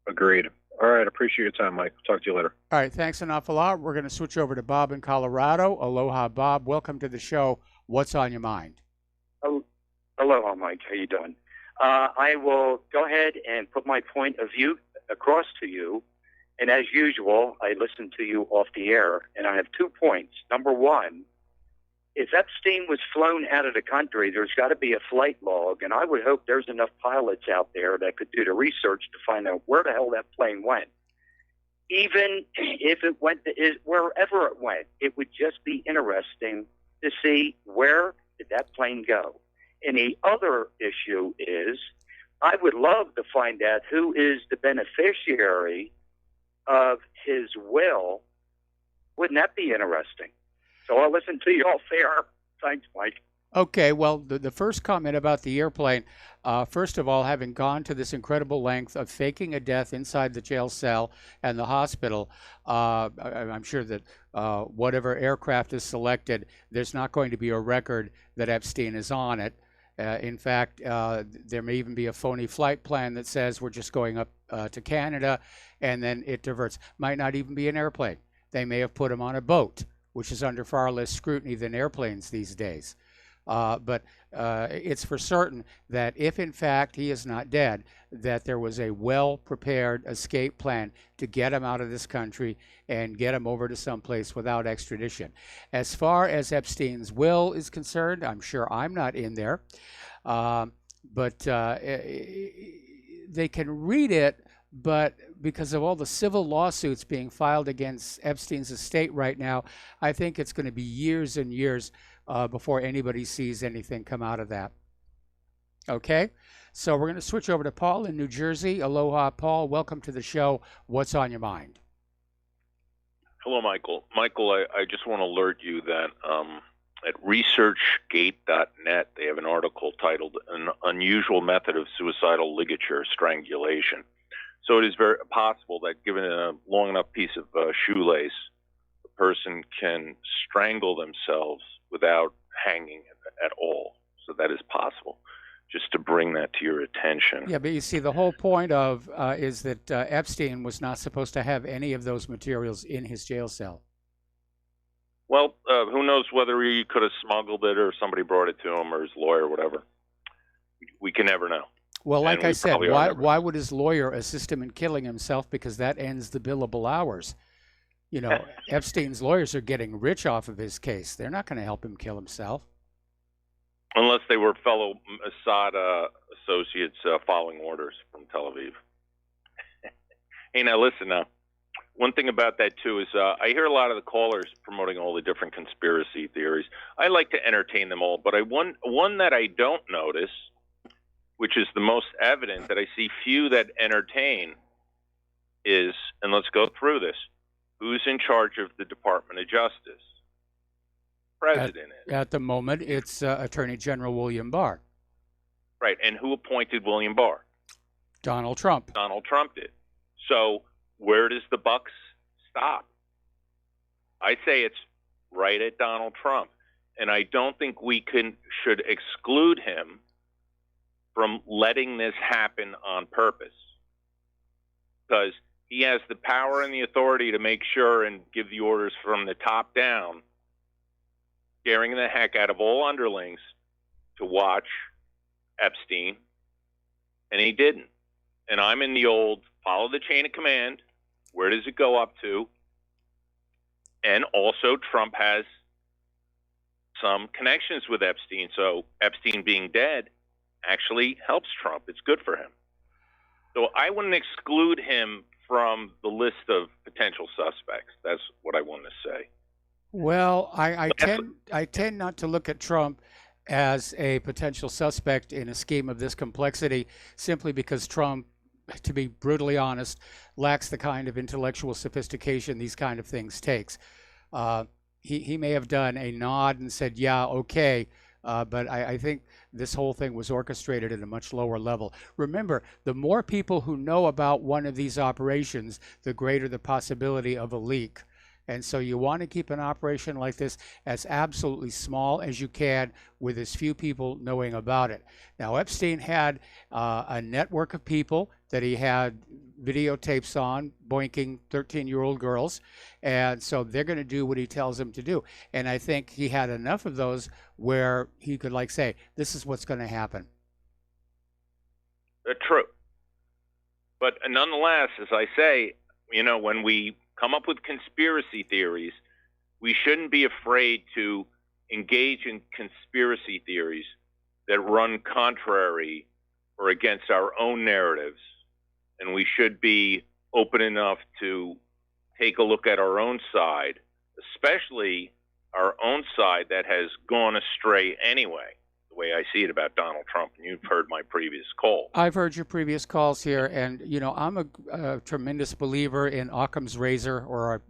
Agreed. All right. Appreciate your time, Mike. Talk to you later. All right, thanks an awful lot. We're going to switch over to Bob in Colorado. Aloha, Bob. Welcome to the show. What's on your mind? Aloha, Mike. How you doing? I will go ahead and put my point of view across to you. And as usual, I listen to you off the air, and I have 2 points. Number one, if Epstein was flown out of the country, there's got to be a flight log, and I would hope there's enough pilots out there that could do the research to find out where the hell that plane went. Even if it went wherever it went, it would just be interesting to see where did that plane go. And the other issue is, I would love to find out who is the beneficiary of his will. Wouldn't that be interesting? So I'll listen to you all fair. Thanks, Mike. Okay, well, the first comment about the airplane, first of all, having gone to this incredible length of faking a death inside the jail cell and the hospital, I'm sure that whatever aircraft is selected, there's not going to be a record that Epstein is on it. In fact, there may even be a phony flight plan that says we're just going up to Canada, and then it diverts. Might not even be an airplane. They may have put him on a boat, which is under far less scrutiny than airplanes these days. But it's for certain that if in fact he is not dead, that there was a well-prepared escape plan to get him out of this country and get him over to someplace without extradition. As far as Epstein's will is concerned, I'm sure I'm not in there, but they can read it. But because of all the civil lawsuits being filed against Epstein's estate right now, I think it's going to be years and years before anybody sees anything come out of that. Okay, so we're going to switch over to Paul in New Jersey. Aloha, Paul. Welcome to the show. What's on your mind? Hello, Michael. Michael, I just want to alert you that at researchgate.net, they have an article titled An Unusual Method of Suicidal Ligature Strangulation. So it is very possible that given a long enough piece of shoelace, the person can strangle themselves without hanging at all. So that is possible. Just to bring that to your attention. Yeah, but you see, the whole point of is that Epstein was not supposed to have any of those materials in his jail cell. Well, who knows whether he could have smuggled it or somebody brought it to him or his lawyer or whatever. We can never know. Well, like And I we said, probably are why never. would his lawyer assist him in killing himself? Because that ends the billable hours. You know, Epstein's lawyers are getting rich off of his case. They're not going to help him kill himself. Unless they were fellow Assad associates following orders from Tel Aviv. Hey, now listen now. One thing about that, too, is I hear a lot of the callers promoting all the different conspiracy theories. I like to entertain them all, but one that I don't notice, which is the most evident that I see few that entertain, is, and let's go through this, who's in charge of the Department of Justice? president is. At the moment, it's Attorney General William Barr. Right, and who appointed William Barr? Donald Trump. Donald Trump did. So where does the buck stop? I say it's right at Donald Trump. And I don't think we should exclude him from letting this happen on purpose. Because he has the power and the authority to make sure and give the orders from the top down, scaring the heck out of all underlings to watch Epstein, and he didn't. And I'm in the old follow the chain of command. Where does it go up to? And also Trump has some connections with Epstein. So Epstein being dead actually helps Trump. It's good for him. So I wouldn't exclude him from the list of potential suspects. That's what I want to say. Well, I tend not to look at Trump as a potential suspect in a scheme of this complexity, simply because Trump, to be brutally honest, lacks the kind of intellectual sophistication these kind of things takes. He may have done a nod and said, yeah, okay, but I think this whole thing was orchestrated at a much lower level. Remember, the more people who know about one of these operations, the greater the possibility of a leak. And so you want to keep an operation like this as absolutely small as you can, with as few people knowing about it. Now, Epstein had a network of people that he had videotapes on, boinking 13-year-old girls. And so they're going to do what he tells them to do. And I think he had enough of those where he could say, this is what's going to happen. True. But nonetheless, as I say, when we come up with conspiracy theories, we shouldn't be afraid to engage in conspiracy theories that run contrary or against our own narratives. And we should be open enough to take a look at our own side, especially our own side that has gone astray anyway, the way I see it about Donald Trump. And you've heard my previous call. I've heard your previous calls here, and I'm a tremendous believer in Occam's razor, or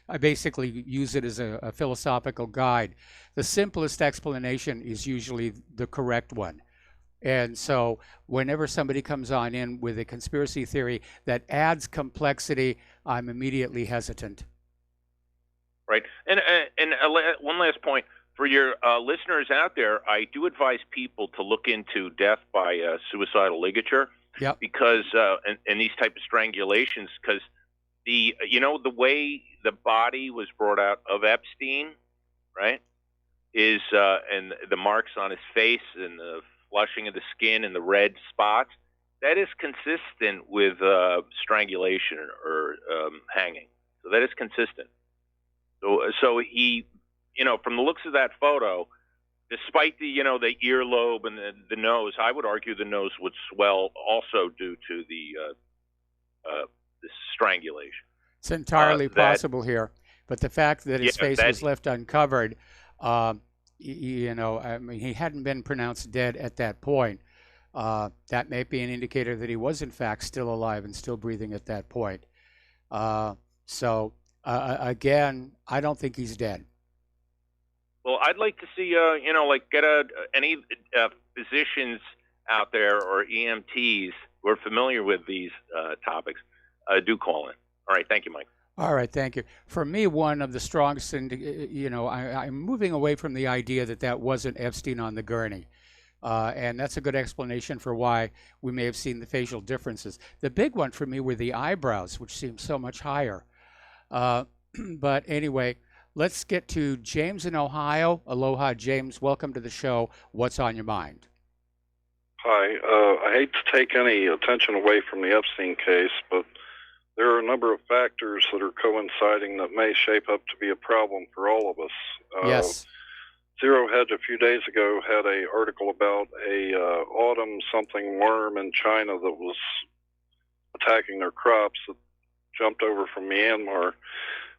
I basically use it as a philosophical guide. The simplest explanation is usually the correct one. And so whenever somebody comes on in with a conspiracy theory that adds complexity, I'm immediately hesitant. Right. And one last point. For your listeners out there, I do advise people to look into death by suicidal ligature. Yep. Because and these type of strangulations, because the way the body was brought out of Epstein, right, is and the marks on his face and the flushing of the skin and the red spots, that is consistent with strangulation or hanging. So that is consistent. So he, from the looks of that photo, despite the earlobe and the nose, I would argue the nose would swell also due to the strangulation. It's entirely possible here, but the fact that his face was left uncovered, he hadn't been pronounced dead at that point. That may be an indicator that he was in fact still alive and still breathing at that point. Again, I don't think he's dead. Well, I'd like to see, get any physicians out there or EMTs who are familiar with these topics, do call in. All right. Thank you, Mike. All right. Thank you. For me, one of the strongest, I'm moving away from the idea that wasn't Epstein on the gurney. And that's a good explanation for why we may have seen the facial differences. The big one for me were the eyebrows, which seemed so much higher. But anyway, let's get to James in Ohio. Aloha, James. Welcome to the show. What's on your mind? Hi. I hate to take any attention away from the Epstein case, but there are a number of factors that are coinciding that may shape up to be a problem for all of us. Yes. Zero Hedge a few days ago had an article about a autumn something worm in China that was attacking their crops that jumped over from Myanmar.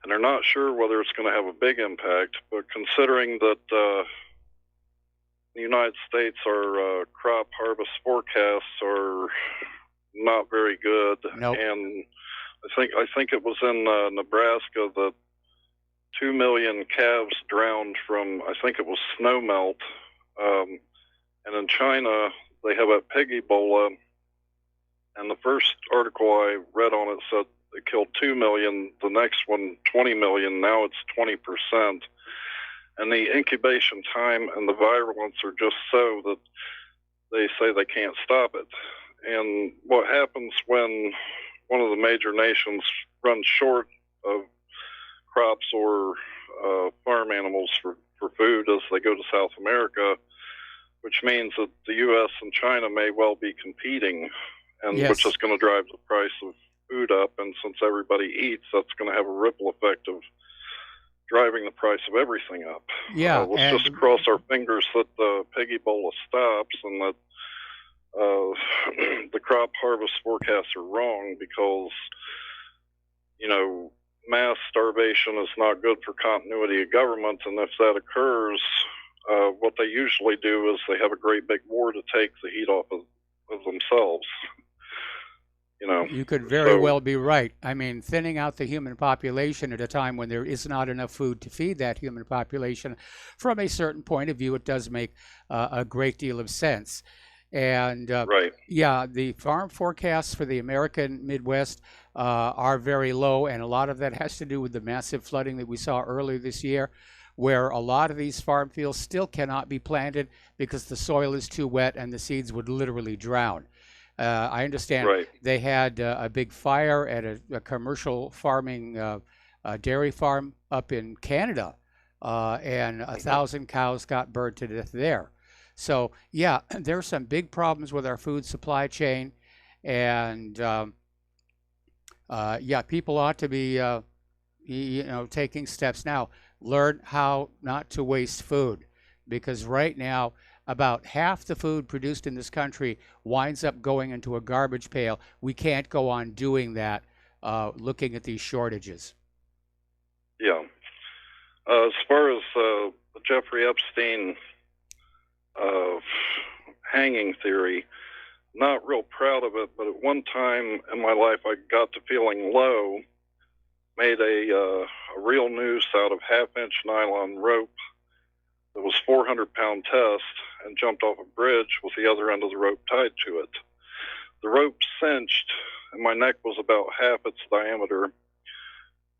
And they're not sure whether it's going to have a big impact, but considering that the United States, our crop harvest forecasts are not very good, nope. And I think it was in Nebraska that 2 million calves drowned from, I think it was snow melt. And in China, they have a pig Ebola. And the first article I read on it said it killed 2 million. The next one, 20 million. Now it's 20%. And the incubation time and the virulence are just so that they say they can't stop it. And what happens when one of the major nations runs short of crops or farm animals for food as they go to South America, which means that the U.S. and China may well be competing, and Yes. which is going to drive the price of food up. And since everybody eats, that's going to have a ripple effect of driving the price of everything up. Yeah, Let's and- just cross our fingers that the pig Ebola stops and that the crop harvest forecasts are wrong, because, you know, mass starvation is not good for continuity of government. And if that occurs, what they usually do is they have a great big war to take the heat off of themselves. You know, You could very so- well be right. I mean, thinning out the human population at a time when there is not enough food to feed that human population, from a certain point of view, it does make a great deal of sense. And right. yeah, the farm forecasts for the American Midwest are very low, and a lot of that has to do with the massive flooding that we saw earlier this year, where a lot of these farm fields still cannot be planted because the soil is too wet and the seeds would literally drown. I understand Right. they had a big fire at a commercial farming dairy farm up in Canada, and 1,000 cows got burned to death there. So yeah, there's some big problems with our food supply chain, and yeah, people ought to be taking steps now. Learn how not to waste food, because right now about half the food produced in this country winds up going into a garbage pail. We can't go on doing that, looking at these shortages. Yeah. As far as the Jeffrey Epstein hanging theory, not real proud of it, but at one time in my life I got to feeling low, made a real noose out of half-inch nylon rope that was 400-pound test, and jumped off a bridge with the other end of the rope tied to it. The rope cinched, and my neck was about half its diameter,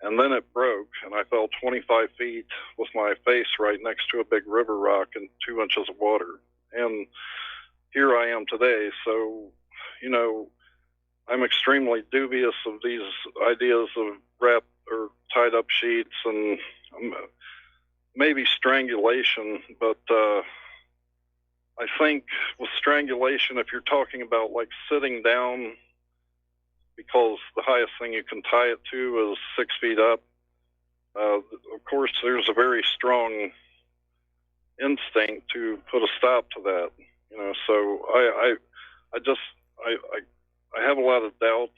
and then it broke, and I fell 25 feet with my face right next to a big river rock and 2 inches of water. And here I am today. So, you know, I'm extremely dubious of these ideas of wrapped or tied up sheets and maybe strangulation, but I think with strangulation, if you're talking about like sitting down, because the highest thing you can tie it to is 6 feet up, of course there's a very strong instinct to put a stop to that, you know. So I have a lot of doubts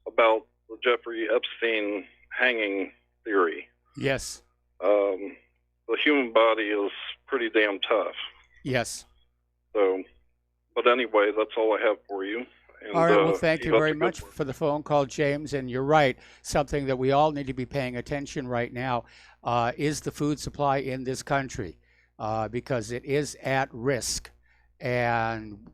about the Jeffrey Epstein hanging theory. Yes. The human body is pretty damn tough. Yes. So, but anyway, that's all I have for you. And, All right. Well, thank you keep up very the good much for the phone call, James. And you're right. Something that we all need to be paying attention right now is the food supply in this country, because it is at risk. And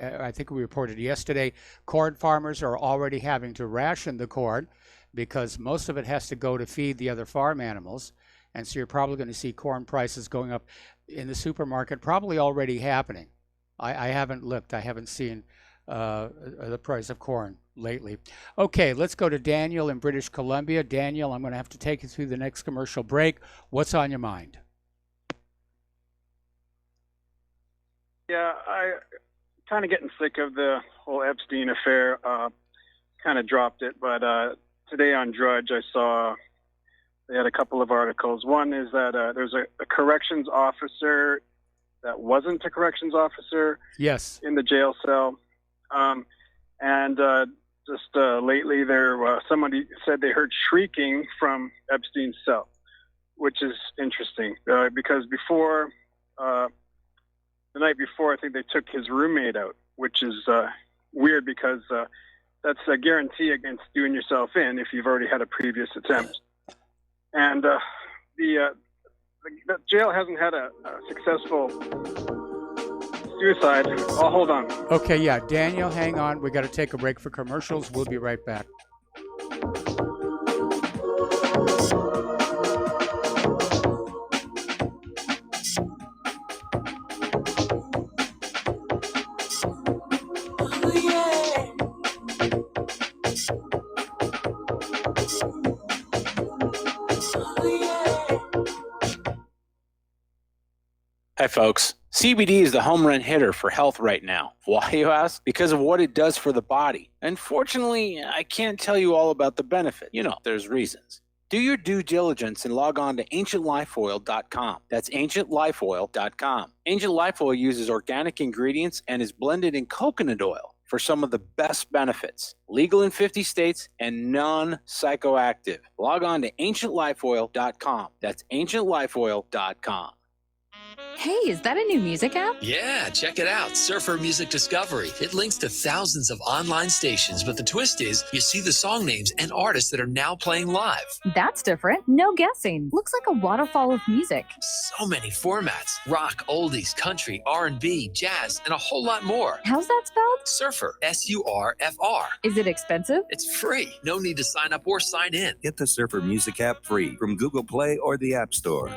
I think we reported yesterday, corn farmers are already having to ration the corn because most of it has to go to feed the other farm animals. And so you're probably going to see corn prices going up in the supermarket, probably already happening. I haven't looked. I haven't seen the price of corn lately. Okay, let's go to Daniel in British Columbia. Daniel, I'm going to have to take you through the next commercial break. What's on your mind? Yeah, I kind of getting sick of the whole Epstein affair. Kind of dropped it, but today on Drudge I saw they had a couple of articles. One is that there's a corrections officer that wasn't a corrections officer. Yes. In the jail cell, and just lately there somebody said they heard shrieking from Epstein's cell, which is interesting because before. The night before, I think they took his roommate out, which is weird because that's a guarantee against doing yourself in if you've already had a previous attempt. and the jail hasn't had a successful suicide. Oh, hold on. Okay, yeah, Daniel, hang on. We got to take a break for commercials. We'll be right back. Hi, folks. CBD is the home run hitter for health right now. Why, you ask? Because of what it does for the body. Unfortunately, I can't tell you all about the benefit. You know, there's reasons. Do your due diligence and log on to ancientlifeoil.com. That's ancientlifeoil.com. Ancient Life Oil uses organic ingredients and is blended in coconut oil for some of the best benefits. Legal in 50 states and non-psychoactive. Log on to ancientlifeoil.com. That's ancientlifeoil.com. Hey, is that a new music app? Yeah, check it out. Surfer Music Discovery. It links to thousands of online stations, but the twist is you see the song names and artists that are now playing live. That's different. No guessing. Looks like a waterfall of music. So many formats. Rock, oldies, country, R&B, jazz, and a whole lot more. How's that spelled? Surfer. S-U-R-F-R. Is it expensive? It's free. No need to sign up or sign in. Get the Surfer Music app free from Google Play or the App Store.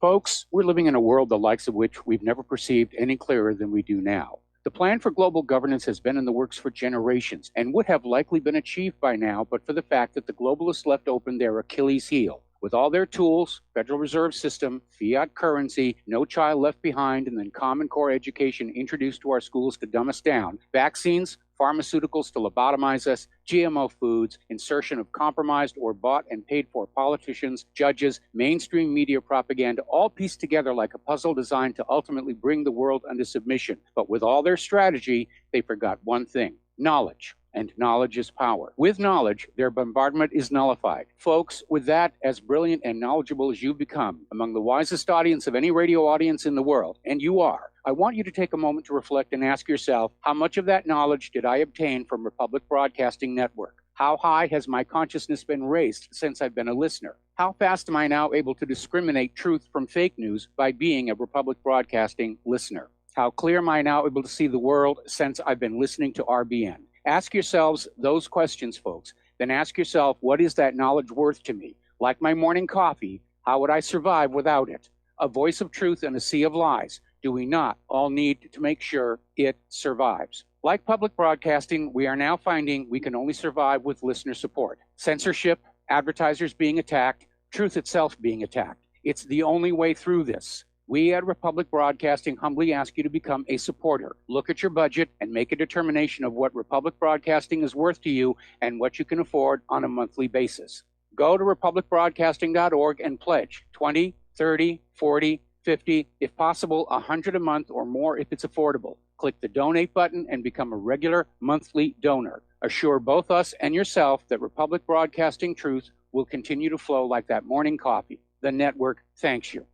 Folks, we're living in a world the likes of which we've never perceived any clearer than we do now. The plan for global governance has been in the works for generations and would have likely been achieved by now, but for the fact that the globalists left open their Achilles heel. With all their tools, Federal Reserve System, fiat currency, no child left behind, and then Common Core education introduced to our schools to dumb us down, vaccines, pharmaceuticals to lobotomize us, GMO foods, insertion of compromised or bought and paid for politicians, judges, mainstream media propaganda, all pieced together like a puzzle designed to ultimately bring the world under submission. But with all their strategy, they forgot one thing: knowledge. And knowledge is power. With knowledge, their bombardment is nullified. Folks, with that, as brilliant and knowledgeable as you've become, among the wisest audience of any radio audience in the world, and you are, I want you to take a moment to reflect and ask yourself, how much of that knowledge did I obtain from Republic Broadcasting Network? How high has my consciousness been raised since I've been a listener? How fast am I now able to discriminate truth from fake news by being a Republic Broadcasting listener? How clear am I now able to see the world since I've been listening to RBN? Ask yourselves those questions, folks. Then ask yourself, what is that knowledge worth to me? Like my morning coffee, how would I survive without it? A voice of truth in a sea of lies. Do we not all need to make sure it survives? Like public broadcasting, we are now finding we can only survive with listener support. Censorship, advertisers being attacked, truth itself being attacked. It's the only way through this. We at Republic Broadcasting humbly ask you to become a supporter. Look at your budget and make a determination of what Republic Broadcasting is worth to you and what you can afford on a monthly basis. Go to republicbroadcasting.org and pledge 20, 30, 40, 50, if possible, 100 a month or more if it's affordable. Click the donate button and become a regular monthly donor. Assure both us and yourself that Republic Broadcasting truth will continue to flow like that morning coffee. The network thanks you.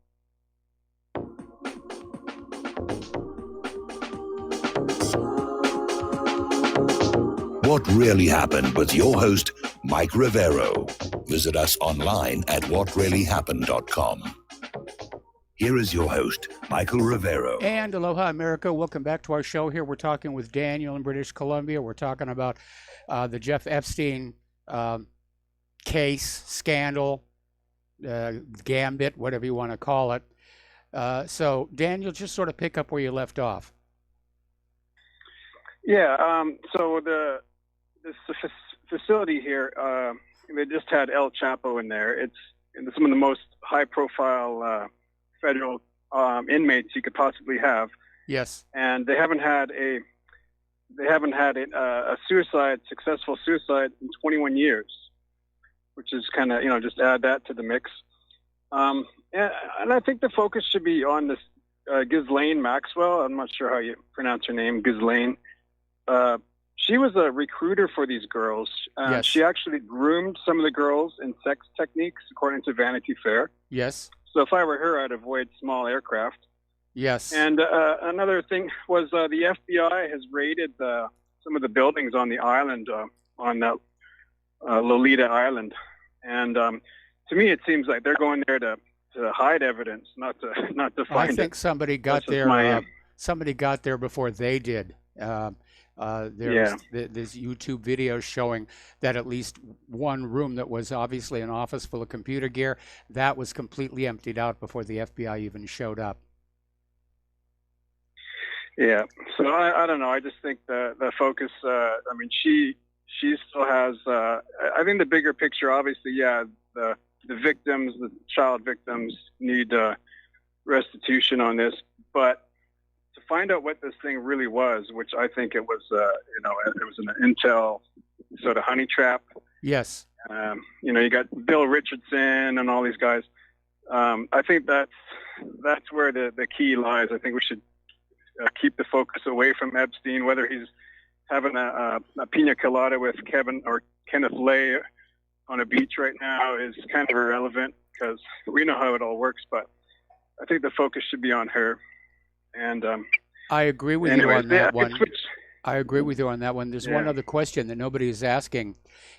What Really Happened with your host, Mike Rivero. Visit us online at whatreallyhappened.com. Here is your host, Michael Rivero. And aloha, America. Welcome back to our show here. We're talking with Daniel in British Columbia. We're talking about the Jeff Epstein case, scandal, gambit, whatever you want to call it. So, Daniel, just sort of pick up where you left off. Yeah, so this facility here, they just had El Chapo in there. It's some of the most high-profile federal inmates you could possibly have. Yes. And they haven't had a successful suicide in 21 years, which is kind of, just add that to the mix. And I think the focus should be on this Ghislaine Maxwell. I'm not sure how you pronounce her name, Ghislaine. She was a recruiter for these girls. Yes. She actually groomed some of the girls in sex techniques, according to Vanity Fair. Yes. So if I were her, I'd avoid small aircraft. Yes. And another thing was the FBI has raided some of the buildings on the island, on Lolita Island. And to me, it seems like they're going there to hide evidence, not to find it. I think somebody got That's just there. my, Somebody got there before they did. There's YouTube videos showing that at least one room that was obviously an office full of computer gear, that was completely emptied out before the FBI even showed up. Yeah. So I don't know. I just think the focus. I mean, she still has. I think the bigger picture, obviously, the victims, the child victims, need restitution on this, but to find out what this thing really was, which I think it was, it was an intel sort of honey trap. Yes. You got Bill Richardson and all these guys. I think that's where the key lies. I think we should keep the focus away from Epstein, whether he's having a pina colada with Kevin or Kenneth Lay on a beach right now is kind of irrelevant because we know how it all works, but I think the focus should be on her. And I agree with you on that one. I agree with you on that one. There's one other question that nobody is asking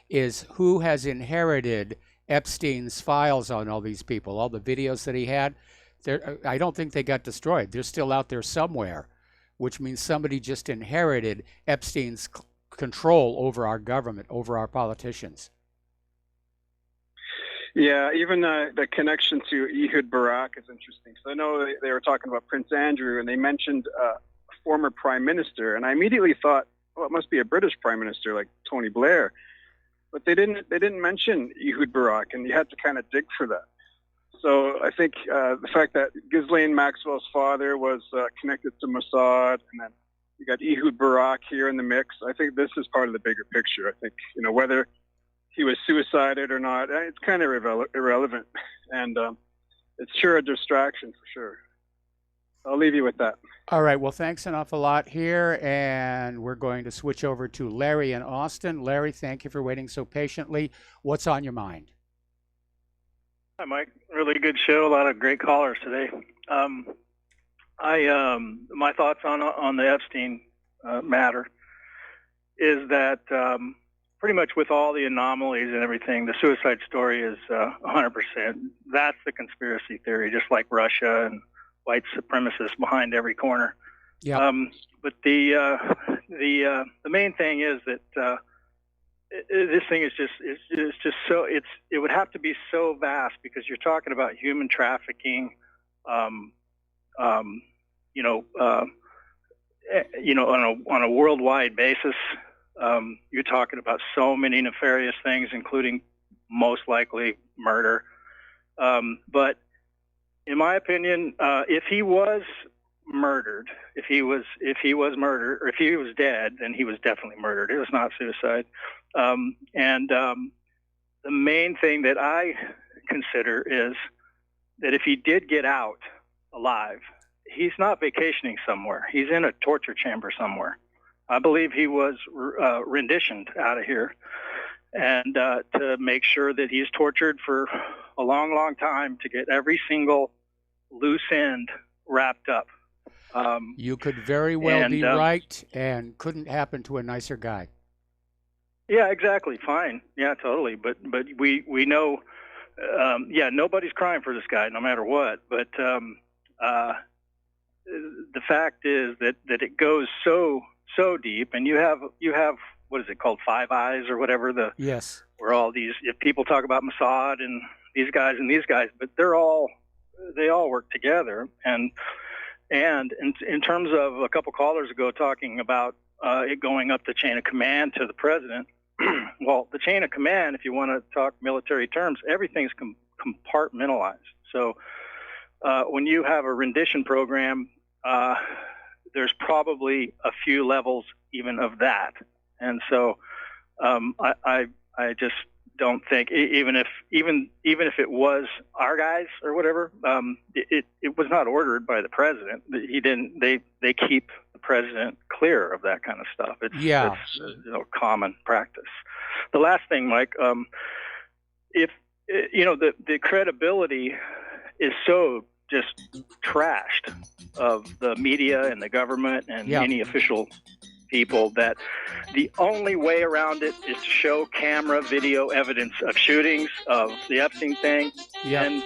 is who has inherited Epstein's files on all these people, all the videos that he had. I don't think they got destroyed. They're still out there somewhere, which means somebody just inherited Epstein's control over our government, over our politicians. Yeah, even the connection to Ehud Barak is interesting. So I know they were talking about Prince Andrew, and they mentioned a former prime minister, and I immediately thought, well, it must be a British prime minister like Tony Blair, but they didn't mention Ehud Barak, and you had to kind of dig for that. So I think the fact that Ghislaine Maxwell's father was connected to Mossad, and then you got Ehud Barak here in the mix. I think this is part of the bigger picture. I think whether he was suicided or not, it's kind of irrelevant, and it's sure a distraction for sure. I'll leave you with that. All right. Well, thanks an awful lot here, and we're going to switch over to Larry in Austin. Larry, thank you for waiting so patiently. What's on your mind? Hi, Mike. Really good show. A lot of great callers today. My thoughts on the Epstein matter is that pretty much with all the anomalies and everything, the suicide story is 100%. That's the conspiracy theory, just like Russia and white supremacists behind every corner. Yeah. But the main thing is that this thing is just so it would have to be so vast because you're talking about human trafficking, on a worldwide basis. You're talking about so many nefarious things, including most likely murder. But in my opinion, if he was murdered, if he was murdered, or if he was dead, then he was definitely murdered. It was not suicide. The main thing that I consider is that if he did get out alive, he's not vacationing somewhere. He's in a torture chamber somewhere. I believe he was renditioned out of here, and to make sure that he's tortured for a long, long time to get every single loose end wrapped up. You could very well be right, and couldn't happen to a nicer guy. Yeah, exactly. Fine. Yeah, totally. But we know, nobody's crying for this guy, no matter what. But the fact is that it goes so deep, and you have what is it called, Five Eyes or whatever, yes, where all these, if people talk about Mossad and these guys, but they all work together. And in terms of a couple callers ago talking about it going up the chain of command to the president, well, the chain of command, if you want to talk military terms, everything's compartmentalized. So when you have a rendition program, there's probably a few levels even of that. And so I just don't think, even if it was our guys or whatever, it was not ordered by the president. He didn't. They keep the president clear of that kind of stuff. It's common practice. The last thing, Mike, if the credibility is so just trashed of the media and the government and any official people that the only way around it is to show camera video evidence of shootings, of the Epstein thing, and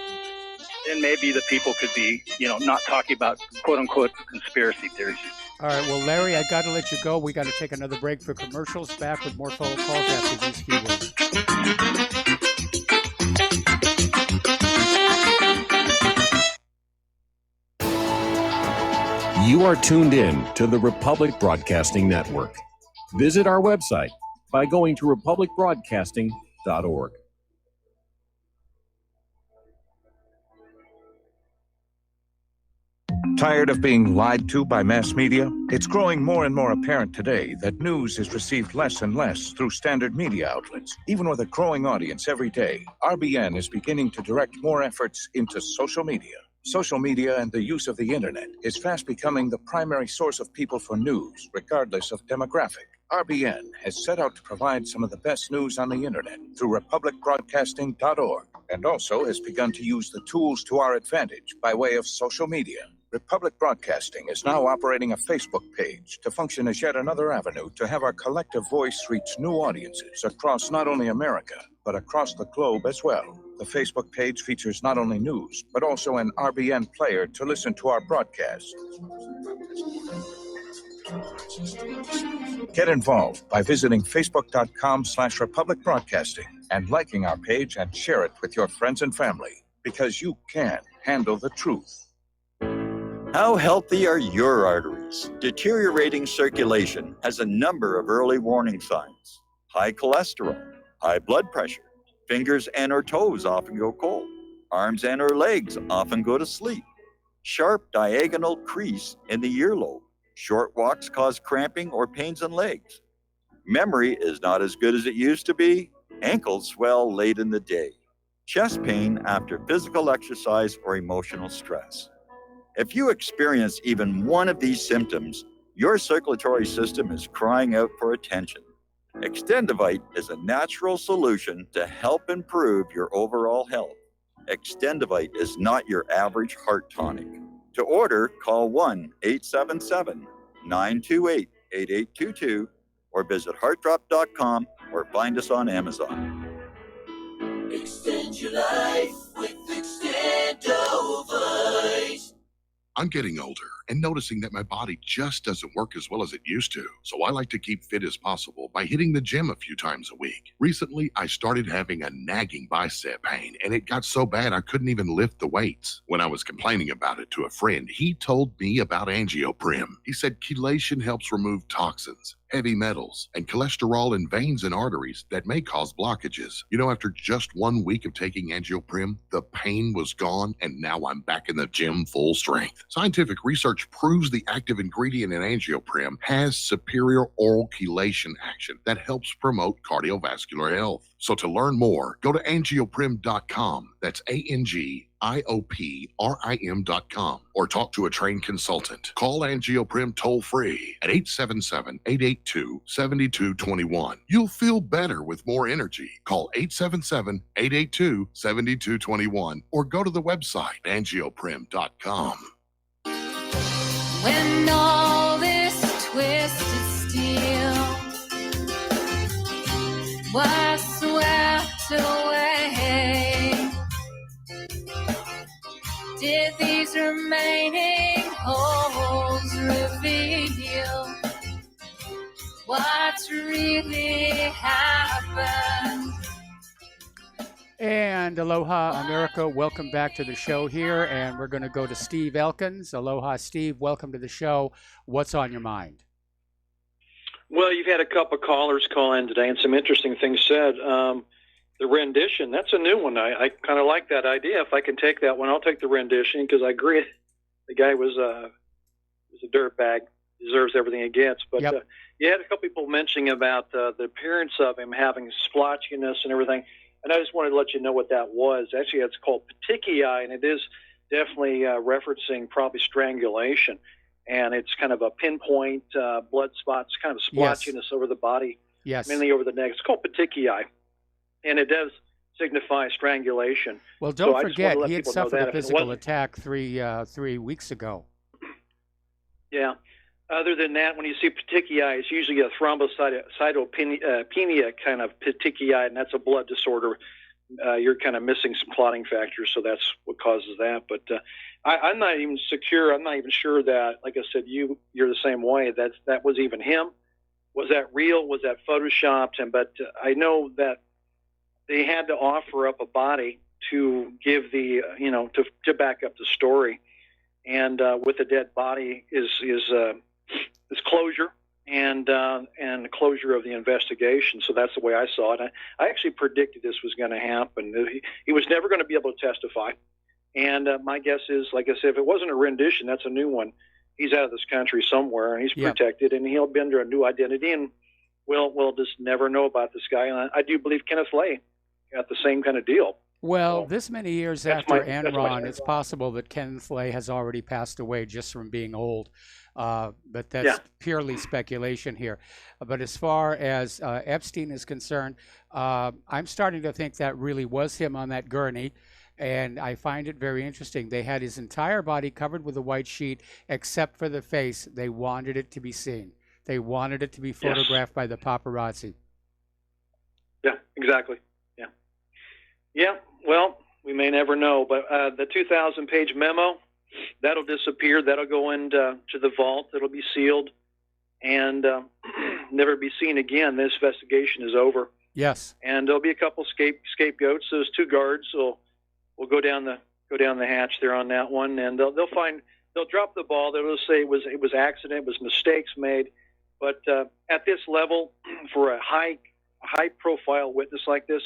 then maybe the people could be, not talking about quote-unquote conspiracy theories. All right, well, Larry, I got to let you go. We got to take another break for commercials. Back with more phone calls after these keywords. You are tuned in to the Republic Broadcasting Network. Visit our website by going to republicbroadcasting.org. Tired of being lied to by mass media? It's growing more and more apparent today that news is received less and less through standard media outlets. Even with a growing audience every day, RBN is beginning to direct more efforts into social media. Social media and the use of the internet is fast becoming the primary source of people for news, regardless of demographic. RBN has set out to provide some of the best news on the internet through republicbroadcasting.org, and also has begun to use the tools to our advantage by way of social media. Republic Broadcasting is now operating a Facebook page to function as yet another avenue to have our collective voice reach new audiences across not only America, but across the globe as well. The Facebook page features not only news, but also an RBN player to listen to our broadcasts. Get involved by visiting facebook.com/Republic Broadcasting and liking our page and share it with your friends and family, because you can handle the truth. How healthy are your arteries? Deteriorating circulation has a number of early warning signs. High cholesterol, high blood pressure, fingers and or toes often go cold, arms and or legs often go to sleep, sharp diagonal crease in the earlobe, short walks cause cramping or pains in legs, memory is not as good as it used to be, ankles swell late in the day, chest pain after physical exercise or emotional stress. If you experience even one of these symptoms, your circulatory system is crying out for attention. Extendivite is a natural solution to help improve your overall health. Extendivite is not your average heart tonic. To order, call 1-877-928-8822 or visit heartdrop.com or find us on Amazon. Extend your life with Extendovite. I'm getting older and noticing that my body just doesn't work as well as it used to. So I like to keep fit as possible by hitting the gym a few times a week. Recently, I started having a nagging bicep pain, and it got so bad I couldn't even lift the weights. When I was complaining about it to a friend, he told me about Angioprim. He said chelation helps remove toxins, heavy metals, and cholesterol in veins and arteries that may cause blockages. You know, after just 1 week of taking Angioprim, the pain was gone, and now I'm back in the gym full strength. Scientific research proves the active ingredient in Angioprim has superior oral chelation action that helps promote cardiovascular health. So to learn more, go to angioprim.com. That's ANGIOPRIM.com, or talk to a trained consultant. Call Angioprim toll free at 877-882-7221. You'll feel better with more energy. Call 877-882-7221 or go to the website angioprim.com. When all this twisted steel was swept away, did these remaining holes reveal what's really happened? And aloha, America. Welcome back to the show here. And we're going to go to Steve Elkins. Aloha, Steve. Welcome to the show. What's on your mind? Well, you've had a couple of callers call in today and some interesting things said. The rendition, that's a new one. I kind of like that idea. If I can take that one, I'll take the rendition, because I agree the guy was a dirtbag, deserves everything he gets. But you had a couple people mentioning about the appearance of him having splotchiness and everything. And I just wanted to let you know what that was. Actually, it's called petechiae, and it is definitely referencing probably strangulation. And it's kind of a pinpoint blood spots, kind of splotchiness over the body, mainly over the neck. It's called petechiae, and it does signify strangulation. Well, don't forget, he had suffered a physical attack three weeks ago. Yeah. Other than that, when you see petechiae, it's usually a thrombocytopenia kind of petechiae, and that's a blood disorder. You're kind of missing some clotting factors, so that's what causes that. But I'm not even secure. I'm not even sure that, like I said, you're the same way. That was even him. Was that real? Was that photoshopped? But I know that they had to offer up a body to give the, to back up the story. And with a dead body is closure and closure of the investigation. So that's the way I saw it. I actually predicted this was going to happen. He was never going to be able to testify. And my guess is, like I said, if it wasn't a rendition, that's a new one. He's out of this country somewhere, and he's protected, and he'll be under a new identity, and we'll just never know about this guy. And I do believe Kenneth Lay got the same kind of deal. Well, this many years after Enron, it's possible that Kenneth Lay has already passed away just from being old. But that's purely speculation here. But as far as Epstein is concerned, I'm starting to think that really was him on that gurney. And I find it very interesting. They had his entire body covered with a white sheet, except for the face. They wanted it to be seen. They wanted it to be photographed by the paparazzi. Yeah, exactly. Yeah, well, we may never know, but the 2,000-page memo, that'll disappear. That'll go into the vault. It'll be sealed and never be seen again. This investigation is over. Yes. And there'll be a couple scapegoats. Those two guards will go down the hatch there on that one, and they'll drop the ball. They'll say it was accident, it was mistakes made. But at this level, for a high profile witness like this,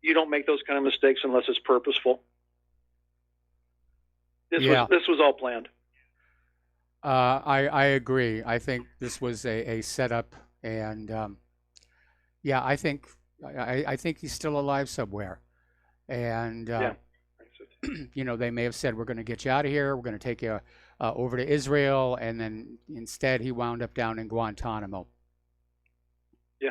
you don't make those kind of mistakes unless it's purposeful. This was all planned. I agree. I think this was a setup, and I think he's still alive somewhere. And they may have said, "We're going to get you out of here. We're going to take you over to Israel," and then instead he wound up down in Guantanamo. Yeah.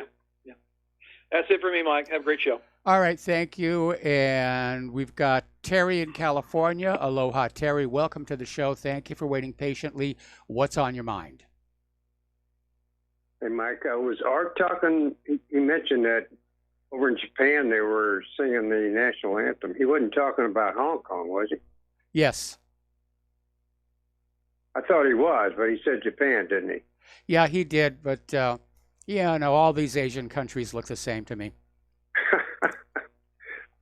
That's it for me, Mike. Have a great show. All right, thank you. And we've got Terry in California. Aloha, Terry. Welcome to the show. Thank you for waiting patiently. What's on your mind? Hey, Mike, was Art talking? He mentioned that over in Japan they were singing the national anthem. He wasn't talking about Hong Kong, was he? Yes. I thought he was, but he said Japan, didn't he? Yeah, he did. But, all these Asian countries look the same to me.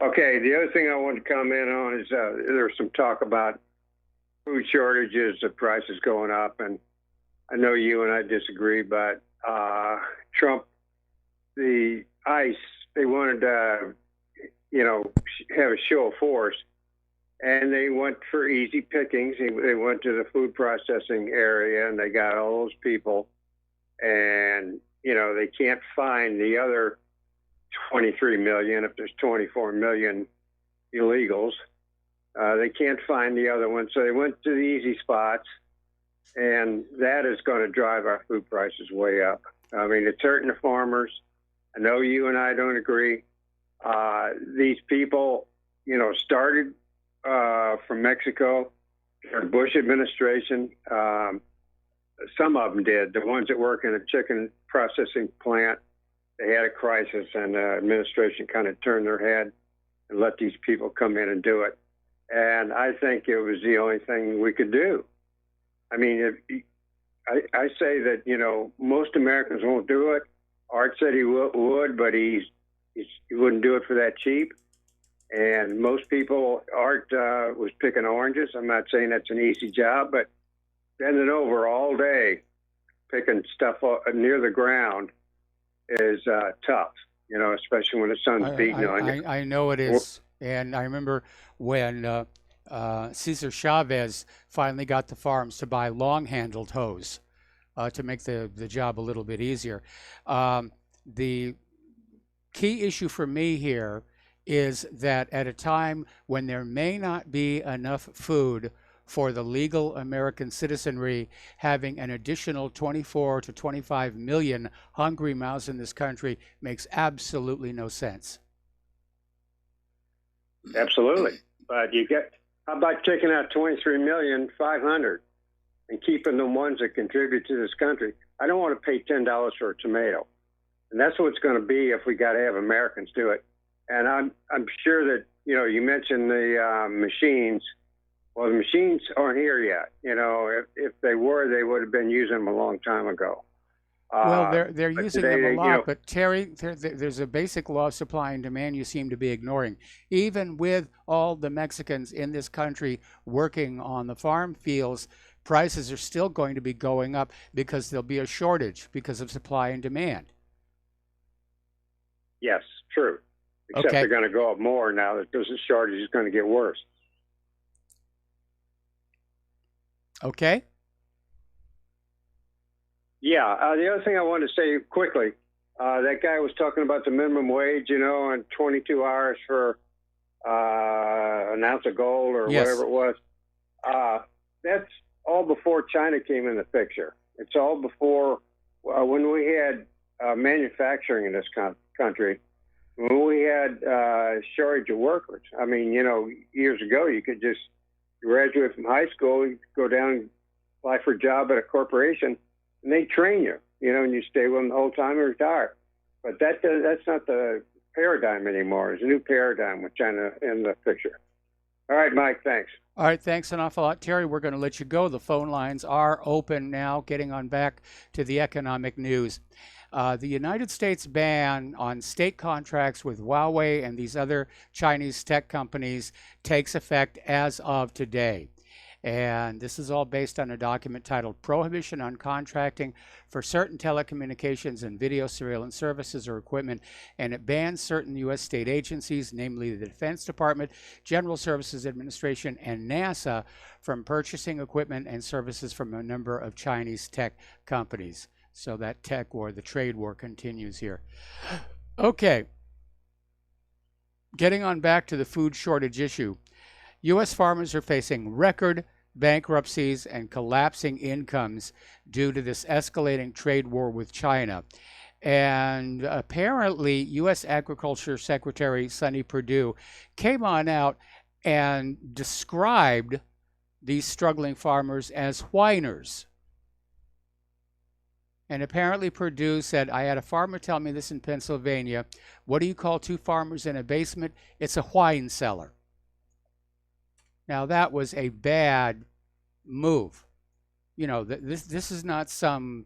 Okay, the other thing I wanted to comment on is there's some talk about food shortages, the prices going up, and I know you and I disagree, but Trump, the ICE, they wanted to, have a show of force, and they went for easy pickings. They went to the food processing area, and they got all those people, and, they can't find the other 23 million, if there's 24 million illegals. They can't find the other one, so they went to the easy spots, and that is going to drive our food prices way up. I mean, it's hurting the farmers. I know you and I don't agree. These people, started from Mexico, the Bush administration. Some of them did. The ones that work in a chicken processing plant, they had a crisis, and the administration kind of turned their head and let these people come in and do it. And I think it was the only thing we could do. I mean, I say that, most Americans won't do it. Art said he would, but he wouldn't do it for that cheap. And most people, Art was picking oranges. I'm not saying that's an easy job, but bending over all day, picking stuff near the ground is tough, especially when the sun's beating on you. I know it is. And I remember when Cesar Chavez finally got the farms to buy long-handled hose to make the job a little bit easier. The key issue for me here is that at a time when there may not be enough food for the legal American citizenry, having an additional 24 to 25 million hungry mouths in this country makes absolutely no sense. Absolutely. But how about taking out 23,500,000 and keeping the ones that contribute to this country. I don't want to pay $10 for a tomato. And that's what it's going to be if we got to have Americans do it. And I'm sure that, you know, you mentioned the machines. Well, the machines aren't here yet. You know, if they were, they would have been using them a long time ago. Well, they're using them a lot, you know, but Terry, there's a basic law of supply and demand you seem to be ignoring. Even with all the Mexicans in this country working on the farm fields, prices are still going to be going up because there'll be a shortage because of supply and demand. yes, true. Except Okay. they're going to go up more now that there's a shortage. It's going to get worse. Okay? Yeah. The other thing I wanted to say quickly, that guy was talking about the minimum wage, you know, and 22 hours for an ounce of gold or Yes. whatever it was. That's all before China came in the picture. It's all before when we had manufacturing in this country, when we had shortage of workers. I mean, you know, years ago, you could just graduate from high school, you go down and apply for a job at a corporation, and they train you, you know, and you stay with them the whole time and retire. But that's not the paradigm anymore. It's a new paradigm with China in the picture. All right, Mike, thanks. All right, thanks an awful lot, Terry. We're going to let you go. The phone lines are open now. Getting on back to the economic news. The United States ban on state contracts with Huawei and these other Chinese tech companies takes effect as of today. And this is all based on a document titled Prohibition on Contracting for Certain Telecommunications and Video Surveillance Services or Equipment, and it bans certain U.S. state agencies, namely the Defense Department, General Services Administration, and NASA, from purchasing equipment and services from a number of Chinese tech companies. So that tech war, the trade war, continues here. Okay. Getting on back to the food shortage issue. U.S. farmers are facing record bankruptcies and collapsing incomes due to this escalating trade war with China. And apparently, U.S. Agriculture Secretary Sonny Perdue came on out and described these struggling farmers as whiners. And apparently Perdue said, I had a farmer tell me this in Pennsylvania. What do you call two farmers in a basement? It's a wine cellar. Now, that was a bad move. You know, this is not some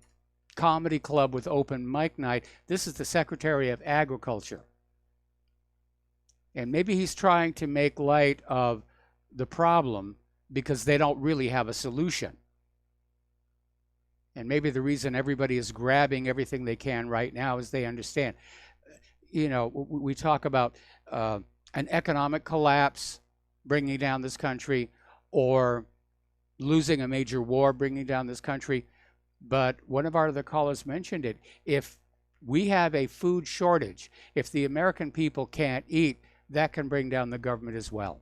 comedy club with open mic night. This is the Secretary of Agriculture. And maybe he's trying to make light of the problem because they don't really have a solution. And maybe the reason everybody is grabbing everything they can right now is they understand. You know, we talk about an economic collapse bringing down this country, or losing a major war bringing down this country. But one of our other callers mentioned it. If we have a food shortage, if the American people can't eat, that can bring down the government as well.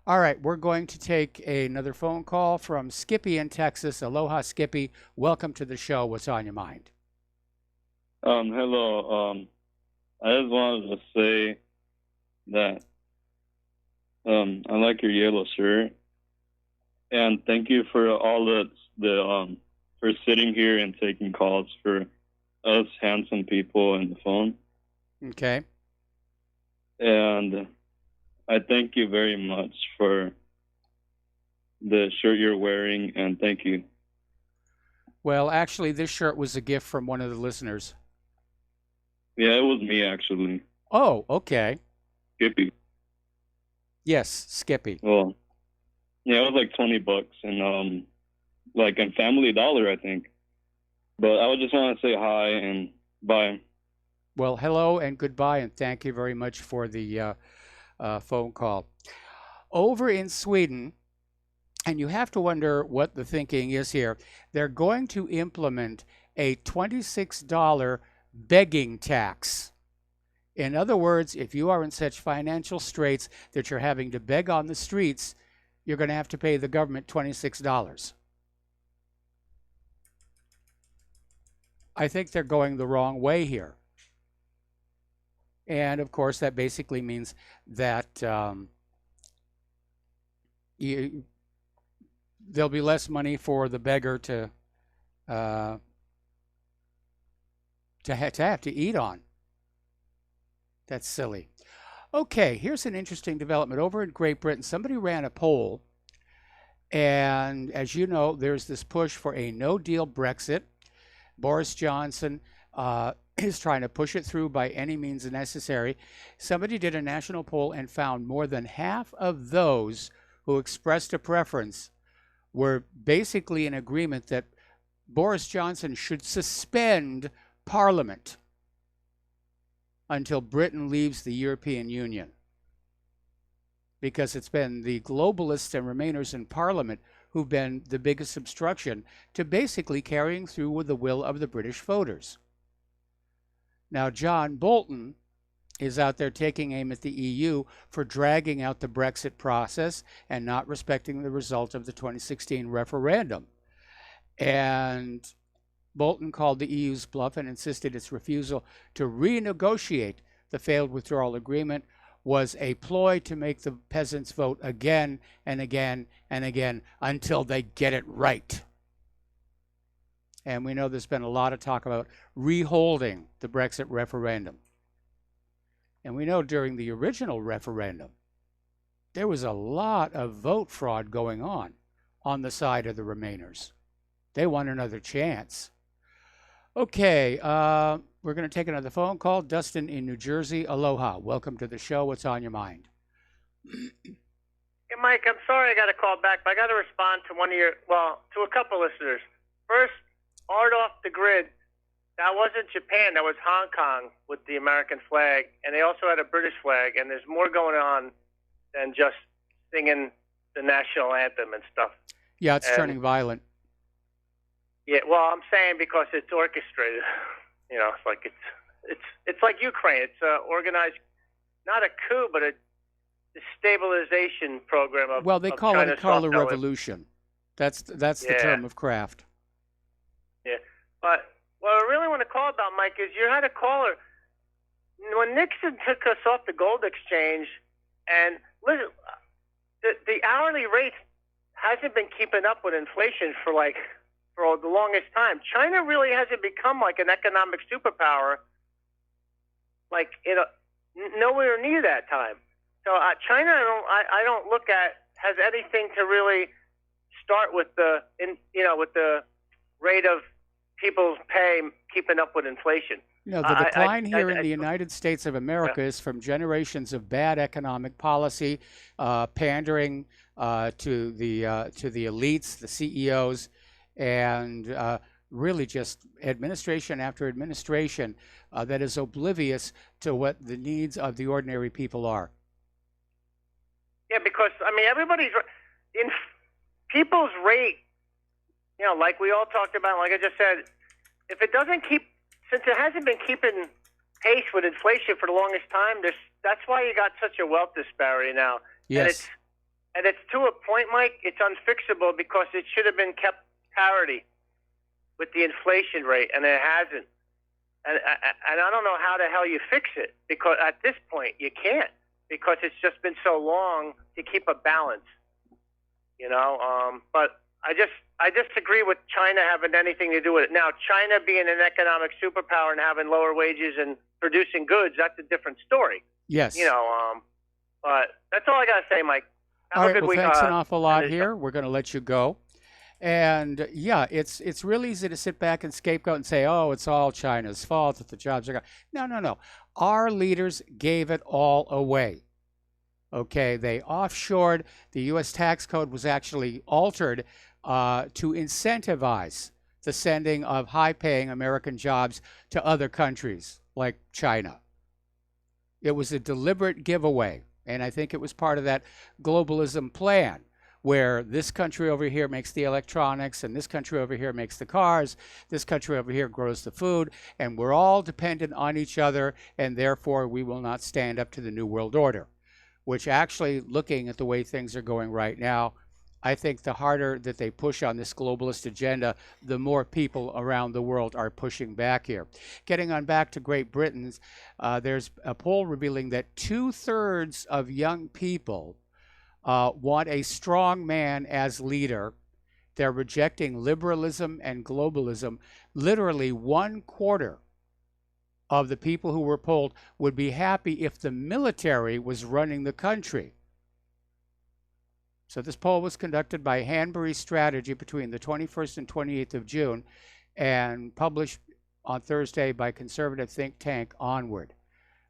All right, we're going to take another phone call from Skippy in Texas. Aloha, Skippy. Welcome to the show. What's on your mind? Hello. I just wanted to say that I like your yellow shirt, and thank you for all the for sitting here and taking calls for us handsome people on the phone. Okay. And I thank you very much for the shirt you're wearing, and thank you. Well, actually, this shirt was a gift from one of the listeners. Yeah, it was me actually. Oh, okay. Skippy. Yes, Skippy. Well, yeah, it was like $20 and like in Family Dollar, I think. But I would just want to say hi and bye. Well, hello and goodbye, and thank you very much for the phone call. Over in Sweden, and you have to wonder what the thinking is here, they're going to implement a $26 begging tax. In other words, if you are in such financial straits that you're having to beg on the streets, you're going to have to pay the government $26. I think they're going the wrong way here. And of course, that basically means that there'll be less money for the beggar to have to eat on. That's silly. Okay, here's an interesting development. Over in Great Britain, somebody ran a poll, and as you know, there's this push for a no-deal Brexit. Boris Johnson is trying to push it through by any means necessary. Somebody did a national poll and found more than half of those who expressed a preference were basically in agreement that Boris Johnson should suspend Parliament until Britain leaves the European Union, because it's been the globalists and Remainers in Parliament who've been the biggest obstruction to basically carrying through with the will of the British voters. Now, John Bolton is out there taking aim at the EU for dragging out the Brexit process and not respecting the result of the 2016 referendum. And Bolton called the EU's bluff and insisted its refusal to renegotiate the failed withdrawal agreement was a ploy to make the peasants vote again and again and again until they get it right. And we know there's been a lot of talk about reholding the Brexit referendum. And we know during the original referendum, there was a lot of vote fraud going on the side of the Remainers. They want another chance. Okay, we're going to take another phone call. Dustin in New Jersey. Aloha. Welcome to the show. What's on your mind? Hey, Mike, I'm sorry I got to call back, but I got to respond to to a couple listeners. First, Art Off the Grid. That wasn't Japan. That was Hong Kong with the American flag. And they also had a British flag. And there's more going on than just singing the national anthem and stuff. Yeah, it's turning violent. Yeah, well, I'm saying because it's orchestrated. You know, it's like Ukraine. It's organized, not a coup, but a destabilization program of. Well, they of call it a China's color soft revolution. That's the term of craft. Yeah, but what I really want to call about, Mike, is you had a caller when Nixon took us off the gold exchange, and listen, the hourly rate hasn't been keeping up with inflation for the longest time. China really hasn't become like an economic superpower, nowhere near that time. So China, I don't look at has anything to really start with the rate of people's pay keeping up with inflation. No, the decline here in the United States of America is from generations of bad economic policy, pandering to the elites, the CEOs, and really just administration after administration that is oblivious to what the needs of the ordinary people are. Yeah, because everybody's in people's rate. Like we all talked about, like I just said, if it doesn't since it hasn't been keeping pace with inflation for the longest time, that's why you got such a wealth disparity now. Yes. And it's to a point, Mike, it's unfixable because it should have been kept parity with the inflation rate, and it hasn't. And I don't know how the hell you fix it, because at this point you can't, because it's just been so long to keep a balance. But I disagree with China having anything to do with it. Now, China being an economic superpower and having lower wages and producing goods, that's a different story. Yes. But that's all I got to say, Mike. Have All a right, good well, week. thanks an awful lot here. We're going to let you go. And yeah, it's really easy to sit back and scapegoat and say, oh, it's all China's fault that the jobs are gone. No. Our leaders gave it all away. Okay, they offshored. The U.S. tax code was actually altered to incentivize the sending of high-paying American jobs to other countries like China. It was a deliberate giveaway, and I think it was part of that globalism plan, where this country over here makes the electronics, and this country over here makes the cars, this country over here grows the food, and we're all dependent on each other, and therefore we will not stand up to the New World Order, which actually, looking at the way things are going right now, I think the harder that they push on this globalist agenda, the more people around the world are pushing back here. Getting on back to Great Britain, there's a poll revealing that 2/3 of young people want a strong man as leader They're rejecting liberalism and globalism. Literally 1/4 of the people who were polled would be happy if the military was running the country. So this poll was conducted by Hanbury Strategy between the 21st and 28th of June and published on Thursday by conservative think tank Onward.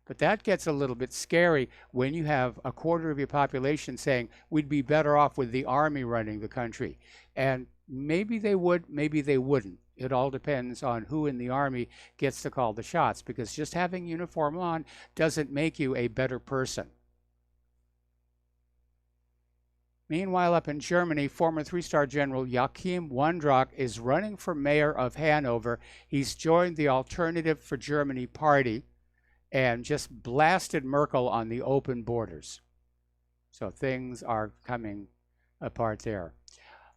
But that gets a little bit scary when you have 1/4 of your population saying we'd be better off with the army running the country. And maybe they would, maybe they wouldn't. It all depends on who in the army gets to call the shots, because just having uniform on doesn't make you a better person. Meanwhile, up in Germany, former 3-star General Joachim Wondrock is running for mayor of Hanover. He's joined the Alternative for Germany party and just blasted Merkel on the open borders. So things are coming apart there.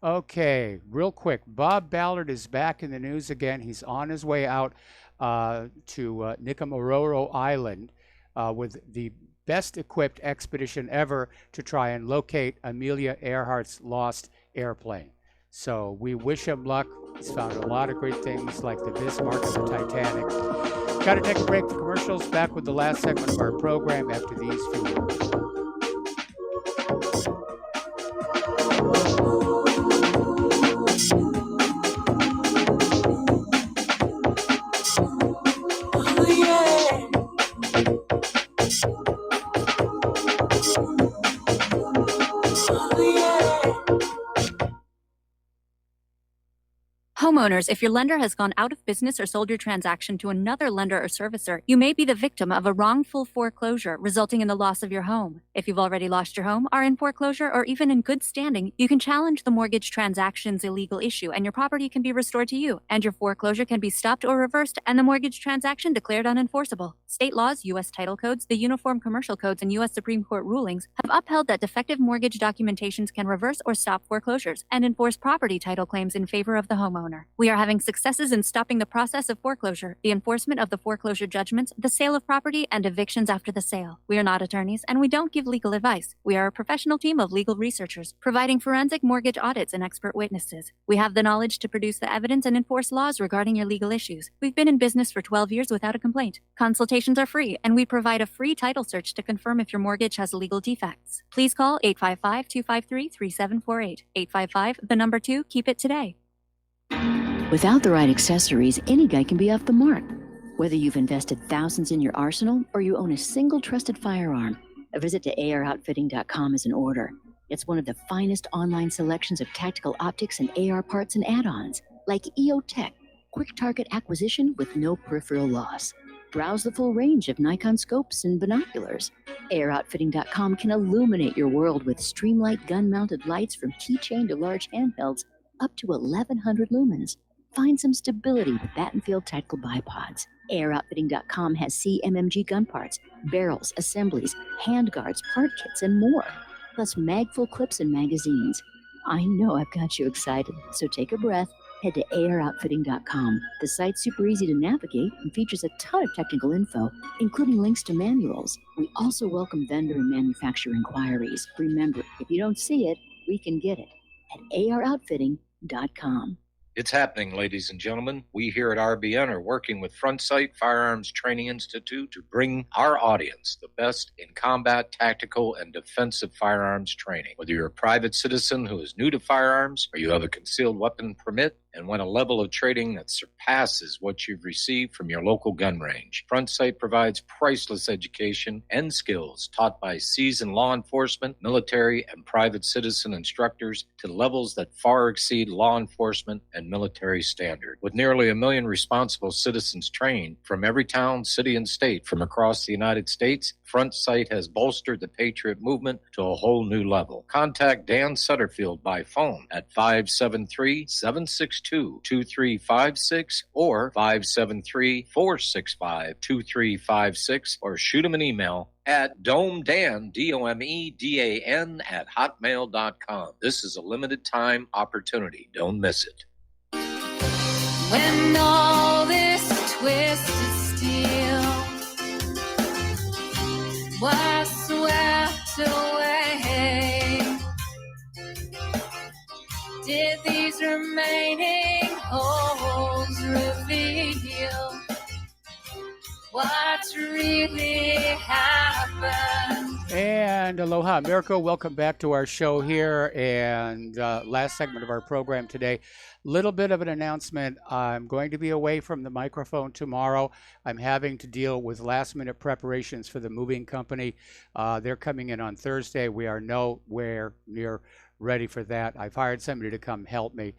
Okay, real quick, Bob Ballard is back in the news again. He's on his way out to Nikomororo Island with the best equipped expedition ever to try and locate Amelia Earhart's lost airplane. So we wish him luck. He's found a lot of great things like the Bismarck and the Titanic. Got to take a break for commercials. Back with the last segment of our program after these few words. Homeowners, if your lender has gone out of business or sold your transaction to another lender or servicer, you may be the victim of a wrongful foreclosure, resulting in the loss of your home. If you've already lost your home, are in foreclosure, or even in good standing, you can challenge the mortgage transaction's illegal issue, and your property can be restored to you, and your foreclosure can be stopped or reversed, and the mortgage transaction declared unenforceable. State laws, U.S. title codes, the Uniform Commercial Codes, and U.S. Supreme Court rulings have upheld that defective mortgage documentations can reverse or stop foreclosures and enforce property title claims in favor of the homeowner. We are having successes in stopping the process of foreclosure, the enforcement of the foreclosure judgments, the sale of property, and evictions after the sale. We are not attorneys, and we don't give legal advice. We are a professional team of legal researchers, providing forensic mortgage audits and expert witnesses. We have the knowledge to produce the evidence and enforce laws regarding your legal issues. We've been in business for 12 years without a complaint. Consultations are free, and we provide a free title search to confirm if your mortgage has legal defects. Please call 855-253-3748. 855, 2, keep it today. Without the right accessories, any guy can be off the mark. Whether you've invested thousands in your arsenal or you own a single trusted firearm, a visit to AROutfitting.com is in order. It's one of the finest online selections of tactical optics and AR parts and add-ons, like EOTech, quick target acquisition with no peripheral loss. Browse the full range of Nikon scopes and binoculars. AROutfitting.com can illuminate your world with Streamlight gun-mounted lights from keychain to large handhelds up to 1,100 lumens. Find some stability with Battenfield Tactical Bipods. AirOutfitting.com has CMMG gun parts, barrels, assemblies, handguards, part kits, and more. Plus mag-full clips and magazines. I know I've got you excited, so take a breath. Head to AirOutfitting.com. The site's super easy to navigate and features a ton of technical info, including links to manuals. We also welcome vendor and manufacturer inquiries. Remember, if you don't see it, we can get it at AirOutfitting.com. It's happening, ladies and gentlemen. We here at RBN are working with Front Sight Firearms Training Institute to bring our audience the best in combat, tactical, and defensive firearms training. Whether you're a private citizen who is new to firearms, or you have a concealed weapon permit and want a level of training that surpasses what you've received from your local gun range, Front Sight provides priceless education and skills taught by seasoned law enforcement, military, and private citizen instructors to levels that far exceed law enforcement and military standard. With nearly 1 million responsible citizens trained from every town, city, and state from across the United States, Front Sight has bolstered the Patriot movement to a whole new level. Contact Dan Sutterfield by phone at 573-762-2356 or 573-465-2356, or shoot him an email at domedan, DOMEDAN, @hotmail.com. This is a limited time opportunity. Don't miss it. When all this twisted steel was swept away, did these These remaining holes reveal what's really happened. And aloha, America. Welcome back to our show here. And last segment of our program today. Little bit of an announcement. I'm going to be away from the microphone tomorrow. I'm having to deal with last minute preparations for the moving company. They're coming in on Thursday. We are nowhere near ready for that. I've hired somebody to come help me.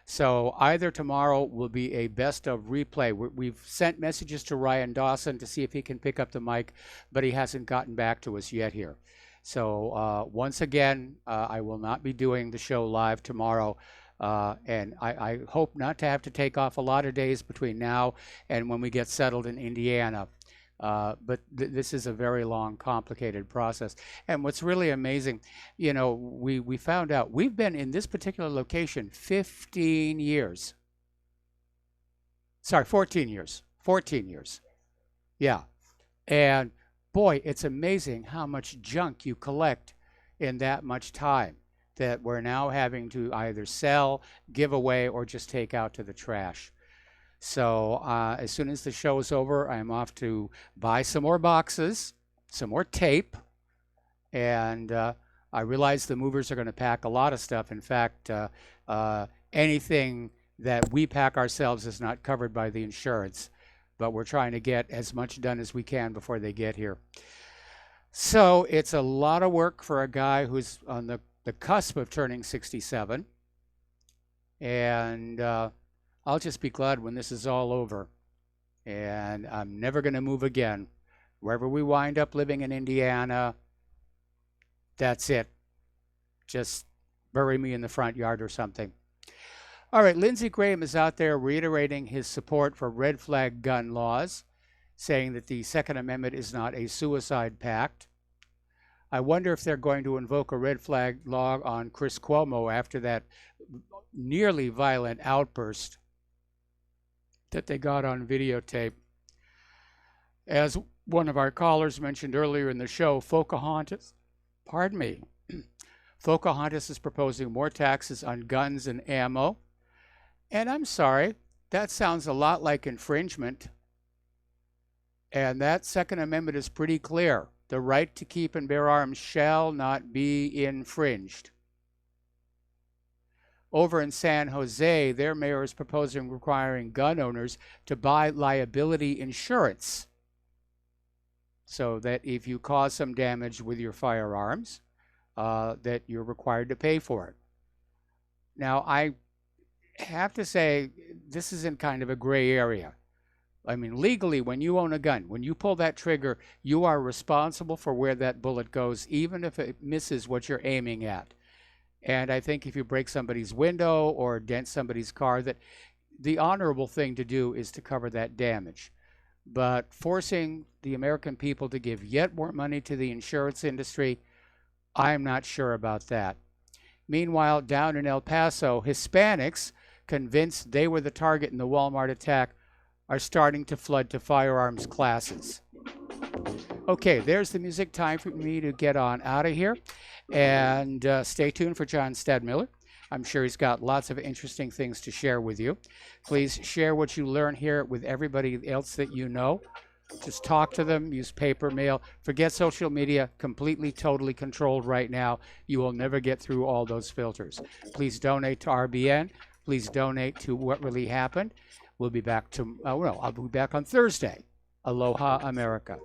So either tomorrow will be a best of replay. We've sent messages to Ryan Dawson to see if he can pick up the mic, but he hasn't gotten back to us yet here. So once again, I will not be doing the show live tomorrow. And I hope not to have to take off a lot of days between now and when we get settled in Indiana. But this is a very long, complicated process. And what's really amazing, you know, we found out we've been in this particular location 15 years. Sorry, 14 years. 14 years. Yeah. And boy, it's amazing how much junk you collect in that much time that we're now having to either sell, give away, or just take out to the trash. So as soon as the show is over, I'm off to buy some more boxes, some more tape, and I realize the movers are going to pack a lot of stuff. In fact, anything that we pack ourselves is not covered by the insurance, but we're trying to get as much done as we can before they get here. So it's a lot of work for a guy who's on the cusp of turning 67, and I'll just be glad when this is all over, and I'm never going to move again. Wherever we wind up living in Indiana, that's it. Just bury me in the front yard or something. All right, Lindsey Graham is out there reiterating his support for red flag gun laws, saying that the Second Amendment is not a suicide pact. I wonder if they're going to invoke a red flag law on Chris Cuomo after that nearly violent outburst that they got on videotape. As one of our callers mentioned earlier in the show, Pocahontas is proposing more taxes on guns and ammo. And I'm sorry, that sounds a lot like infringement. And that Second Amendment is pretty clear. The right to keep and bear arms shall not be infringed. Over in San Jose, their mayor is proposing requiring gun owners to buy liability insurance so that if you cause some damage with your firearms, that you're required to pay for it. Now, I have to say, this is in kind of a gray area. I mean, legally, when you own a gun, when you pull that trigger, you are responsible for where that bullet goes, even if it misses what you're aiming at. And I think if you break somebody's window or dent somebody's car, that the honorable thing to do is to cover that damage. But forcing the American people to give yet more money to the insurance industry, I'm not sure about that. Meanwhile, down in El Paso, Hispanics, convinced they were the target in the Walmart attack, are starting to flood to firearms classes. Okay, there's the music. Time for me to get on out of here. And stay tuned for John Stadmiller. I'm sure he's got lots of interesting things to share with you. Please share what you learn here with everybody else that you know. Just talk to them, use paper, mail. Forget social media, completely, totally controlled right now. You will never get through all those filters. Please donate to RBN. Please donate to What Really Happened. We'll be back I'll be back on Thursday. Aloha, America.